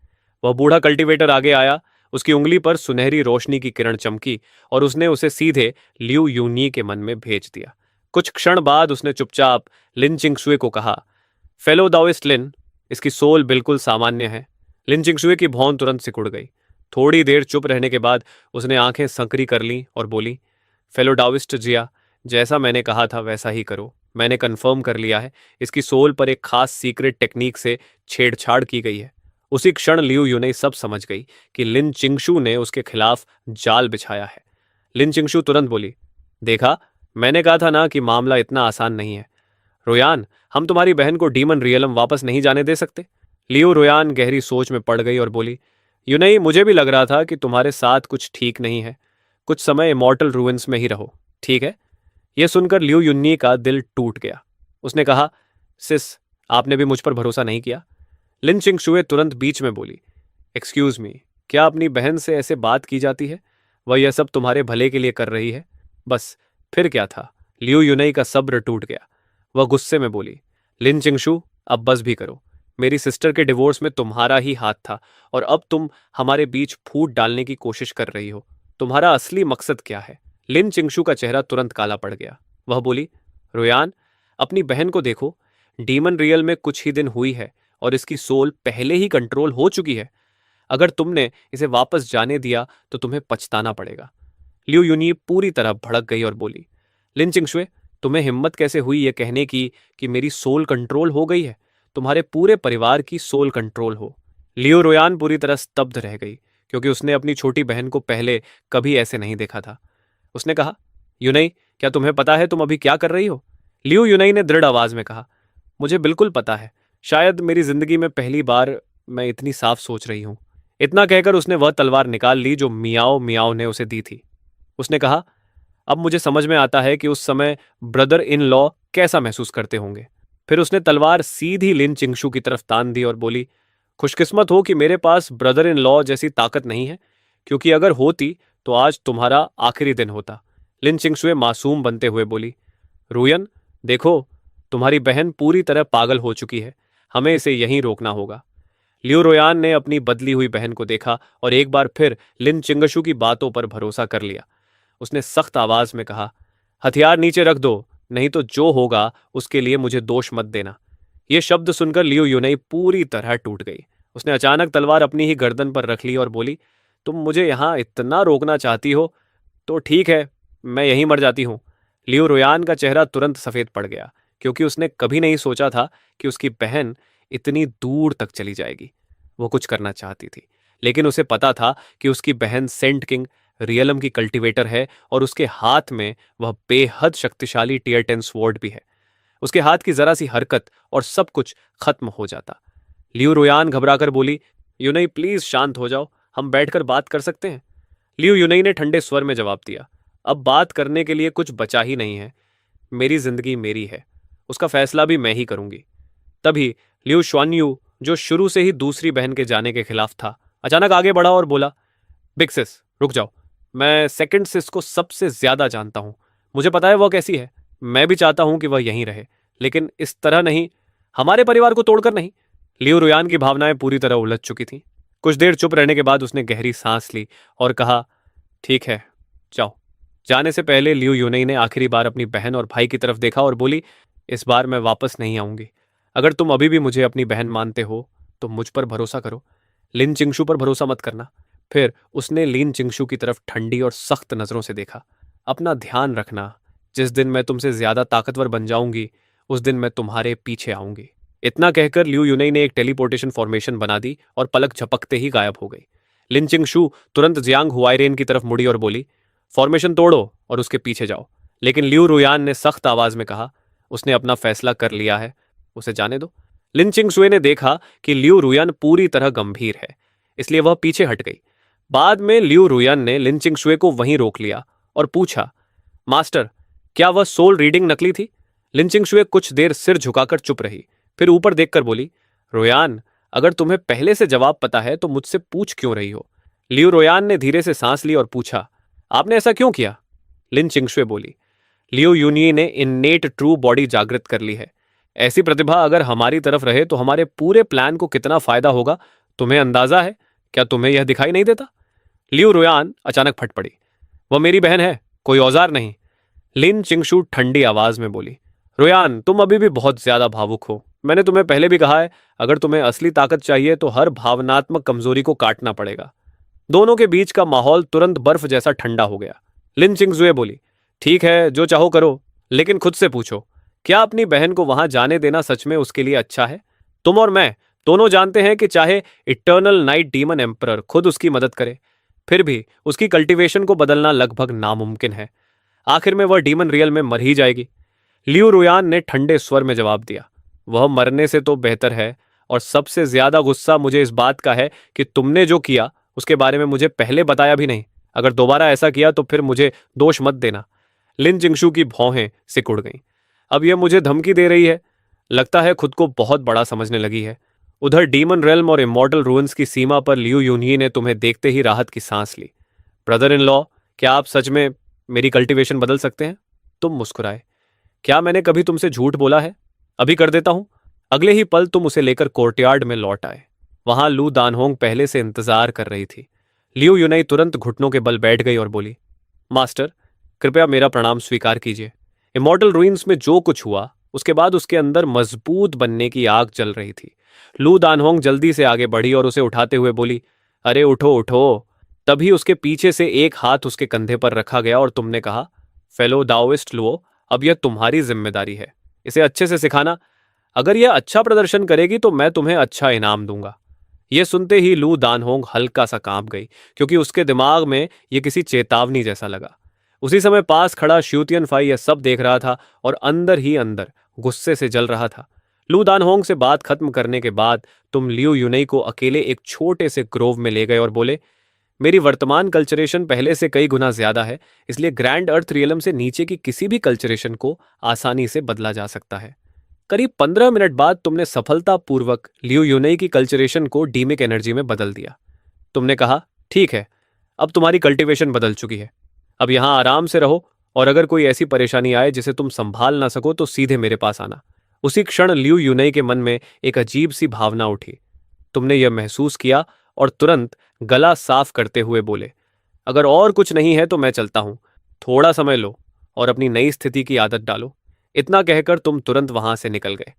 वह बूढ़ा कल्टीवेटर आगे आया, उसकी उंगली पर सुनहरी रोशनी की किरण चमकी और उसने उसे सीधे लियू यूनी के मन में भेज दिया। कुछ क्षण बाद उसने चुपचाप लिन चिंगशुए को कहा, फेलो दाओइस्ट लिन, इसकी सोल बिल्कुल सामान्य है। लिन चिंगशुए की भौं तुरंत सिकुड़ गई। थोड़ी देर चुप रहने के बाद उसने आंखें संकरी कर लीं और बोली, फेलो डाओइस्ट जिया, जैसा मैंने कहा था वैसा ही करो। मैंने कंफर्म कर लिया है, इसकी सोल पर एक खास सीक्रेट टेक्निक से छेड़छाड़ की गई है। उसी क्षण लियू यूनई सब समझ गई कि लिन चिंगशू ने उसके खिलाफ जाल बिछाया है। लिन चिंगशू तुरंत बोली, देखा, मैंने कहा था ना कि मामला इतना आसान नहीं है। रोयान, हम तुम्हारी बहन को डीमन रियलम वापस नहीं जाने दे सकते। लियू रोयान गहरी सोच में पड़ गई और बोली, यूनई, मुझे भी लग रहा था कि तुम्हारे साथ कुछ ठीक नहीं है। कुछ समय इमॉर्टल रूइंस में ही रहो, ठीक है? यह सुनकर लियू युन्नी का दिल टूट गया। उसने कहा, सिस, आपने भी मुझ पर भरोसा नहीं किया। लिन चिंगशुए तुरंत बीच में बोली, एक्सक्यूज मी, क्या अपनी बहन से ऐसे बात की जाती है? वह यह सब तुम्हारे भले के लिए कर रही है। बस, फिर क्या था? लियू यूनई का सब्र टूट गया। वह गुस्से में बोली, लिन चिंगशु, अब बस भी करो। मेरी सिस्टर के डिवोर्स में तुम्हारा ही हाथ था और अब तुम हमारे बीच फूट डालने की कोशिश कर रही हो। तुम्हारा असली मकसद क्या है? लिन चिंगशु का चेहरा तुरंत काला पड़ गया। वह बोली, रोयान, अपनी बहन को देखो, डीमन रियल में कुछ ही दिन हुई है और इसकी सोल पहले ही कंट्रोल हो चुकी है। अगर तुमने इसे वापस जाने दिया तो तुम्हें पछताना पड़ेगा। लियू यूनी पूरी तरह भड़क गई और बोली, लिन चिंगशुए, तुम्हें हिम्मत कैसे हुई यह कहने की कि मेरी सोल कंट्रोल हो गई है? तुम्हारे पूरे परिवार की सोल कंट्रोल हो। लियो रोयान पूरी तरह स्तब्ध रह गई, क्योंकि उसने अपनी छोटी बहन को पहले कभी ऐसे नहीं देखा था। उसने कहा, यूनई, क्या तुम्हें पता है तुम अभी क्या कर रही हो? लियो यूनई ने दृढ़ आवाज में कहा, मुझे बिल्कुल पता है। शायद मेरी जिंदगी में पहली बार मैं इतनी साफ सोच रही हूं। इतना कहकर उसने वह तलवार निकाल ली जो मियाओ मियाओ ने उसे दी थी। उसने कहा, अब मुझे समझ में आता है कि उस समय ब्रदर इन लॉ कैसा महसूस करते होंगे। फिर उसने तलवार सीधी लिन चिंगशू की तरफ तान दी और बोली, खुशकिस्मत हो कि मेरे पास ब्रदर इन लॉ जैसी ताकत नहीं है, क्योंकि अगर होती तो आज तुम्हारा आखिरी दिन होता। लिन चिंगशुए मासूम बनते हुए बोली, रूयन, देखो, तुम्हारी बहन पूरी तरह पागल हो चुकी है। हमें इसे यहीं रोकना होगा। लियो रोयान ने अपनी बदली हुई बहन को देखा और एक बार फिर लिन चिंगशू की बातों पर भरोसा कर लिया। उसने सख्त आवाज में कहा, हथियार नीचे रख दो, नहीं तो जो होगा उसके लिए मुझे दोष मत देना। यह शब्द सुनकर लियो यूनई पूरी तरह टूट गई। उसने अचानक तलवार अपनी ही गर्दन पर रख ली और बोली, तुम मुझे यहां इतना रोकना चाहती हो तो ठीक है, मैं यहीं मर जाती हूं। लियो रोयान का चेहरा तुरंत सफेद पड़ गया, क्योंकि उसने कभी नहीं सोचा था कि उसकी बहन इतनी दूर तक चली जाएगी। वो कुछ करना चाहती थी, लेकिन उसे पता था कि उसकी बहन सेंट किंग रियलम की कल्टीवेटर है और उसके हाथ में वह बेहद शक्तिशाली टियर 10 स्वॉर्ड भी है। उसके हाथ की जरा सी हरकत और सब कुछ खत्म हो जाता। लियू रोयान घबराकर बोली, यूनई, प्लीज शांत हो जाओ, हम बैठकर बात कर सकते हैं। लियू यूनई ने ठंडे स्वर में जवाब दिया, अब बात करने के लिए कुछ बचा ही नहीं है। मेरी जिंदगी मेरी है, उसका फैसला भी मैं ही करूंगी। तभी लियू श्वान्यू, जो शुरू से ही दूसरी बहन के जाने के खिलाफ था, अचानक आगे बढ़ा और बोला, बिग सिस, रुक जाओ। मैं सेकंड सिस को सबसे ज्यादा जानता हूं। मुझे पता है वह कैसी है। मैं भी चाहता हूं कि वह यहीं रहे, लेकिन इस तरह नहीं, हमारे परिवार को तोड़कर नहीं। लियो रुयान की भावनाएं पूरी तरह उलझ चुकी थीं। कुछ देर चुप रहने के बाद उसने गहरी सांस ली और कहा, ठीक है, जाओ। जाने से पहले लियू यूनई ने आखिरी बार अपनी बहन और भाई की तरफ देखा और बोली, इस बार मैं वापस नहीं आऊंगी। अगर तुम अभी भी मुझे अपनी बहन मानते हो तो मुझ पर भरोसा करो, लिन चिंगशू पर भरोसा मत करना। फिर उसने लिन चिंगशू की तरफ ठंडी और सख्त नजरों से देखा, अपना ध्यान रखना, जिस दिन मैं तुमसे ज्यादा ताकतवर बन जाऊंगी उस दिन मैं तुम्हारे पीछे आऊंगी। इतना कहकर लियू यूनई ने एक टेलीपोर्टेशन फॉर्मेशन बना दी और पलक झपकते ही गायब हो गई। लिन चिंगशू तुरंत जियांग हुआइरेन की तरफ मुड़ी और बोली, फॉर्मेशन तोड़ो और उसके पीछे जाओ। लेकिन लियू रुयान ने सख्त आवाज में कहा, उसने अपना फैसला कर लिया है, उसे जाने दो। लिन चिंगशुए ने देखा कि लियू रुयान पूरी तरह गंभीर है, इसलिए वह पीछे हट गई। बाद में लिू रुयन ने लिन चिंगशुए को वहीं रोक लिया और पूछा, मास्टर, क्या वह सोल रीडिंग नकली थी? लिन चिंगशुए कुछ देर सिर झुकाकर चुप रही, फिर ऊपर देखकर बोली, रोयान, अगर तुम्हें पहले से जवाब पता है तो मुझसे पूछ क्यों रही हो? लिू रोयान ने धीरे से सांस ली और पूछा, आपने ऐसा क्यों किया? लिन चिंगशुए बोली, लियो यूनिये ने इन्नेट ट्रू बॉडी जागृत कर ली है। ऐसी प्रतिभा अगर हमारी तरफ रहे तो हमारे पूरे प्लान को कितना फायदा होगा, तुम्हें अंदाजा है? क्या तुम्हें यह दिखाई नहीं देता? लियो रोयान अचानक फट पड़ी। वह मेरी बहन है, कोई औजार नहीं। लिन चिंगशु ठंडी आवाज में बोली, रोयान, तुम अभी भी बहुत ज्यादा भावुक हो। मैंने तुम्हें पहले भी कहा है, अगर तुम्हें असली ताकत चाहिए तो हर भावनात्मक कमजोरी को काटना पड़ेगा। दोनों के बीच का माहौल तुरंत बर्फ जैसा ठंडा हो गया। लिन चिंगजुए बोली, ठीक है, जो चाहो करो, लेकिन खुद से पूछो, क्या अपनी बहन को वहां जाने देना सच में उसके लिए अच्छा है? तुम और मैं दोनों जानते हैं कि चाहे इटर्नल नाइट डीमन एम्परर खुद उसकी मदद करे, फिर भी उसकी कल्टीवेशन को बदलना लगभग नामुमकिन है। आखिर में वह डीमन रियल में मर ही जाएगी। लियू रुयान ने ठंडे स्वर में जवाब दिया, वह मरने से तो बेहतर है, और सबसे ज्यादा गुस्सा मुझे इस बात का है कि तुमने जो किया उसके बारे में मुझे पहले बताया भी नहीं। अगर दोबारा ऐसा किया तो फिर मुझे दोष मत देना। लिन चिंगशु की भौहें सिकुड़ गईं। अब यह मुझे धमकी दे रही है। लगता है खुद को बहुत बड़ा समझने लगी है। उधर डीमन रेल्म और इमॉर्टल रूइंस की सीमा पर लियू यूनिये ने तुम्हें देखते ही राहत की सांस ली। ब्रदर इन लॉ, क्या आप सच में मेरी कल्टीवेशन बदल सकते हैं? तुम मुस्कुराए। क्या मैंने कभी तुमसे झूठ बोला है? अभी कर देता हूं। अगले ही पल तुम उसे लेकर कोर्टयार्ड में लौट आए। वहां लू दानहोंग पहले से इंतजार कर रही थी। लियू यूनाई तुरंत घुटनों के बल बैठ गई और बोली, मास्टर, कृपया मेरा प्रणाम स्वीकार कीजिए। इमॉर्टल रूइंस में जो कुछ हुआ उसके बाद उसके अंदर मजबूत बनने की आग जल रही थी। लू दानहोंग जल्दी से आगे बढ़ी और उसे उठाते हुए बोली, अरे उठो उठो। तभी उसके पीछे से एक हाथ उसके कंधे पर रखा गया और तुमने कहा, फेलो दाओइस्ट लुओ, अब यह तुम्हारी जिम्मेदारी है, इसे अच्छे से सिखाना। अगर यह अच्छा प्रदर्शन करेगी तो मैं तुम्हें अच्छा इनाम दूंगा। यह सुनते ही लू दानहोंग हल्का सा कांप गई, क्योंकि उसके दिमाग में यह किसी चेतावनी जैसा लगा। उसी समय पास खड़ा श्यूतियन फाई यह सब देख रहा था और अंदर ही अंदर गुस्से से जल रहा था। लू दानहोंग से बात खत्म करने के बाद तुम लियू यूनई को अकेले एक छोटे से ग्रोव में ले गए और बोले, मेरी वर्तमान कल्चरेशन पहले से कई गुना ज्यादा है, इसलिए ग्रैंड अर्थ रियलम से नीचे की किसी भी कल्चरेशन को आसानी से बदला जा सकता है। करीब 15 मिनट बाद तुमने सफलतापूर्वक लियू यूनई की कल्चरेशन को डीमिक एनर्जी में बदल दिया। तुमने कहा, ठीक है, अब तुम्हारी कल्टीवेशन बदल चुकी है। अब यहां आराम से रहो, और अगर कोई ऐसी परेशानी आए जिसे तुम संभाल ना सको तो सीधे मेरे पास आना। उसी क्षण लियू यूनई के मन में एक अजीब सी भावना उठी। तुमने यह महसूस किया और तुरंत गला साफ करते हुए बोले, अगर और कुछ नहीं है तो मैं चलता हूं। थोड़ा समय लो और अपनी नई स्थिति की आदत डालो। इतना कहकर तुम तुरंत वहां से निकल गए।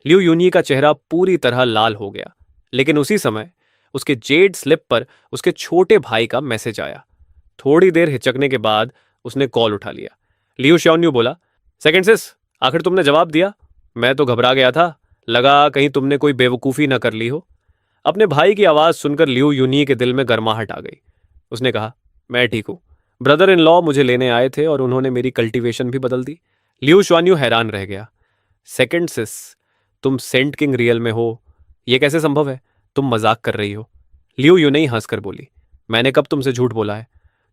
लियू यूनी का चेहरा पूरी तरह लाल हो गया, लेकिन उसी समय उसके जेड स्लिप पर उसके छोटे भाई का मैसेज आया। थोड़ी देर हिचकने के बाद उसने कॉल उठा लिया। लियू श्योन्यू बोला, सेकंड सिस, आखिर तुमने जवाब दिया। मैं तो घबरा गया था, लगा कहीं तुमने कोई बेवकूफ़ी न कर ली हो। अपने भाई की आवाज़ सुनकर लियू यूनी के दिल में गर्माहट आ गई। उसने कहा, मैं ठीक हूँ। ब्रदर इन लॉ मुझे लेने आए थे और उन्होंने मेरी कल्टीवेशन भी बदल दी। लियू श्वान्यू हैरान रह गया। सेकंड सिस, तुम सेंट किंग रियल में हो, यह कैसे संभव है? तुम मजाक कर रही हो। लियू यूनी हंसकर बोली, मैंने कब तुमसे झूठ बोला है?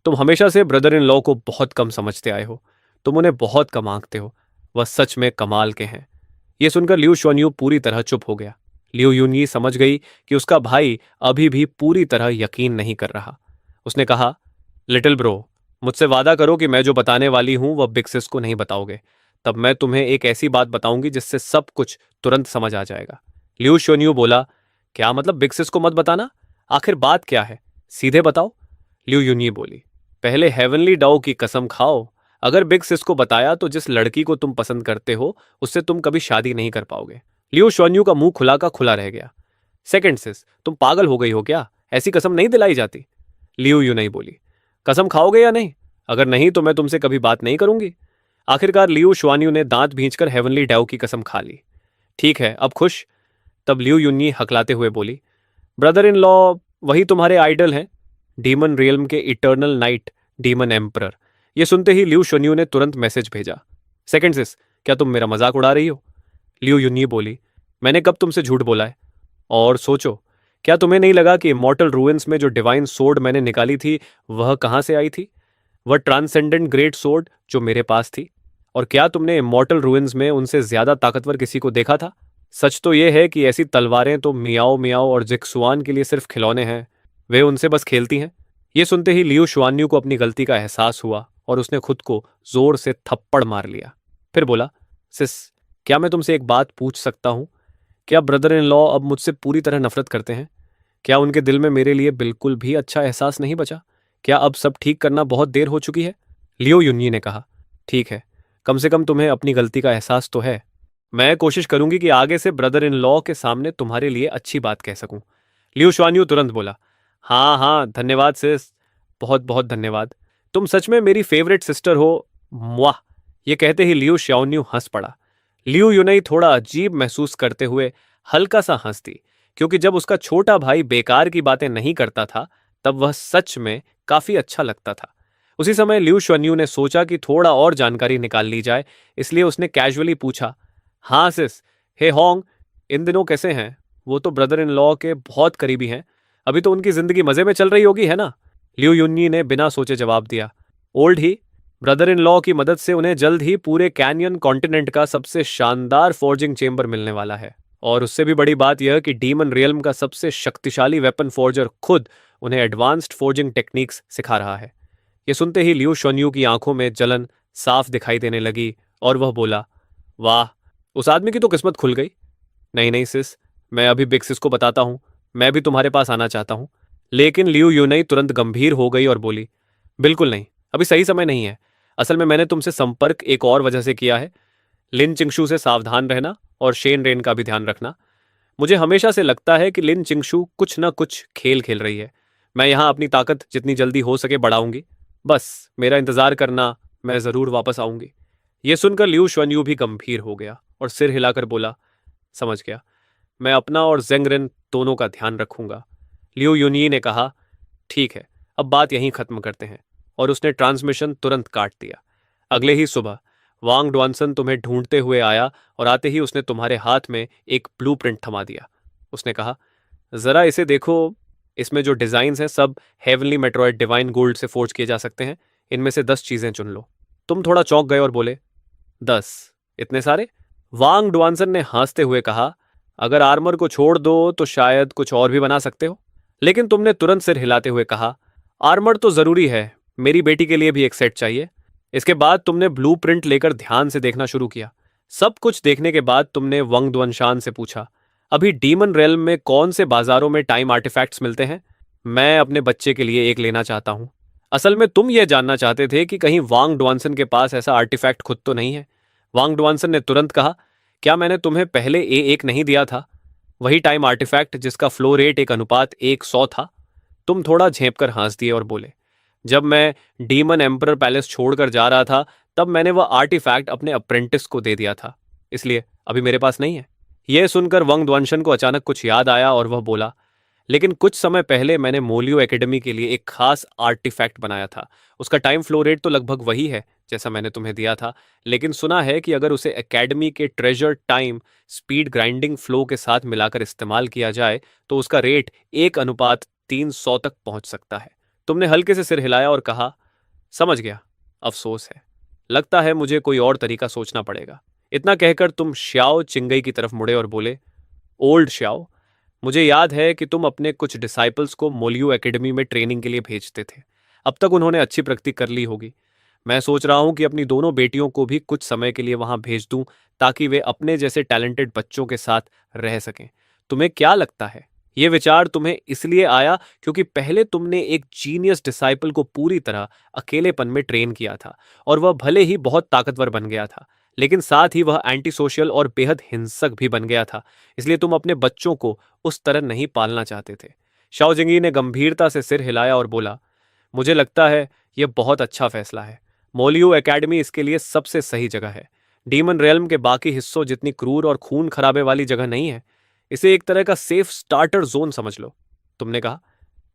तुम हमेशा से ब्रदर इन लॉ को बहुत कम समझते आए हो। तुम उन्हें बहुत कम आंकते हो। वह सच में कमाल के हैं। यह सुनकर लियू श्वान्यू पूरी तरह चुप हो गया। लियू यूनी समझ गई कि उसका भाई अभी भी पूरी तरह यकीन नहीं कर रहा। उसने कहा, लिटिल ब्रो, मुझसे वादा करो कि मैं जो बताने वाली हूं वह बिग सिस को नहीं बताओगे। तब मैं तुम्हें एक ऐसी बात बताऊंगी जिससे सब कुछ तुरंत समझ आ जाएगा। लियू श्योन्यू बोला, क्या मतलब बिग सिस को मत बताना? आखिर बात क्या है, सीधे बताओ। लियू यूनी बोली, पहले हेवनली डाओ की कसम खाओ, अगर बिग सिस को बताया तो जिस लड़की को तुम पसंद करते हो उससे तुम कभी शादी नहीं कर पाओगे। लियू श्योन्यू का मुंह खुला का खुला रह गया। सेकंड सिस, तुम पागल हो गई हो क्या? ऐसी कसम नहीं दिलाई जाती। लियू यूनी बोली, कसम खाओगे या नहीं? अगर नहीं तो मैं तुमसे कभी बात नहीं करूंगी। आखिरकार लियू श्वान्यू ने दांत भींचकर हेवनली डाओ की कसम खा ली। ठीक है, अब खुश? तब लियू यूनी हकलाते हुए बोली, ब्रदर इन लॉ वही तुम्हारे आइडल हैं, डीमन रियल्म के इटर्नल नाइट डीमन एम्परर। यह सुनते ही लियू श्योन्यू ने तुरंत मैसेज भेजा, सेकंड सिस, क्या तुम मेरा मजाक उड़ा रही हो? लियू यूनी बोली, मैंने कब तुमसे झूठ बोला है? और सोचो, क्या तुम्हें नहीं लगा कि इमॉर्टल रूइंस में जो डिवाइन सोर्ड मैंने निकाली थी वह कहाँ से आई थी? वह ट्रांसेंडेंट ग्रेट सोर्ड जो मेरे पास थी। और क्या तुमने इमॉर्टल रूइंस में उनसे ज्यादा ताकतवर किसी को देखा था? सच तो यह है कि ऐसी तलवारें तो मियाओ मियाओ और जिक्सुआन के लिए सिर्फ खिलौने हैं। वे उनसे बस खेलती हैं। ये सुनते ही लियू शुआन्यू को अपनी गलती का एहसास हुआ और उसने खुद को जोर से थप्पड़ मार लिया। फिर बोला, सिस, क्या मैं तुमसे एक बात पूछ सकता हूँ? क्या ब्रदर इन लॉ अब मुझसे पूरी तरह नफरत करते हैं? क्या उनके दिल में मेरे लिए बिल्कुल भी अच्छा एहसास नहीं बचा? क्या अब सब ठीक करना बहुत देर हो चुकी है? लियो युन्यी ने कहा, ठीक है, कम से कम तुम्हें अपनी गलती का एहसास तो है। मैं कोशिश करूंगी कि आगे से ब्रदर इन लॉ के सामने तुम्हारे लिए अच्छी बात कह सकूं। लियो शुआन्यू तुरंत बोला, हाँ हाँ, धन्यवाद सिस, बहुत बहुत धन्यवाद। तुम सच में मेरी फेवरेट सिस्टर हो। वाह! ये कहते ही लियो श्याओन्यू हंस पड़ा। लियो युनई थोड़ा अजीब महसूस करते हुए हल्का सा हंस दी, क्योंकि जब उसका छोटा भाई बेकार की बातें नहीं करता था तब वह सच में काफी अच्छा लगता था। उसी समय लियू शुअन्यू ने सोचा कि थोड़ा और जानकारी निकाल ली जाए, इसलिए उसने कैजुअली पूछा, हाँ सिस, हे होंग, इन दिनों कैसे हैं? वो तो ब्रदर इन लॉ के बहुत करीबी हैं। अभी तो उनकी जिंदगी मजे में चल रही होगी, है ना? लियू युन्नी ने बिना सोचे जवाब दिया, old he. Brother in law की मदद से उन्हें जल्द ही पूरे कैनियन कॉन्टिनेंट का सबसे शानदार फोर्जिंग चेंबर मिलने वाला है। और उससे भी बड़ी बात यह कि डीमन रियल्म का सबसे शक्तिशाली वेपन फोर्जर खुद उन्हें एडवांस्ड फोर्जिंग टेक्निक्स सिखा रहा है। ये सुनते ही लियू शोन्यू की आंखों में जलन साफ दिखाई देने लगी और वह बोला, वाह, उस आदमी की तो किस्मत खुल गई। नहीं नहीं सिस, मैं अभी बिग सिस को बताता हूँ, मैं भी तुम्हारे पास आना चाहता हूँ। लेकिन लियू यूनई तुरंत गंभीर हो गई और बोली, बिल्कुल नहीं, अभी सही समय नहीं है। असल में मैंने तुमसे संपर्क एक और वजह से किया है। लिन चिंगशू से सावधान रहना और शेन रेन का भी ध्यान रखना। मुझे हमेशा से लगता है कि लिन चिंगशू कुछ ना कुछ खेल खेल रही है। मैं यहाँ अपनी ताकत जितनी जल्दी हो सके बढ़ाऊंगी। बस मेरा इंतजार करना, मैं जरूर वापस आऊंगी। ये सुनकर लियू शुअन्यू भी गंभीर हो गया और सिर हिलाकर बोला, समझ गया, मैं अपना और जेंगरेन दोनों का ध्यान रखूंगा। लियू युनई ने कहा, ठीक है, अब बात यहीं खत्म करते हैं। और उसने ट्रांसमिशन तुरंत काट दिया। अगले ही सुबह वांग डुआनसन तुम्हें ढूंढते हुए आया और आते ही उसने तुम्हारे हाथ में एक ब्लूप्रिंट थमा दिया। उसने कहा, जरा इसे देखो, इसमें जो डिजाइन हैं सब हेवनली मेट्रॉयड डिवाइन गोल्ड से फोर्ज किए जा सकते हैं। इनमें से 10 चीजें चुन लो। तुम थोड़ा चौंक गए और बोले, 10? इतने सारे? वांग डुआनसन ने हंसते हुए कहा, अगर आर्मर को छोड़ दो तो शायद कुछ और भी बना सकते हो। लेकिन तुमने तुरंत सिर हिलाते हुए कहा, आर्मर तो जरूरी है, मेरी बेटी के लिए भी एक सेट चाहिए। इसके बाद तुमने ब्लूप्रिंट लेकर ध्यान से देखना शुरू किया। सब कुछ देखने के बाद तुमने वंग दुआनशान से पूछा, अभी डीमन रेल्म में कौन से बाजारों में टाइम आर्टिफैक्ट्स मिलते हैं? मैं अपने बच्चे के लिए एक लेना चाहता हूं। असल में तुम यह जानना चाहते थे कि कहीं वांग डुआनसन के पास ऐसा आर्टिफैक्ट खुद तो नहीं है। वांग डुआनसन ने तुरंत कहा, क्या मैंने तुम्हें पहले A1 नहीं दिया था? वही टाइम आर्टिफैक्ट जिसका फ्लो रेट 1:100 था। तुम थोड़ा झेंप कर हंस दिए और बोले, जब मैं डीमन एम्परर पैलेस छोड़कर जा रहा था तब मैंने वह आर्टिफैक्ट अपने अप्रेंटिस को दे दिया था, इसलिए अभी मेरे पास नहीं है। यह सुनकर वंग द्वानशन को अचानक कुछ याद आया और वह बोला, लेकिन कुछ समय पहले मैंने मोलियो एकेडमी के लिए एक खास आर्टिफैक्ट बनाया था। उसका टाइम फ्लो रेट तो लगभग वही है जैसा मैंने तुम्हें दिया था, लेकिन सुना है कि अगर उसे एकेडमी के treasure time speed grinding flow के साथ मिलाकर इस्तेमाल किया जाए तो उसका रेट 1:300 तक पहुंच सकता है। तुमने हल्के से सिर हिलाया और कहा, समझ गया, अफसोस है, लगता है मुझे कोई और तरीका सोचना पड़ेगा। इतना कहकर तुम श्याओ चिंगई की तरफ मुड़े और बोले, ओल्ड श्याओ, मुझे याद है कि तुम अपने कुछ डिसाइपल्स को मोलियो एकेडमी में ट्रेनिंग के लिए भेजते थे। अब तक उन्होंने अच्छी प्रगति कर ली होगी। मैं सोच रहा हूं कि अपनी दोनों बेटियों को भी कुछ समय के लिए वहां भेज दूं ताकि वे अपने जैसे टैलेंटेड बच्चों के साथ रह सकें। तुम्हें क्या लगता है, यह विचार तुम्हें इसलिए आया क्योंकि पहले तुमने एक जीनियस डिसाइपल को पूरी तरह अकेलेपन में ट्रेन किया था और वह भले ही बहुत ताकतवर बन गया था, लेकिन साथ ही वह एंटी सोशल और बेहद हिंसक भी बन गया था। इसलिए तुम अपने बच्चों को उस तरह नहीं पालना चाहते थे। शाओ जिंगी ने गंभीरता से सिर हिलाया और बोला, मुझे लगता है यह बहुत अच्छा फैसला है। मोलियो एकेडमी इसके लिए सबसे सही जगह है। डीमन रेल्म के बाकी हिस्सों जितनी क्रूर और खून खराबे वाली जगह नहीं है। इसे एक तरह का सेफ स्टार्टर जोन समझ लो। तुमने कहा,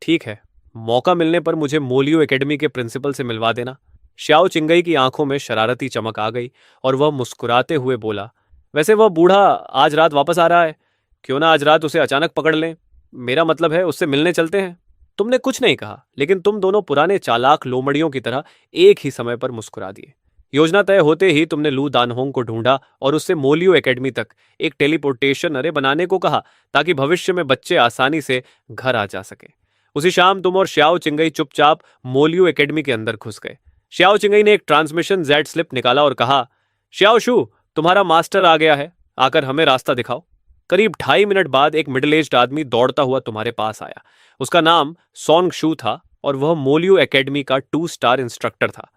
ठीक है, मौका मिलने पर मुझे मोलियो एकेडमी के प्रिंसिपल से मिलवा देना। श्याओ चिंगई की आंखों में शरारती चमक आ गई और वह मुस्कुराते हुए बोला, वैसे वह बूढ़ा आज रात वापस आ रहा है, क्यों ना आज रात उसे अचानक पकड़ लें। मेरा मतलब है उससे मिलने चलते हैं। तुमने कुछ नहीं कहा, लेकिन तुम दोनों पुराने चालाक लोमड़ियों की तरह एक ही समय पर मुस्कुरा दिए। योजना तय होते ही तुमने लू दानहोंग को ढूंढा और उससे मोलियो एकेडमी तक एक टेलीपोर्टेशन अरे बनाने को कहा, ताकि भविष्य में बच्चे आसानी से घर आ जा सके। उसी शाम तुम और श्याओ चिंगई चुपचाप मोलियो एकेडमी के अंदर घुस गए। श्याओ चिंगई ने एक ट्रांसमिशन जेड स्लिप निकाला और कहा, श्याओ शू, तुम्हारा मास्टर आ गया है, आकर हमें रास्ता दिखाओ। करीब 2.5 मिनट बाद एक मिडिल एज्ड आदमी दौड़ता हुआ तुम्हारे पास आया। उसका नाम सॉन्ग शू था और वह मोलियो एकेडमी का 2 स्टार इंस्ट्रक्टर था।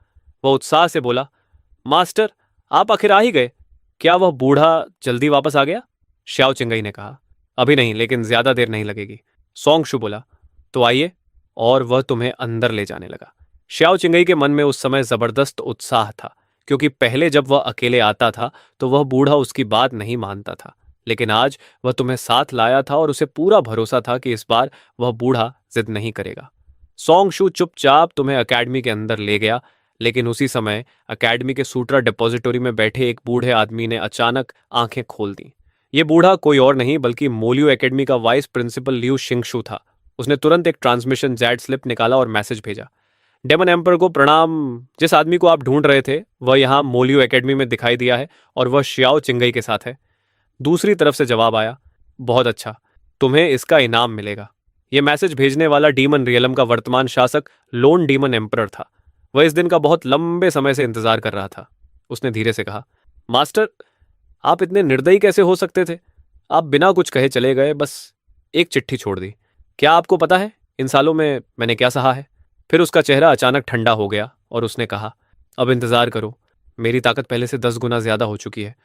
वह उत्साह से बोला, मास्टर, आप आखिर आ ही गए। क्या वह बूढ़ा जल्दी वापस आ गया? श्याओ चिंगई ने कहा, अभी नहीं, लेकिन ज्यादा देर नहीं लगेगी। सॉन्ग शू बोला, तो आइए। और वह तुम्हें अंदर ले जाने लगा। श्याओ चिंगई के मन में उस समय जबरदस्त उत्साह था, क्योंकि पहले जब वह अकेले आता था तो वह बूढ़ा उसकी बात नहीं मानता था, लेकिन आज वह तुम्हें साथ लाया था और उसे पूरा भरोसा था कि इस बार वह बूढ़ा जिद नहीं करेगा। सॉन्ग शू चुपचाप तुम्हें अकेडमी के अंदर ले गया, लेकिन उसी समय अकेडमी के सूट्रा डिपॉजिटरी में बैठे एक बूढ़े आदमी ने अचानक आंखें खोल दी। ये बूढ़ा कोई और नहीं बल्कि मोलियो एकेडमी का वाइस प्रिंसिपल लियू शिंगशू था। उसने तुरंत एक ट्रांसमिशन जेड स्लिप निकाला और मैसेज भेजा, डेमन एम्पर को प्रणाम। जिस आदमी को आप ढूंढ रहे थे वह यहाँ मोलियो एकेडमी में दिखाई दिया है और वह श्याओ चिंगई के साथ है। दूसरी तरफ से जवाब आया, बहुत अच्छा, तुम्हें इसका इनाम मिलेगा। यह मैसेज भेजने वाला डीमन रियलम का वर्तमान शासक लोन डीमन एम्परर था। वह इस दिन का बहुत लंबे समय से इंतजार कर रहा था। उसने धीरे से कहा, मास्टर, आप इतने निर्दयी कैसे हो सकते थे? आप बिना कुछ कहे चले गए, बस एक चिट्ठी छोड़ दी। क्या आपको पता है इन सालों में मैंने क्या सहा है? फिर उसका चेहरा अचानक ठंडा हो गया और उसने कहा, अब इंतजार करो। मेरी ताकत पहले से 10 गुना ज्यादा हो चुकी है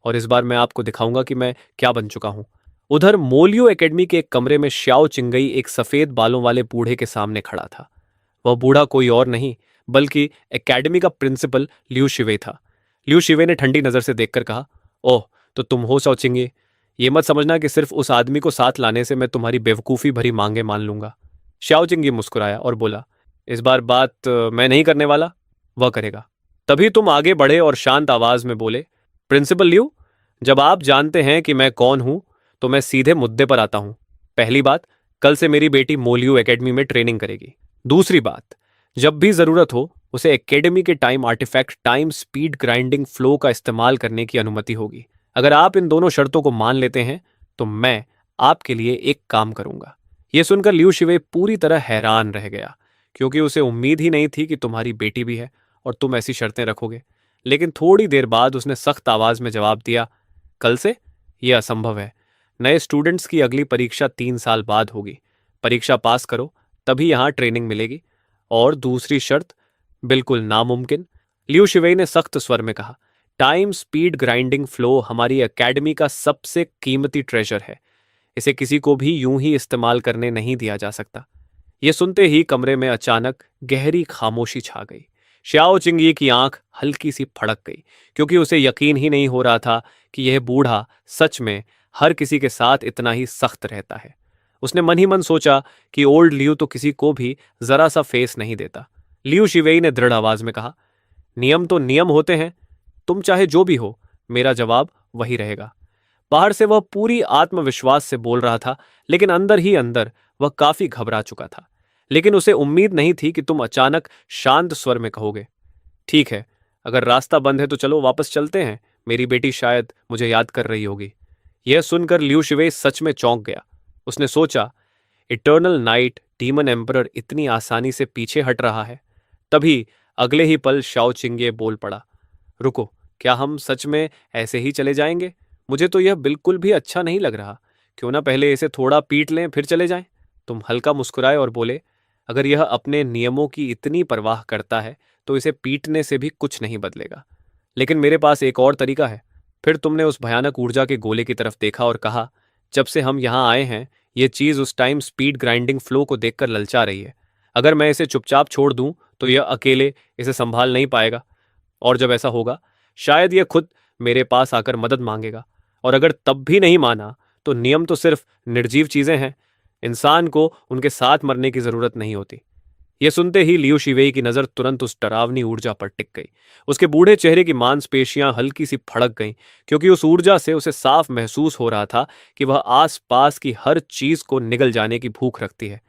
और इस बार मैं आपको दिखाऊंगा कि मैं क्या बन चुका हूं। उधर मोलियो एकेडमी के एक कमरे में श्याओ चिंगई एक सफेद बालों वाले बूढ़े के सामने खड़ा था। वह बूढ़ा कोई और नहीं बल्कि एकेडमी का प्रिंसिपल लियू शिवे था। लियू शिवे ने ठंडी नजर से देखकर कहा, ओह, तो तुम हो शाओ चिंगे। ये मत समझना कि सिर्फ उस आदमी को साथ लाने से मैं तुम्हारी बेवकूफ़ी भरी मांगे मान लूंगा। श्याओ चिंगे मुस्कुराया और बोला, इस बार बात मैं नहीं करने वाला, वह करेगा। तभी तुम आगे बढ़े और शांत आवाज में बोले, प्रिंसिपल लियू, जब आप जानते हैं कि मैं कौन हूं तो मैं सीधे मुद्दे पर आता हूं। पहली बात, कल से मेरी बेटी मोलियो एकेडमी में ट्रेनिंग करेगी। दूसरी बात, जब भी जरूरत हो उसे एकेडमी के time artifact time speed grinding flow का इस्तेमाल करने की अनुमति होगी। अगर आप इन दोनों शर्तों को मान लेते हैं तो मैं आपके लिए एक काम करूंगा। यह सुनकर लियू शिवे पूरी तरह हैरान रह गया, क्योंकि उसे उम्मीद ही नहीं थी कि तुम्हारी बेटी भी है और तुम ऐसी शर्तें रखोगे। लेकिन थोड़ी देर बाद उसने सख्त आवाज में जवाब दिया, कल से? यह असंभव है। नए स्टूडेंट्स की अगली परीक्षा 3 साल बाद होगी। परीक्षा पास करो तभी यहां ट्रेनिंग मिलेगी। और दूसरी शर्त? बिल्कुल नामुमकिन, लियू शिवेई ने सख्त स्वर में कहा। टाइम स्पीड ग्राइंडिंग फ्लो हमारी एकेडमी का सबसे कीमती ट्रेजर है। इसे किसी को भी यूं ही इस्तेमाल करने नहीं दिया जा सकता। यह सुनते ही कमरे में अचानक गहरी खामोशी छा गई। श्याओ चिंगी की आंख हल्की सी फड़क गई, क्योंकि उसे यकीन ही नहीं हो रहा था कि यह बूढ़ा सच में हर किसी के साथ इतना ही सख्त रहता है। उसने मन ही मन सोचा कि ओल्ड लियू तो किसी को भी जरा सा फेस नहीं देता। लियू शिवेई ने दृढ़ आवाज में कहा, नियम तो नियम होते हैं, तुम चाहे जो भी हो, मेरा जवाब वही रहेगा। बाहर से वह पूरी आत्मविश्वास से बोल रहा था, लेकिन अंदर ही अंदर वह काफी घबरा चुका था। लेकिन उसे उम्मीद नहीं थी कि तुम अचानक शांत स्वर में कहोगे, ठीक है, अगर रास्ता बंद है तो चलो वापस चलते हैं, मेरी बेटी शायद मुझे याद कर रही होगी। यह सुनकर लियू शिवे सच में चौंक गया। उसने सोचा, इटर्नल नाइट डीमन एम्परर इतनी आसानी से पीछे हट रहा है। तभी अगले ही पल शाओ चिंगे बोल पड़ा, रुको, क्या हम सच में ऐसे ही चले जाएंगे? मुझे तो यह बिल्कुल भी अच्छा नहीं लग रहा। क्यों ना पहले इसे थोड़ा पीट लें फिर चले जाएं? तुम हल्का मुस्कुराए और बोले, अगर यह अपने नियमों की इतनी परवाह करता है तो इसे पीटने से भी कुछ नहीं बदलेगा। लेकिन मेरे पास एक और तरीका है। फिर तुमने उस भयानक ऊर्जा के गोले की तरफ देखा और कहा, जब से हम यहाँ आए हैं यह चीज उस टाइम स्पीड ग्राइंडिंग फ्लो को देखकर ललचा रही है। अगर मैं इसे चुपचाप छोड़ दूं तो यह अकेले इसे संभाल नहीं पाएगा, और जब ऐसा होगा शायद यह खुद मेरे पास आकर मदद मांगेगा। और अगर तब भी नहीं माना तो नियम तो सिर्फ निर्जीव चीजें हैं, इंसान को उनके साथ मरने की जरूरत नहीं होती। यह सुनते ही लियू शिवेई की नजर तुरंत उस डरावनी ऊर्जा पर टिक गई। उसके बूढ़े चेहरे की मांसपेशियां हल्की सी फड़क गईं, क्योंकि उस ऊर्जा से उसे साफ महसूस हो रहा था कि वह आसपास की हर चीज को निगल जाने की भूख रखती है।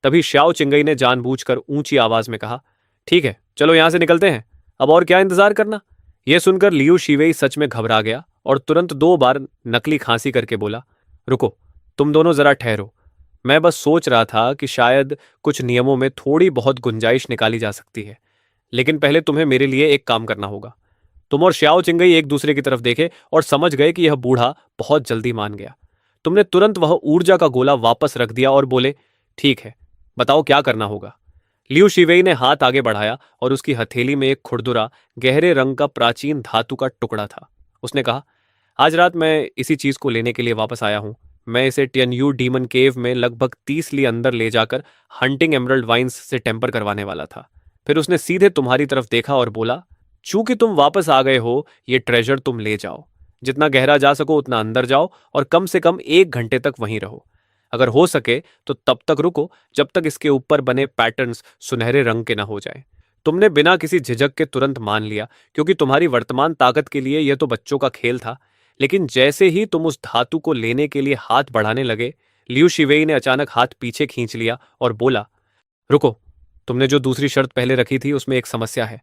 तभी श्याओ चिंगई ने जानबूझकर ऊंची आवाज में कहा, ठीक है, चलो यहां से निकलते हैं। अब और क्या इंतजार करना। यह सुनकर लियू शिवेई सच में घबरा गया और तुरंत 2 बार नकली खांसी करके बोला, रुको, तुम दोनों जरा ठहरो। मैं बस सोच रहा था कि शायद कुछ नियमों में थोड़ी बहुत गुंजाइश निकाली जा सकती है, लेकिन पहले तुम्हें मेरे लिए एक काम करना होगा। तुम और श्याओ चिंगई एक दूसरे की तरफ देखे और समझ गए कि यह बूढ़ा बहुत जल्दी मान गया। तुमने तुरंत वह ऊर्जा का गोला वापस रख दिया और बोले, ठीक है, बताओ क्या करना होगा। लियू शिवेई ने हाथ आगे बढ़ाया और उसकी हथेली में एक खुरदुरा गहरे रंग का प्राचीन धातु का टुकड़ा था। उसने कहा, आज रात मैं इसी चीज को लेने के लिए वापस आया हूं। मैं इसे टियनयू डीमन केव में लगभग 30 ली अंदर ले जाकर हंटिंग एमरल्ड वाइन्स से टेम्पर करवाने वाला था। फिर उसने सीधे तुम्हारी तरफ देखा और बोला, चूंकि तुम वापस आ गए हो, ये ट्रेजर तुम ले जाओ। जितना गहरा जा सको उतना अंदर जाओ और कम से कम 1 घंटे तक वहीं रहो। अगर हो सके तो तब तक रुको जब तक इसके ऊपर बने पैटर्न्स सुनहरे रंग के ना हो जाए। तुमने बिना किसी झिझक के तुरंत मान लिया, क्योंकि तुम्हारी वर्तमान ताकत के लिए यह तो बच्चों का खेल था। लेकिन जैसे ही तुम उस धातु को लेने के लिए हाथ बढ़ाने लगे, लियू शिवेई ने अचानक हाथ पीछे खींच लिया और बोला, रुको, तुमने जो दूसरी शर्त पहले रखी थी उसमें एक समस्या है।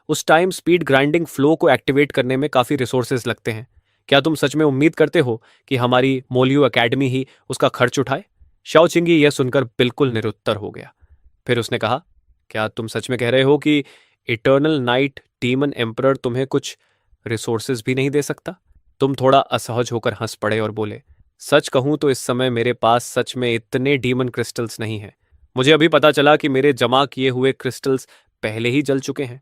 उस टाइम स्पीड ग्राइंडिंग फ्लो को एक्टिवेट करने में काफी रिसोर्सेज लगते हैं। क्या तुम सच में उम्मीद करते हो कि हमारी मोलियो एकेडमी ही उसका खर्च उठाए? शाओ चिंगी यह सुनकर बिल्कुल निरुत्तर हो गया। फिर उसने कहा, क्या तुम सच में कह रहे हो कि इटर्नल नाइट डीमन एम्परर तुम्हें कुछ रिसोर्सेज भी नहीं दे सकता? तुम थोड़ा असहज होकर हंस पड़े और बोले, सच कहूं तो इस समय मेरे पास सच में इतने डीमन क्रिस्टल्स नहीं हैं। मुझे अभी पता चला कि मेरे जमा किए हुए क्रिस्टल्स पहले ही जल चुके हैं।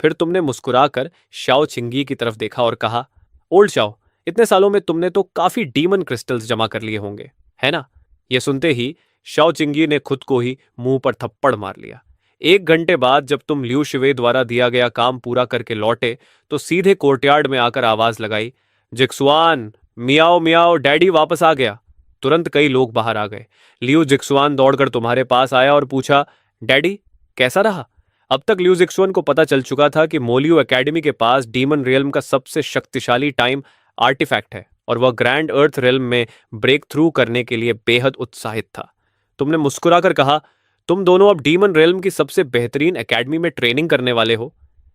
फिर तुमने मुस्कुराकर शाओ चिंगी की तरफ देखा और कहा, ओल्ड शाओ, इतने सालों में तुमने तो काफी डीमन क्रिस्टल्स जमा कर लिए होंगे, है ना? यह सुनते ही शाओ चिंगी ने खुद को ही मुंह पर थप्पड़ मार लिया। 1 घंटे बाद जब तुम लियू शिवे द्वारा दिया गया काम पूरा करके लौटे तो सीधे कोर्टयार्ड में आकर आवाज लगाई, जिक्सुआन, मियाओ मियाओ, डैडी वापस आ गया। तुरंत कई लोग बाहर आ गए। लियू जिक्सुआन दौड़कर तुम्हारे पास आया और पूछा, डैडी कैसा रहा? अब तक लियू जिक्सुआन को पता चल चुका था कि मोलियो एकेडमी के पास डीमन रियल्म का सबसे शक्तिशाली टाइम आर्टिफैक्ट है और वह ग्रैंड अर्थ रियल्म में ब्रेक थ्रू करने के लिए बेहद उत्साहित था। तुमने मुस्कुराकर कहा, तुम दोनों अब डीमन रियल्म की सबसे बेहतरीन एकेडमी में ट्रेनिंग करने वाले हो।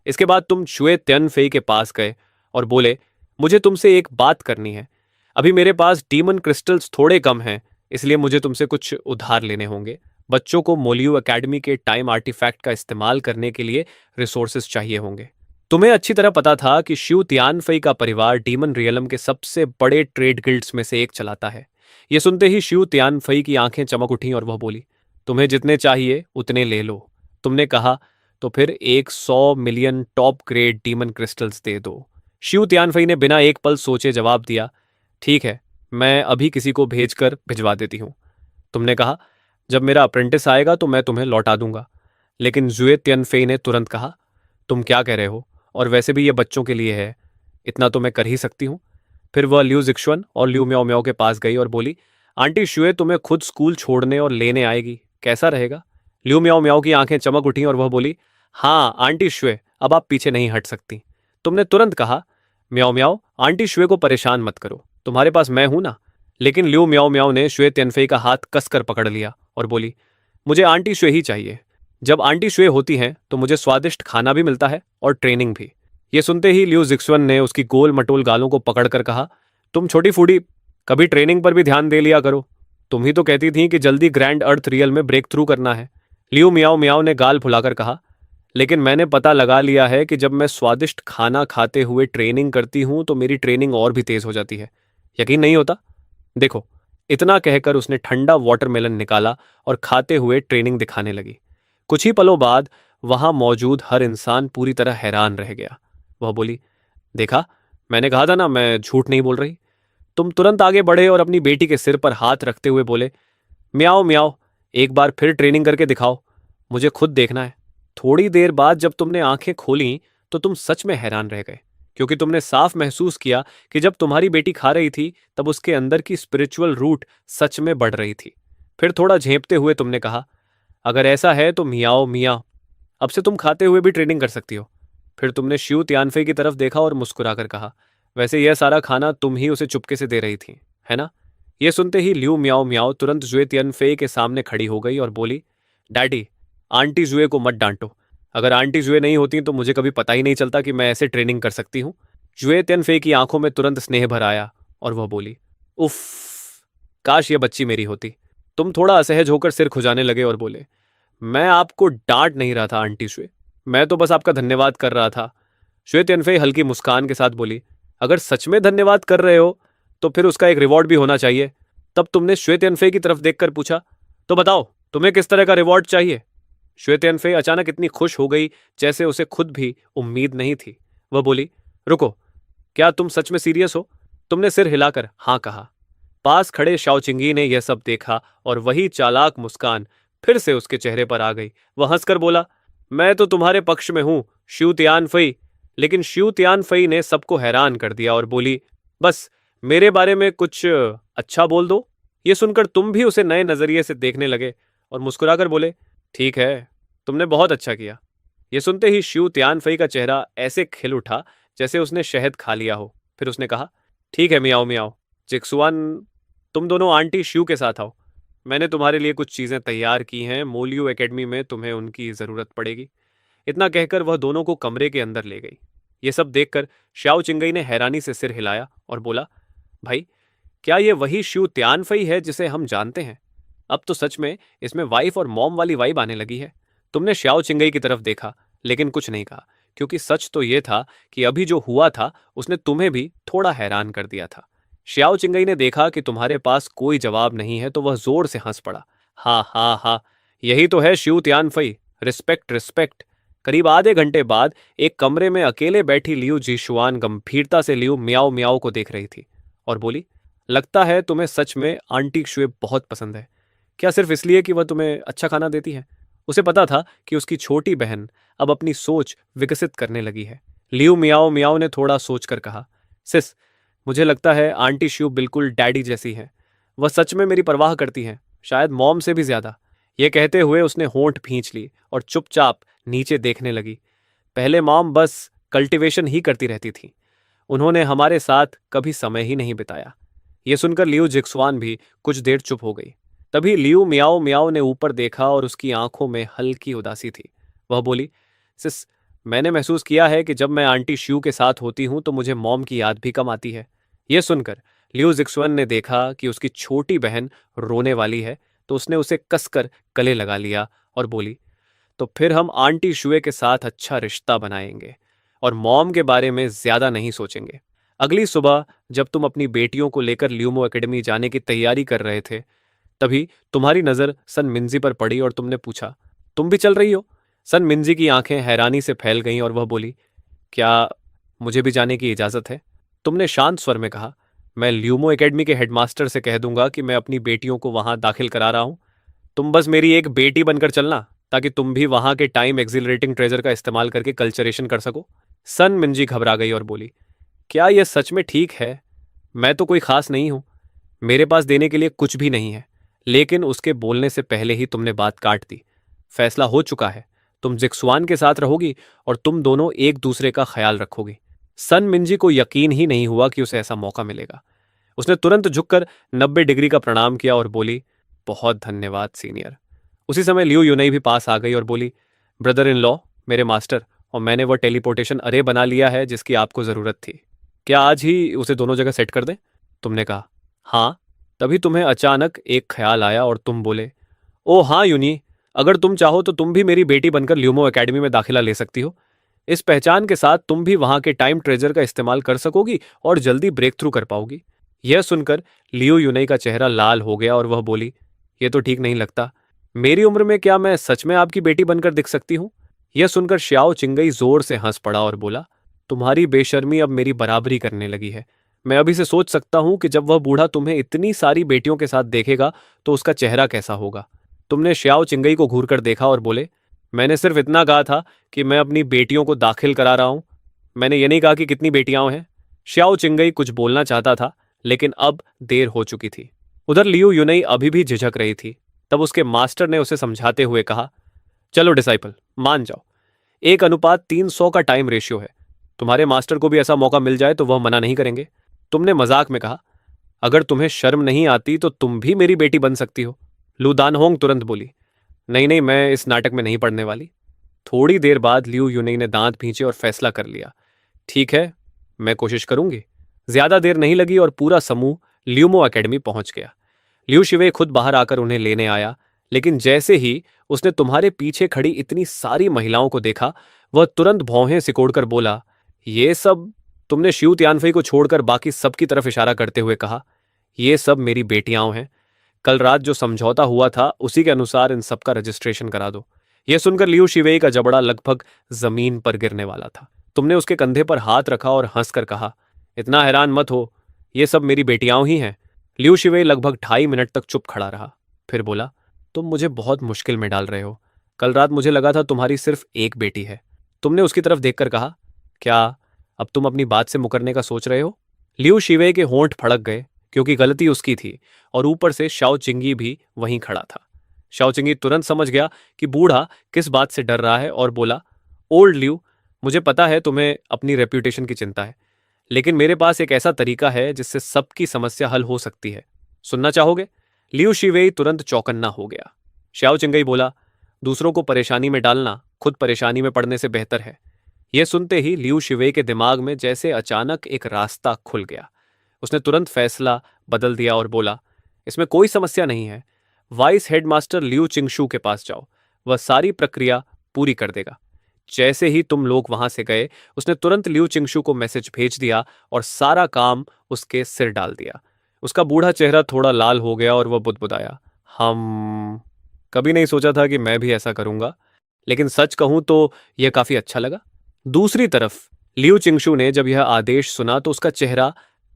इसके बाद तुम शुए त्यनफेई के पास गए और बोले, मुझे तुमसे एक बात करनी है। अभी मेरे पास डीमन क्रिस्टल्स थोड़े कम हैं, इसलिए मुझे तुमसे कुछ उधार लेने होंगे। बच्चों को मोलियो एकेडमी के टाइम आर्टिफैक्ट का इस्तेमाल करने के लिए रिसोर्सेज चाहिए होंगे। तुम्हें अच्छी तरह पता था कि श्यू तियानफई का परिवार डीमन रियलम के सबसे बड़े ट्रेड गिल्ड्स में से एक चलाता है। यह सुनते ही श्यू तियानफई की आंखें चमक उठी और वह बोली, तुम्हें जितने चाहिए उतने ले लो। तुमने कहा, तो फिर 100 million top grade demon crystals दे दो। श्यू तियानफई ने बिना एक पल सोचे जवाब दिया, ठीक है, मैं अभी किसी को भेजकर भिजवा देती हूं। तुमने कहा, जब मेरा अप्रेंटिस आएगा तो मैं तुम्हें लौटा दूंगा। लेकिन जुए तियनफेई ने तुरंत कहा, तुम क्या कह रहे हो? और वैसे भी ये बच्चों के लिए है, इतना तो मैं कर ही सकती हूँ। फिर वह लियू जिक्सुआन और लियू म्याओ म्याओ के पास गई और बोली, आंटी शुए तुम्हें खुद स्कूल छोड़ने और लेने आएगी, कैसा रहेगा? लियू म्याओ म्याओ की आंखें चमक उठी और वह बोली, हाँ आंटी शुए, अब आप पीछे नहीं हट सकती। तुमने तुरंत कहा, म्याओ म्याओ, आंटी शुए को परेशान मत करो, तुम्हारे पास मैं हूं ना। लेकिन लियू म्याओ म्याओ ने शुए तियनफेई का हाथ कसकर पकड़ लिया और बोली, मुझे आंटी शुए ही चाहिए। जब आंटी शुए होती हैं तो मुझे स्वादिष्ट खाना भी मिलता है और ट्रेनिंग भी। ये सुनते ही लियू जिक्सुआन ने उसकी गोल मटोल गालों को पकड़कर कहा, तुम छोटी फूडी, कभी ट्रेनिंग पर भी ध्यान दे लिया करो। तुम ही तो कहती थी कि जल्दी ग्रैंड अर्थ रियल में ब्रेक थ्रू करना है। लियू मियाओ मियाओ ने गाल फुलाकर कहा, लेकिन मैंने पता लगा लिया है कि जब मैं स्वादिष्ट खाना खाते हुए ट्रेनिंग करती हूं तो मेरी ट्रेनिंग और भी तेज हो जाती है। यकीन नहीं होता? देखो। इतना कहकर उसने ठंडा वाटरमेलन निकाला और खाते हुए ट्रेनिंग दिखाने लगी। कुछ ही पलों बाद वहां मौजूद हर इंसान पूरी तरह हैरान रह गया। वह बोली, देखा, मैंने कहा था ना, मैं झूठ नहीं बोल रही। तुम तुरंत आगे बढ़े और अपनी बेटी के सिर पर हाथ रखते हुए बोले, म्याओ म्याओ, एक बार फिर ट्रेनिंग करके दिखाओ, मुझे खुद देखना है। थोड़ी देर बाद जब तुमने आंखें खोली तो तुम सच में हैरान रह गए, क्योंकि तुमने साफ महसूस किया कि जब तुम्हारी बेटी खा रही थी तब उसके अंदर की स्पिरिचुअल रूट सच में बढ़ रही थी। फिर थोड़ा झेंपते हुए तुमने कहा, अगर ऐसा है तो मियाओ मिया, अब से तुम खाते हुए भी ट्रेनिंग कर सकती हो। फिर तुमने शिव तियानफे की तरफ देखा और मुस्कुराकर कहा, वैसे यह सारा खाना तुम ही उसे चुपके से दे रही थी, है ना? यह सुनते ही लियू मियाओ मियाओ तुरंत जुए तियानफे के सामने खड़ी हो गई और बोली, डैडी, आंटी जुए को मत डांटो। अगर आंटी जुए नहीं होती तो मुझे कभी पता ही नहीं चलता कि मैं ऐसे ट्रेनिंग कर सकती हूँ। जुए तियानफे की आंखों में तुरंत स्नेह भर आया और वह बोली, उफ, काश ये बच्ची मेरी होती। तुम थोड़ा असहज होकर सिर खुजाने लगे और बोले, मैं आपको डांट नहीं रहा था आंटी शुए, मैं तो बस आपका धन्यवाद कर रहा था। श्वेत अनफे हल्की मुस्कान के साथ बोली, अगर सच में धन्यवाद कर रहे हो तो फिर उसका एक रिवॉर्ड भी होना चाहिए। तब तुमने श्वेत अनफे की तरफ देखकर पूछा, तो बताओ तुम्हें किस तरह का रिवॉर्ड चाहिए? श्वेत अनफे अचानक इतनी खुश हो गई जैसे उसे खुद भी उम्मीद नहीं थी। वह बोली, रुको, क्या तुम सच में सीरियस हो? तुमने सिर हिलाकर हाँ कहा। पास खड़े शाओचिंगी ने यह सब देखा और वही चालाक मुस्कान फिर से उसके चेहरे पर आ गई। वह हंसकर बोला, मैं तो तुम्हारे पक्ष में हूं शिव तियान फई। लेकिन शिव तियान फई ने सबको हैरान कर दिया और बोली, बस मेरे बारे में कुछ अच्छा बोल दो। ये सुनकर तुम भी उसे नए नजरिए से देखने लगे और मुस्कुराकर बोले, ठीक है, तुमने बहुत अच्छा किया। ये सुनते ही शिव तियान फई का चेहरा ऐसे खिल उठा जैसे उसने शहद खा लिया हो। फिर उसने कहा, ठीक है मियाओ मियाओ, जिक्सुआन, तुम दोनों आंटी शिव के साथ आओ। मैंने तुम्हारे लिए कुछ चीजें तैयार की हैं, मोलियो एकेडमी में तुम्हें उनकी जरूरत पड़ेगी। इतना कहकर वह दोनों को कमरे के अंदर ले गई। ये सब देखकर श्याओ चिंगई ने हैरानी से सिर हिलाया और बोला, भाई, क्या ये वही शिव त्यानफई है जिसे हम जानते हैं? अब तो सच में इसमें वाइफ और मॉम वाली वाइब आने लगी है। तुमने श्याओ चिंगई की तरफ देखा लेकिन कुछ नहीं कहा, क्योंकि सच तो यह था कि अभी जो हुआ था उसने तुम्हें भी थोड़ा हैरान कर दिया था। श्याओ चिंगई ने देखा कि तुम्हारे पास कोई जवाब नहीं है तो वह जोर से हंस पड़ा। हा हा हा, यही तो है शिव त्यानफई, रिस्पेक्ट रिस्पेक्ट। करीब आधे घंटे बाद एक कमरे में अकेले बैठी लियू जीशुआन गंभीरता से लियू मियाओ मियाओ को देख रही थी और बोली, लगता है तुम्हें सच में आंटी शुए बहुत पसंद है। क्या सिर्फ इसलिए कि वह तुम्हें अच्छा खाना देती है? उसे पता था कि उसकी छोटी बहन अब अपनी सोच विकसित करने लगी है। लियू मियाओ मियाओ ने थोड़ा सोचकर कहा, सिस, मुझे लगता है आंटी शिव बिल्कुल डैडी जैसी है। वह सच में मेरी परवाह करती हैं, शायद मॉम से भी ज्यादा। यह कहते हुए उसने होंठ भींच ली और चुपचाप नीचे देखने लगी। पहले मॉम बस कल्टीवेशन ही करती रहती थी, उन्होंने हमारे साथ कभी समय ही नहीं बिताया। यह सुनकर लियू जिक्सवान भी कुछ देर चुप हो गई। तभी लियू मियाओ मियाओ ने ऊपर देखा और उसकी आंखों में हल्की उदासी थी। वह बोली, सिस, मैंने महसूस किया है कि जब मैं आंटी शिव के साथ होती हूं तो मुझे मॉम की याद भी कम आती है। यह सुनकर लियू जिक्सवन ने देखा कि उसकी छोटी बहन रोने वाली है तो उसने उसे कसकर गले लगा लिया और बोली, तो फिर हम आंटी शुए के साथ अच्छा रिश्ता बनाएंगे और मॉम के बारे में ज्यादा नहीं सोचेंगे। अगली सुबह जब तुम अपनी बेटियों को लेकर ल्यूमो एकेडमी जाने की तैयारी कर रहे थे, तभी तुम्हारी नजर सन मिंजी पर पड़ी और तुमने पूछा, तुम भी चल रही हो? सन मिंजी की आंखें हैरानी से फैल गईं और वह बोली, क्या मुझे भी जाने की इजाजत है? तुमने शांत स्वर में कहा, मैं ल्यूमो एकेडमी के हेडमास्टर से कह दूंगा कि मैं अपनी बेटियों को वहां दाखिल करा रहा हूं। तुम बस मेरी एक बेटी बनकर चलना ताकि तुम भी वहां के टाइम एक्सिलरेटिंग ट्रेजर का इस्तेमाल करके कल्चरेशन कर सको। सन मिंजी घबरा गई और बोली, क्या यह सच में ठीक है? मैं तो कोई खास नहीं हूं, मेरे पास देने के लिए कुछ भी नहीं है। लेकिन उसके बोलने से पहले ही तुमने बात काट दी। फैसला हो चुका है, तुम जिक्सुआन के साथ रहोगी और तुम दोनों एक दूसरे का ख्याल रखोगी। सन मिंजी को यकीन ही नहीं हुआ कि उसे ऐसा मौका मिलेगा। उसने तुरंत झुककर 90 डिग्री का प्रणाम किया और बोली, बहुत धन्यवाद सीनियर। उसी समय लियू यूनई भी पास आ गई और बोली, ब्रदर इन लॉ, मेरे मास्टर, और मैंने वह टेलीपोर्टेशन अरे बना लिया है जिसकी आपको जरूरत थी। क्या आज ही उसे दोनों जगह सेट कर दें? तुमने कहा, हाँ। तभी तुम्हें अचानक एक ख्याल आया और तुम बोले, ओ हाँ यूनी, अगर तुम चाहो तो तुम भी मेरी बेटी बनकर ल्यूमो एकेडमी में दाखिला ले सकती हो। इस पहचान के साथ तुम भी वहां के टाइम ट्रेजर का इस्तेमाल कर सकोगी और जल्दी ब्रेक थ्रू कर पाओगी। यह सुनकर लियो यूनई का चेहरा लाल हो गया और वह बोली, यह तो ठीक नहीं लगता। मेरी उम्र में क्या मैं सच में आपकी बेटी बनकर दिख सकती हूँ? यह सुनकर श्याओ चिंगई जोर से हंस पड़ा और बोला, तुम्हारी बेशर्मी अब मेरी बराबरी करने लगी है। मैं अभी से सोच सकता हूं कि जब वह बूढ़ा तुम्हें इतनी सारी बेटियों के साथ देखेगा तो उसका चेहरा कैसा होगा। तुमने श्याओ चिंगई को घूर कर देखा और बोले, मैंने सिर्फ इतना कहा था कि मैं अपनी बेटियों को दाखिल करा रहा हूं, मैंने ये नहीं कहा कि कितनी बेटियां हैं। श्याओ चिंगई कुछ बोलना चाहता था लेकिन अब देर हो चुकी थी। उधर लियू यूनई अभी भी झिझक रही थी। तब उसके मास्टर ने उसे समझाते हुए कहा, चलो डिसाइपल, मान जाओ, 1:300 का टाइम रेशियो है। तुम्हारे मास्टर को भी ऐसा मौका मिल जाए तो वह मना नहीं करेंगे। तुमने मजाक में कहा, अगर तुम्हें शर्म नहीं आती तो तुम भी मेरी बेटी बन सकती हो। लू दानहोंग तुरंत बोली, नहीं नहीं, मैं इस नाटक में नहीं पढ़ने वाली। थोड़ी देर बाद लियू यूनई ने दांत भींचे और फैसला कर लिया, ठीक है, मैं कोशिश करूंगी। ज्यादा देर नहीं लगी और पूरा समूह ल्यूमो एकेडमी पहुंच गया। लियू शिवे खुद बाहर आकर उन्हें लेने आया, लेकिन जैसे ही उसने तुम्हारे पीछे खड़ी इतनी सारी महिलाओं को देखा, वह तुरंत भौहें सिकोड़कर बोला, ये सब? तुमने शिव तियानफई को छोड़कर बाकी सबकी तरफ इशारा करते हुए कहा, ये सब मेरी बेटियां हैं। कल रात जो समझौता हुआ था उसी के अनुसार इन सबका रजिस्ट्रेशन करा दो। यह सुनकर लियू शिवेई का जबड़ा लगभग जमीन पर गिरने वाला था। तुमने उसके कंधे पर हाथ रखा और हंसकर कहा, इतना हैरान मत हो, ये सब मेरी बेटियां ही हैं। लियू शिवेई लगभग 2.5 मिनट तक चुप खड़ा रहा, फिर बोला, तुम मुझे बहुत मुश्किल में डाल रहे हो। कल रात मुझे लगा था तुम्हारी सिर्फ एक बेटी है। तुमने उसकी तरफ देखकर कहा, क्या अब तुम अपनी बात से मुकरने का सोच रहे हो? लियू शिवेई के होंठ फड़क गए, क्योंकि गलती उसकी थी और ऊपर से शाओ चिंगी भी वहीं खड़ा था। शाओ चिंगी तुरंत समझ गया कि बूढ़ा किस बात से डर रहा है और बोला, ओल्ड लियू, मुझे पता है तुम्हें अपनी रेप्यूटेशन की चिंता है, लेकिन मेरे पास एक ऐसा तरीका है जिससे सबकी समस्या हल हो सकती है। सुनना चाहोगे? लियू शिवेई तुरंत चौकन्ना हो गया। शाओ चिंगई बोला, दूसरों को परेशानी में डालना खुद परेशानी में पड़ने से बेहतर है। यह सुनते ही लियू शिवेई के दिमाग में जैसे अचानक एक रास्ता खुल गया। उसने तुरंत फैसला बदल दिया और बोला, इसमें कोई समस्या नहीं है। वाइस हेडमास्टर लियू चिंगशू के पास जाओ, वह सारी प्रक्रिया पूरी कर देगा। जैसे ही तुम लोग वहां से गए, उसने तुरंत लियू चिंगशू को मैसेज भेज दिया और सारा काम उसके सिर डाल दिया। उसका बूढ़ा चेहरा थोड़ा लाल हो गया और वह बुदबुदाया, हम कभी नहीं सोचा था कि मैं भी ऐसा करूंगा, लेकिन सच कहूं तो यह काफी अच्छा लगा। दूसरी तरफ लियू चिंगशू ने जब यह आदेश सुना तो उसका चेहरा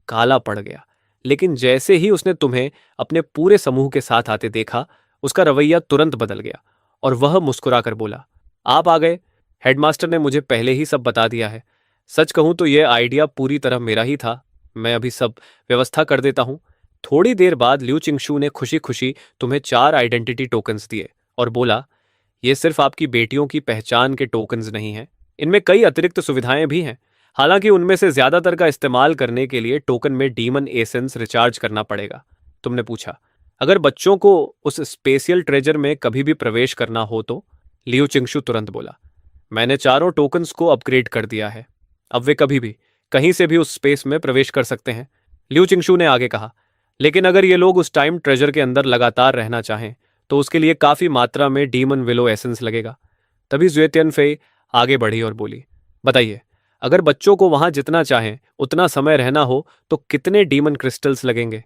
काला पड़ गया, लेकिन जैसे ही उसने तुम्हें अपने पूरे समूह के साथ आते देखा, उसका रवैया तुरंत बदल गया और वह मुस्कुराकर बोला, आप आ गए। हेडमास्टर ने मुझे पहले ही सब बता दिया है। सच कहूं तो यह आइडिया पूरी तरह मेरा ही था। मैं अभी सब व्यवस्था कर देता हूं। थोड़ी देर बाद लियू चिंगशू ने खुशी खुशी तुम्हें 4 आइडेंटिटी टोकन्स दिए और बोला, ये सिर्फ आपकी बेटियों की पहचान के टोकन्स नहीं हैं, इनमें कई अतिरिक्त सुविधाएं भी हैं। हालांकि उनमें से ज्यादातर का इस्तेमाल करने के लिए टोकन में डीमन एसेंस रिचार्ज करना पड़ेगा। तुमने पूछा, अगर बच्चों को उस स्पेशियल ट्रेजर में कभी भी प्रवेश करना हो तो? लियू चिंगशू तुरंत बोला, मैंने चारों टोकन्स को अपग्रेड कर दिया है, अब वे कभी भी कहीं से भी उस स्पेस में प्रवेश कर सकते हैं। लियू चिंगशू ने आगे कहा, लेकिन अगर ये लोग उस टाइम ट्रेजर के अंदर लगातार रहना चाहें तो उसके लिए काफी मात्रा में डीमन विलो एसेंस लगेगा। तभी ज़ुए तियानफेई आगे बढ़ी और बोली, बताइए, अगर बच्चों को वहां जितना चाहें उतना समय रहना हो तो कितने डीमन क्रिस्टल्स लगेंगे?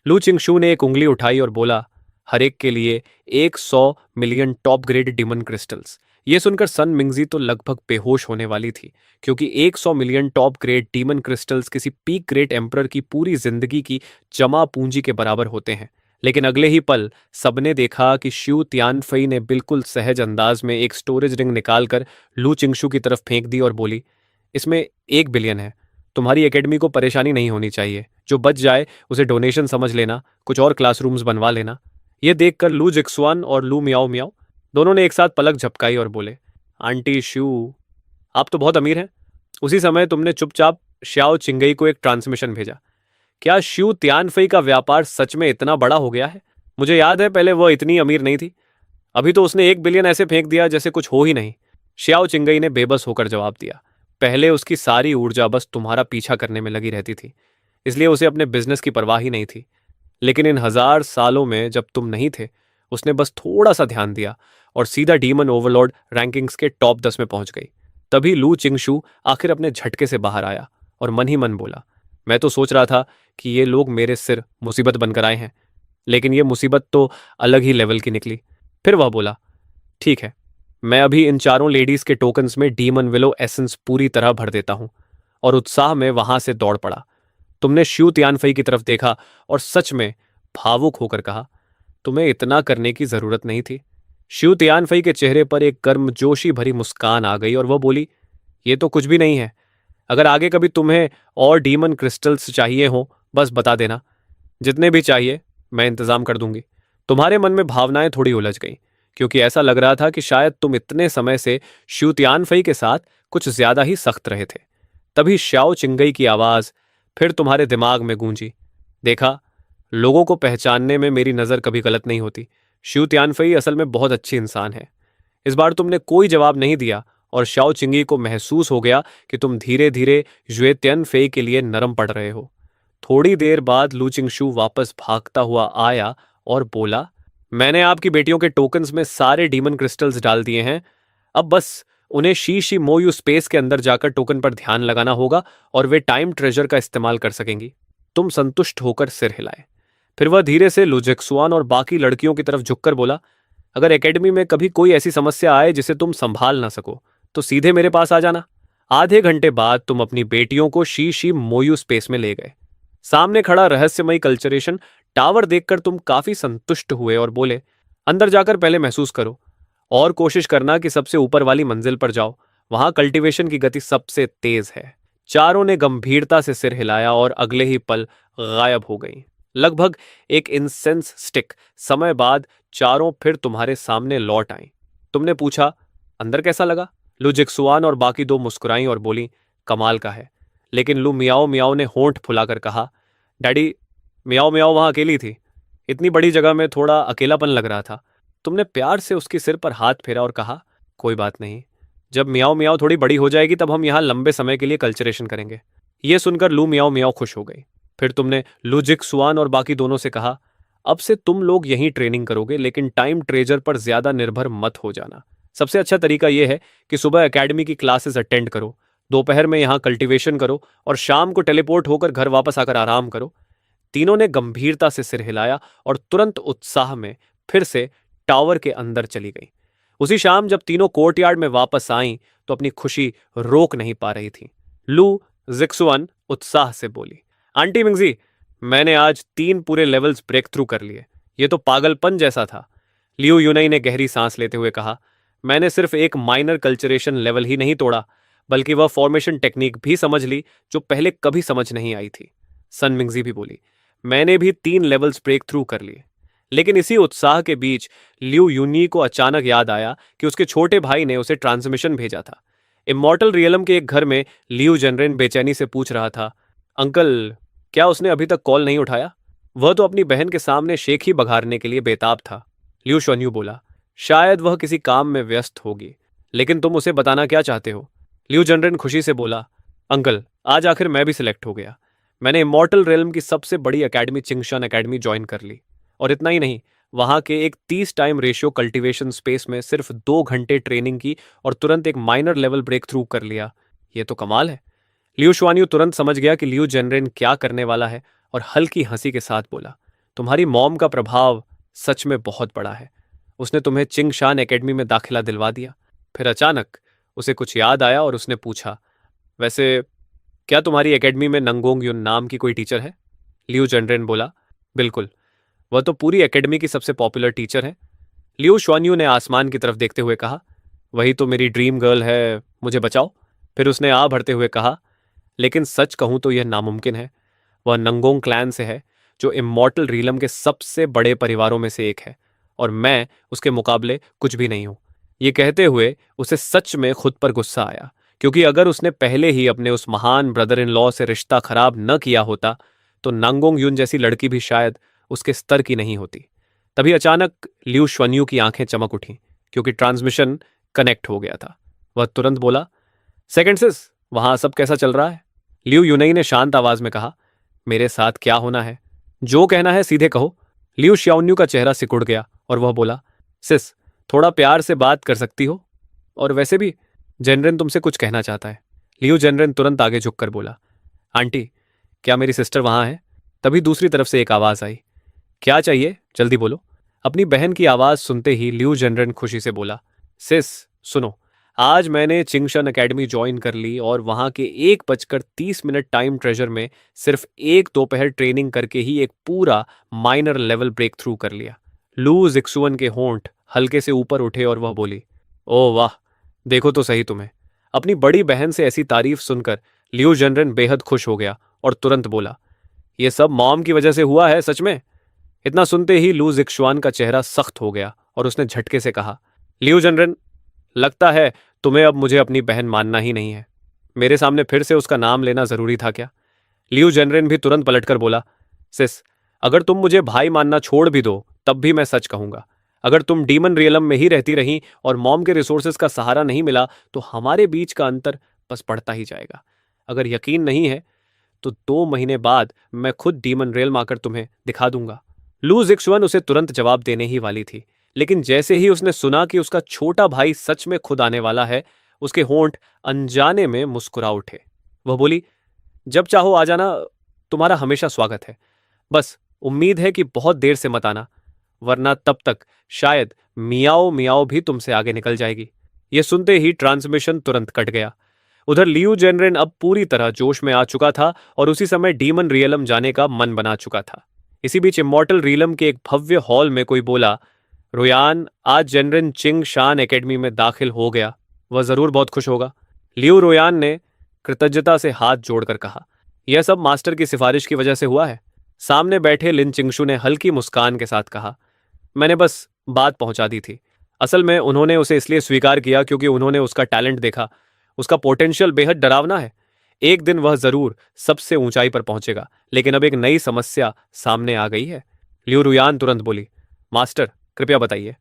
लू चिंगशू ने एक उंगली उठाई और बोला, हर एक के लिए 100 million top grade demon crystals. यह सुनकर सन मिंगजी तो लगभग बेहोश होने वाली थी, क्योंकि 100 million top grade demon crystals किसी पीक ग्रेट एम्परर की पूरी जिंदगी की जमा पूंजी के बराबर होते हैं। लेकिन अगले ही पल सबने देखा कि शिव तियानफई ने बिल्कुल सहज अंदाज में एक स्टोरेज रिंग निकालकर लू चिंगशू की तरफ फेंक दी और बोली, इसमें 1 बिलियन है। तुम्हारी एकेडमी को परेशानी नहीं होनी चाहिए। जो बच जाए उसे डोनेशन समझ लेना, कुछ और क्लासरूम्स बनवा लेना। यह देखकर लू जिक्सुआन और लू मियाओ मियाओ दोनों ने एक साथ पलक झपकाई और बोले, आंटी शू, आप तो बहुत अमीर हैं। उसी समय तुमने चुपचाप श्याओ चिंगई को एक ट्रांसमिशन भेजा। क्या शिव तियानफई का व्यापार सच में इतना बड़ा हो गया है? मुझे याद है पहले वह इतनी अमीर नहीं थी। अभी तो उसने 1 बिलियन ऐसे फेंक दिया जैसे कुछ हो ही नहीं। श्याओ चिंगई ने बेबस होकर जवाब दिया, पहले उसकी सारी ऊर्जा बस तुम्हारा पीछा करने में लगी रहती थी, इसलिए उसे अपने बिजनेस की परवाह ही नहीं थी। लेकिन इन 1000 सालों में जब तुम नहीं थे, उसने बस थोड़ा सा ध्यान दिया और सीधा डीमन ओवरलॉर्ड रैंकिंग्स के टॉप 10 में पहुंच गई। तभी लू चिंगशू आखिर अपने झटके से बाहर आया और मन ही मन बोला, मैं तो सोच रहा था कि ये लोग मेरे सिर मुसीबत बनकर आए हैं, लेकिन ये मुसीबत तो अलग ही लेवल की निकली। फिर वह बोला, ठीक है, मैं अभी इन चारों लेडीज के टोकन्स में डीमन विलो एसेंस पूरी तरह भर देता हूं। और उत्साह में वहां से दौड़ पड़ा। तुमने शिव तियानफई की तरफ देखा और सच में भावुक होकर कहा, तुम्हें इतना करने की जरूरत नहीं थी। शिव तियानफई के चेहरे पर एक गर्मजोशी भरी मुस्कान आ गई और वह बोली, ये तो कुछ भी नहीं है। अगर आगे कभी तुम्हें और डीमन क्रिस्टल्स चाहिए हो बस बता देना, जितने भी चाहिए मैं इंतजाम कर दूंगी। तुम्हारे मन में भावनाएं थोड़ी उलझ गईं, क्योंकि ऐसा लग रहा था कि शायद तुम इतने समय से शू तियानफई के साथ कुछ ज्यादा ही सख्त रहे थे। तभी श्याओ चिंगई की आवाज फिर तुम्हारे दिमाग में गूंजी। देखा, लोगों को पहचानने में मेरी नजर कभी गलत नहीं होती। शू तियानफई असल में बहुत अच्छी इंसान है। इस बार तुमने कोई जवाब नहीं दिया और शाओ चिंगी को महसूस हो गया कि तुम धीरे धीरे जुए तियानफई के लिए नरम पड़ रहे हो। थोड़ी देर बाद लू चिंगशू वापस भागता हुआ आया और बोला, मैंने आपकी बेटियों के टोकन्स में सारे डीमन क्रिस्टल्स डाल दिए हैं। अब बस उन्हें शी शी मोयू स्पेस के अंदर जाकर टोकन पर ध्यान लगाना होगा और वे टाइम ट्रेजर का इस्तेमाल कर सकेंगी। तुम संतुष्ट होकर सिर हिलाए। फिर वह धीरे से लुजेक्सुआन और बाकी लड़कियों की तरफ झुककर बोला, अगर एकेडमी में कभी कोई ऐसी समस्या आए जिसे तुम संभाल ना सको तो सीधे मेरे पास आ जाना। आधे घंटे बाद तुम अपनी बेटियों को शी शी मोयू स्पेस में ले गए। सामने खड़ा रहस्यमयी कल्चरेशन टावर देखकर तुम काफी संतुष्ट हुए और बोले, अंदर जाकर पहले महसूस करो और कोशिश करना कि सबसे ऊपर वाली मंजिल पर जाओ। वहां कल्टीवेशन की गति सबसे तेज है। चारों ने गंभीरता से सिर हिलाया और अगले ही पल गायब हो गई। लगभग एक इंसेंस स्टिक समय बाद चारों फिर तुम्हारे सामने लौट आई। तुमने पूछा, अंदर कैसा लगा? लू जिक्सुआन और बाकी दो मुस्कुराई और बोली, कमाल का है। लेकिन लू मियाओ मियाओ ने होंठ फुलाकर कहा, डैडी, मियाओ मियाओ वहां अकेली थी। इतनी बड़ी जगह में थोड़ा अकेलापन लग रहा था। तुमने प्यार से उसके सिर पर हाथ फेरा और कहा, कोई बात नहीं, जब मियाओ मियाओ थोड़ी बड़ी हो जाएगी तब हम यहाँ लंबे समय के लिए कल्चरेशन करेंगे। यह सुनकर लू मियाओ मियाओ खुश हो गई। फिर तुमने लू जिक्सुआन और बाकी दोनों से कहा, अब से तुम लोग यहीं ट्रेनिंग करोगे, लेकिन टाइम ट्रेजर पर ज्यादा निर्भर मत हो जाना। सबसे अच्छा तरीका यह है कि सुबह एकेडमी की क्लासेस अटेंड करो, दोपहर में यहाँ कल्टीवेशन करो और शाम को टेलीपोर्ट होकर घर वापस आकर आराम करो। तीनों ने गंभीरता से सिर हिलाया और तुरंत उत्साह में फिर से टावर के अंदर चली गई। उसी शाम जब तीनों कोर्टयार्ड में वापस आईं तो अपनी खुशी रोक नहीं पा रही थी। लू जिक्सुअन उत्साह से बोली, आंटी मिंगजी, मैंने आज 3 पूरे लेवल्स ब्रेक थ्रू कर लिए। ये तो पागलपन जैसा था। लियू यूनई ने गहरी सांस लेते हुए कहा, मैंने सिर्फ एक माइनर कल्चरेशन लेवल ही नहीं तोड़ा, बल्कि वह फॉर्मेशन टेक्निक भी समझ ली जो पहले कभी समझ नहीं आई थी। सन मिंगजी भी बोली, मैंने भी 3 लेवल्स ब्रेक थ्रू कर लिए। लेकिन इसी उत्साह के बीच लियू यूनी को अचानक याद आया कि उसके छोटे भाई ने उसे ट्रांसमिशन भेजा था। इमॉर्टल रियलम के एक घर में लियू जनरेन बेचैनी से पूछ रहा था, अंकल, क्या उसने अभी तक कॉल नहीं उठाया? वह तो अपनी बहन के सामने शेख ही बघारने के लिए बेताब था। लियू शोन्यू बोला, शायद वह किसी काम में व्यस्त होगी, लेकिन तुम उसे बताना क्या चाहते हो? लियू जनरेन खुशी से बोला, अंकल, आज आखिर मैं भी सिलेक्ट हो गया। मैंने इमॉर्टल रियलम की सबसे बड़ी एकेडमी चिंगशान एकेडमी ज्वाइन कर ली। और इतना ही नहीं, वहां के एक 30 टाइम रेशियो कल्टीवेशन स्पेस में सिर्फ 2 घंटे ट्रेनिंग की और तुरंत एक माइनर लेवल ब्रेक थ्रू कर लिया। ये तो कमाल है। लियू शुआन्यू तुरंत समझ गया कि लियू जनरेन क्या करने वाला है और हल्की हंसी के साथ बोला, तुम्हारी मॉम का प्रभाव सच में बहुत बड़ा है। उसने तुम्हें चिंगशान एकेडमी में दाखिला दिलवा दिया। फिर अचानक उसे कुछ याद आया और उसने पूछा, वैसे क्या तुम्हारी एकेडमी में नंगोंग युन नाम की कोई टीचर है? लियू जनरेन बोला, बिल्कुल, वह तो पूरी एकेडमी की सबसे पॉपुलर टीचर है। लियू शुआन्यू ने आसमान की तरफ देखते हुए कहा, वही तो मेरी ड्रीम गर्ल है, मुझे बचाओ। फिर उसने आ भरते हुए कहा, लेकिन सच कहूं तो यह नामुमकिन है। वह नंगोंग क्लैन से है, जो इमॉर्टल रीलम के सबसे बड़े परिवारों में से एक है, और मैं उसके मुकाबले कुछ भी नहीं हूं। ये कहते हुए उसे सच में खुद पर गुस्सा आया, क्योंकि अगर उसने पहले ही अपने उस महान ब्रदर इन लॉ से रिश्ता खराब न किया होता तो नांगोंग यून जैसी लड़की भी शायद उसके स्तर की नहीं होती। तभी अचानक लियू श्वन्यू की आंखें चमक उठीं, क्योंकि ट्रांसमिशन कनेक्ट हो गया था। वह तुरंत बोला, सेकंड सिस, वहां सब कैसा चल रहा है? लियू यूनई ने शांत आवाज में कहा, मेरे साथ क्या होना है? जो कहना है सीधे कहो। लियू श्याओन्यू का चेहरा सिकुड़ गया और वह बोला, सिस, थोड़ा प्यार से बात कर सकती हो? और वैसे भी जनरन तुमसे कुछ कहना चाहता है। लियू जनरन तुरंत आगे झुककर बोला, आंटी, क्या मेरी सिस्टर वहां है? तभी दूसरी तरफ से एक आवाज आई, क्या चाहिए, जल्दी बोलो। अपनी बहन की आवाज सुनते ही लियू जनरन खुशी से बोला, सिस सुनो, आज मैंने चिंगशन एकेडमी ज्वाइन कर ली और वहां के 1:30 टाइम ट्रेजर में सिर्फ एक दोपहर ट्रेनिंग करके ही एक पूरा माइनर लेवल ब्रेक थ्रू कर लिया। लू जिक्सुअन के होंठ हल्के से ऊपर उठे और वह बोली, ओह वाह, देखो तो सही तुम्हें। अपनी बड़ी बहन से ऐसी तारीफ सुनकर लियू जनरन बेहद खुश हो गया और तुरंत बोला, यह सब मॉम की वजह से हुआ है सच में? इतना सुनते ही लू जिक्शुआन का चेहरा सख्त हो गया और उसने झटके से कहा, लियू जनरन, लगता है तुम्हें अब मुझे अपनी बहन मानना ही नहीं है। मेरे सामने फिर से उसका नाम लेना जरूरी था क्या? लियू जनरन भी तुरंत पलटकर बोला, सिस, अगर तुम मुझे भाई मानना छोड़ भी दो तब भी मैं सच कहूंगा। अगर तुम डीमन रियलम में ही रहती रही और मॉम के रिसोर्सेज का सहारा नहीं मिला तो हमारे बीच का अंतर बस बढ़ता ही जाएगा। अगर यकीन नहीं है तो 2 महीने बाद मैं खुद डीमन रियलम आकर तुम्हें दिखा दूंगा। लू जिक्सुअन उसे तुरंत जवाब देने ही वाली थी, लेकिन जैसे ही उसने सुना कि उसका छोटा भाई सच में खुद आने वाला है, उसके होंठ अनजाने में मुस्कुरा उठे। वह बोली, जब चाहो आ जाना, तुम्हारा हमेशा स्वागत है। बस उम्मीद है कि बहुत देर से मत आना, वरना तब तक शायद मियाओ मियाओ भी तुमसे आगे निकल जाएगी। यह सुनते ही ट्रांसमिशन तुरंत कट गया। उधर लियू जेनरेन अब पूरी तरह जोश में आ चुका था और उसी समय डीमन रियलम जाने का मन बना चुका था। इसी बीच इमॉर्टल रियलम के एक भव्य हॉल में कोई बोला, रोयान आज जेनरेन चिंग शान एकेडमी में दाखिल हो गया, वह जरूर बहुत खुश होगा। लियू रोयान ने कृतज्ञता से हाथ जोड़कर कहा, यह सब मास्टर की सिफारिश की वजह से हुआ है। सामने बैठे लिन चिंगशु ने हल्की मुस्कान के साथ कहा, मैंने बस बात पहुंचा दी थी। असल में उन्होंने उसे इसलिए स्वीकार किया क्योंकि उन्होंने उसका टैलेंट देखा। उसका पोटेंशियल बेहद डरावना है। एक दिन वह जरूर सबसे ऊंचाई पर पहुंचेगा, लेकिन अब एक नई समस्या सामने आ गई है। लियू रुयान तुरंत बोली, मास्टर कृपया बताइए।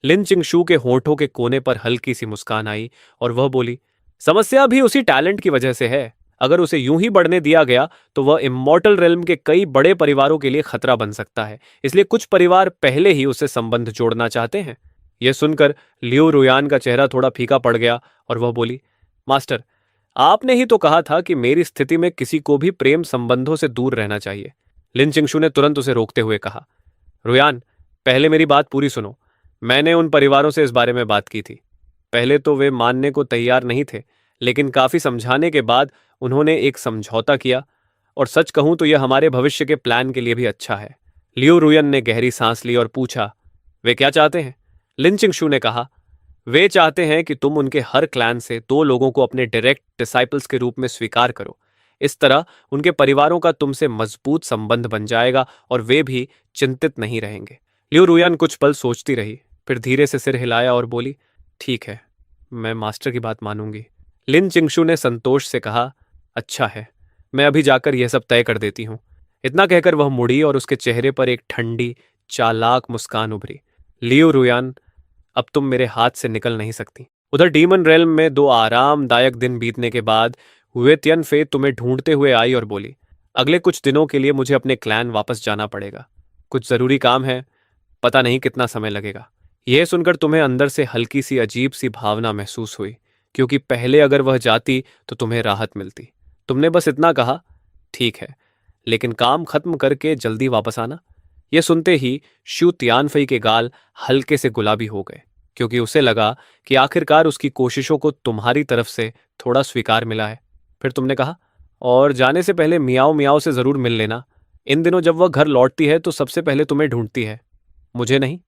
लिन चिंगशू के होठों के कोने पर हल्की सी मुस्कान आई और वह बोली, समस्या भी उसी टैलेंट की वजह से है। अगर उसे यूं ही बढ़ने दिया गया तो वह इमॉर्टल रेल्म के कई बड़े परिवारों के लिए खतरा बन सकता है। इसलिए कुछ परिवार पहले ही उससे संबंध जोड़ना चाहते हैं। यह सुनकर लियू रुयान का चेहरा थोड़ा फीका पड़ गया और वह बोली, मास्टर, आपने ही तो कहा था कि मेरी स्थिति में किसी को भी प्रेम संबंधों से दूर रहना चाहिए। लिन चिंगशू ने तुरंत उसे रोकते हुए कहा, रुयान, पहले मेरी बात पूरी सुनो। मैंने उन परिवारों से इस बारे में बात की थी। पहले तो वे मानने को तैयार नहीं थे, लेकिन काफी समझाने के बाद उन्होंने एक समझौता किया, और सच कहूं तो यह हमारे भविष्य के प्लान के लिए भी अच्छा है। लियो रुयन ने गहरी सांस ली और पूछा, वे क्या चाहते हैं? लिन चिंगशू ने कहा, वे चाहते हैं कि तुम उनके हर क्लैन से 2 लोगों को अपने डायरेक्ट डिसाइपल्स के रूप में स्वीकार करो। इस तरह उनके परिवारों का तुमसे मजबूत संबंध बन जाएगा और वे भी चिंतित नहीं रहेंगे। लियो रुयन कुछ पल सोचती रही, फिर धीरे से सिर हिलाया और बोली, ठीक है, मैं मास्टर की बात मानूंगी। लिन चिंगशू ने संतोष से कहा, अच्छा है, मैं अभी जाकर यह सब तय कर देती हूं। इतना कहकर वह मुड़ी और उसके चेहरे पर एक ठंडी चालाक मुस्कान उभरी। लियो रुयान, अब तुम मेरे हाथ से निकल नहीं सकती। उधर डीमन रेल्म में 2 आरामदायक दिन बीतने के बाद हुए तियनफे तुम्हें ढूंढते हुए आई और बोली, अगले कुछ दिनों के लिए मुझे अपने क्लैन वापस जाना पड़ेगा। कुछ जरूरी काम है, पता नहीं कितना समय लगेगा। यह सुनकर तुम्हें अंदर से हल्की सी अजीब सी भावना महसूस हुई, क्योंकि पहले अगर वह जाती तो तुम्हें राहत मिलती। तुमने बस इतना कहा, ठीक है, लेकिन काम खत्म करके जल्दी वापस आना। यह सुनते ही शू तियानफई के गाल हल्के से गुलाबी हो गए, क्योंकि उसे लगा कि आखिरकार उसकी कोशिशों को तुम्हारी तरफ से थोड़ा स्वीकार मिला है। फिर तुमने कहा, और जाने से पहले मियाओ मियाओ से जरूर मिल लेना। इन दिनों जब वह घर लौटती है तो सबसे पहले तुम्हें ढूंढती है, मुझे नहीं।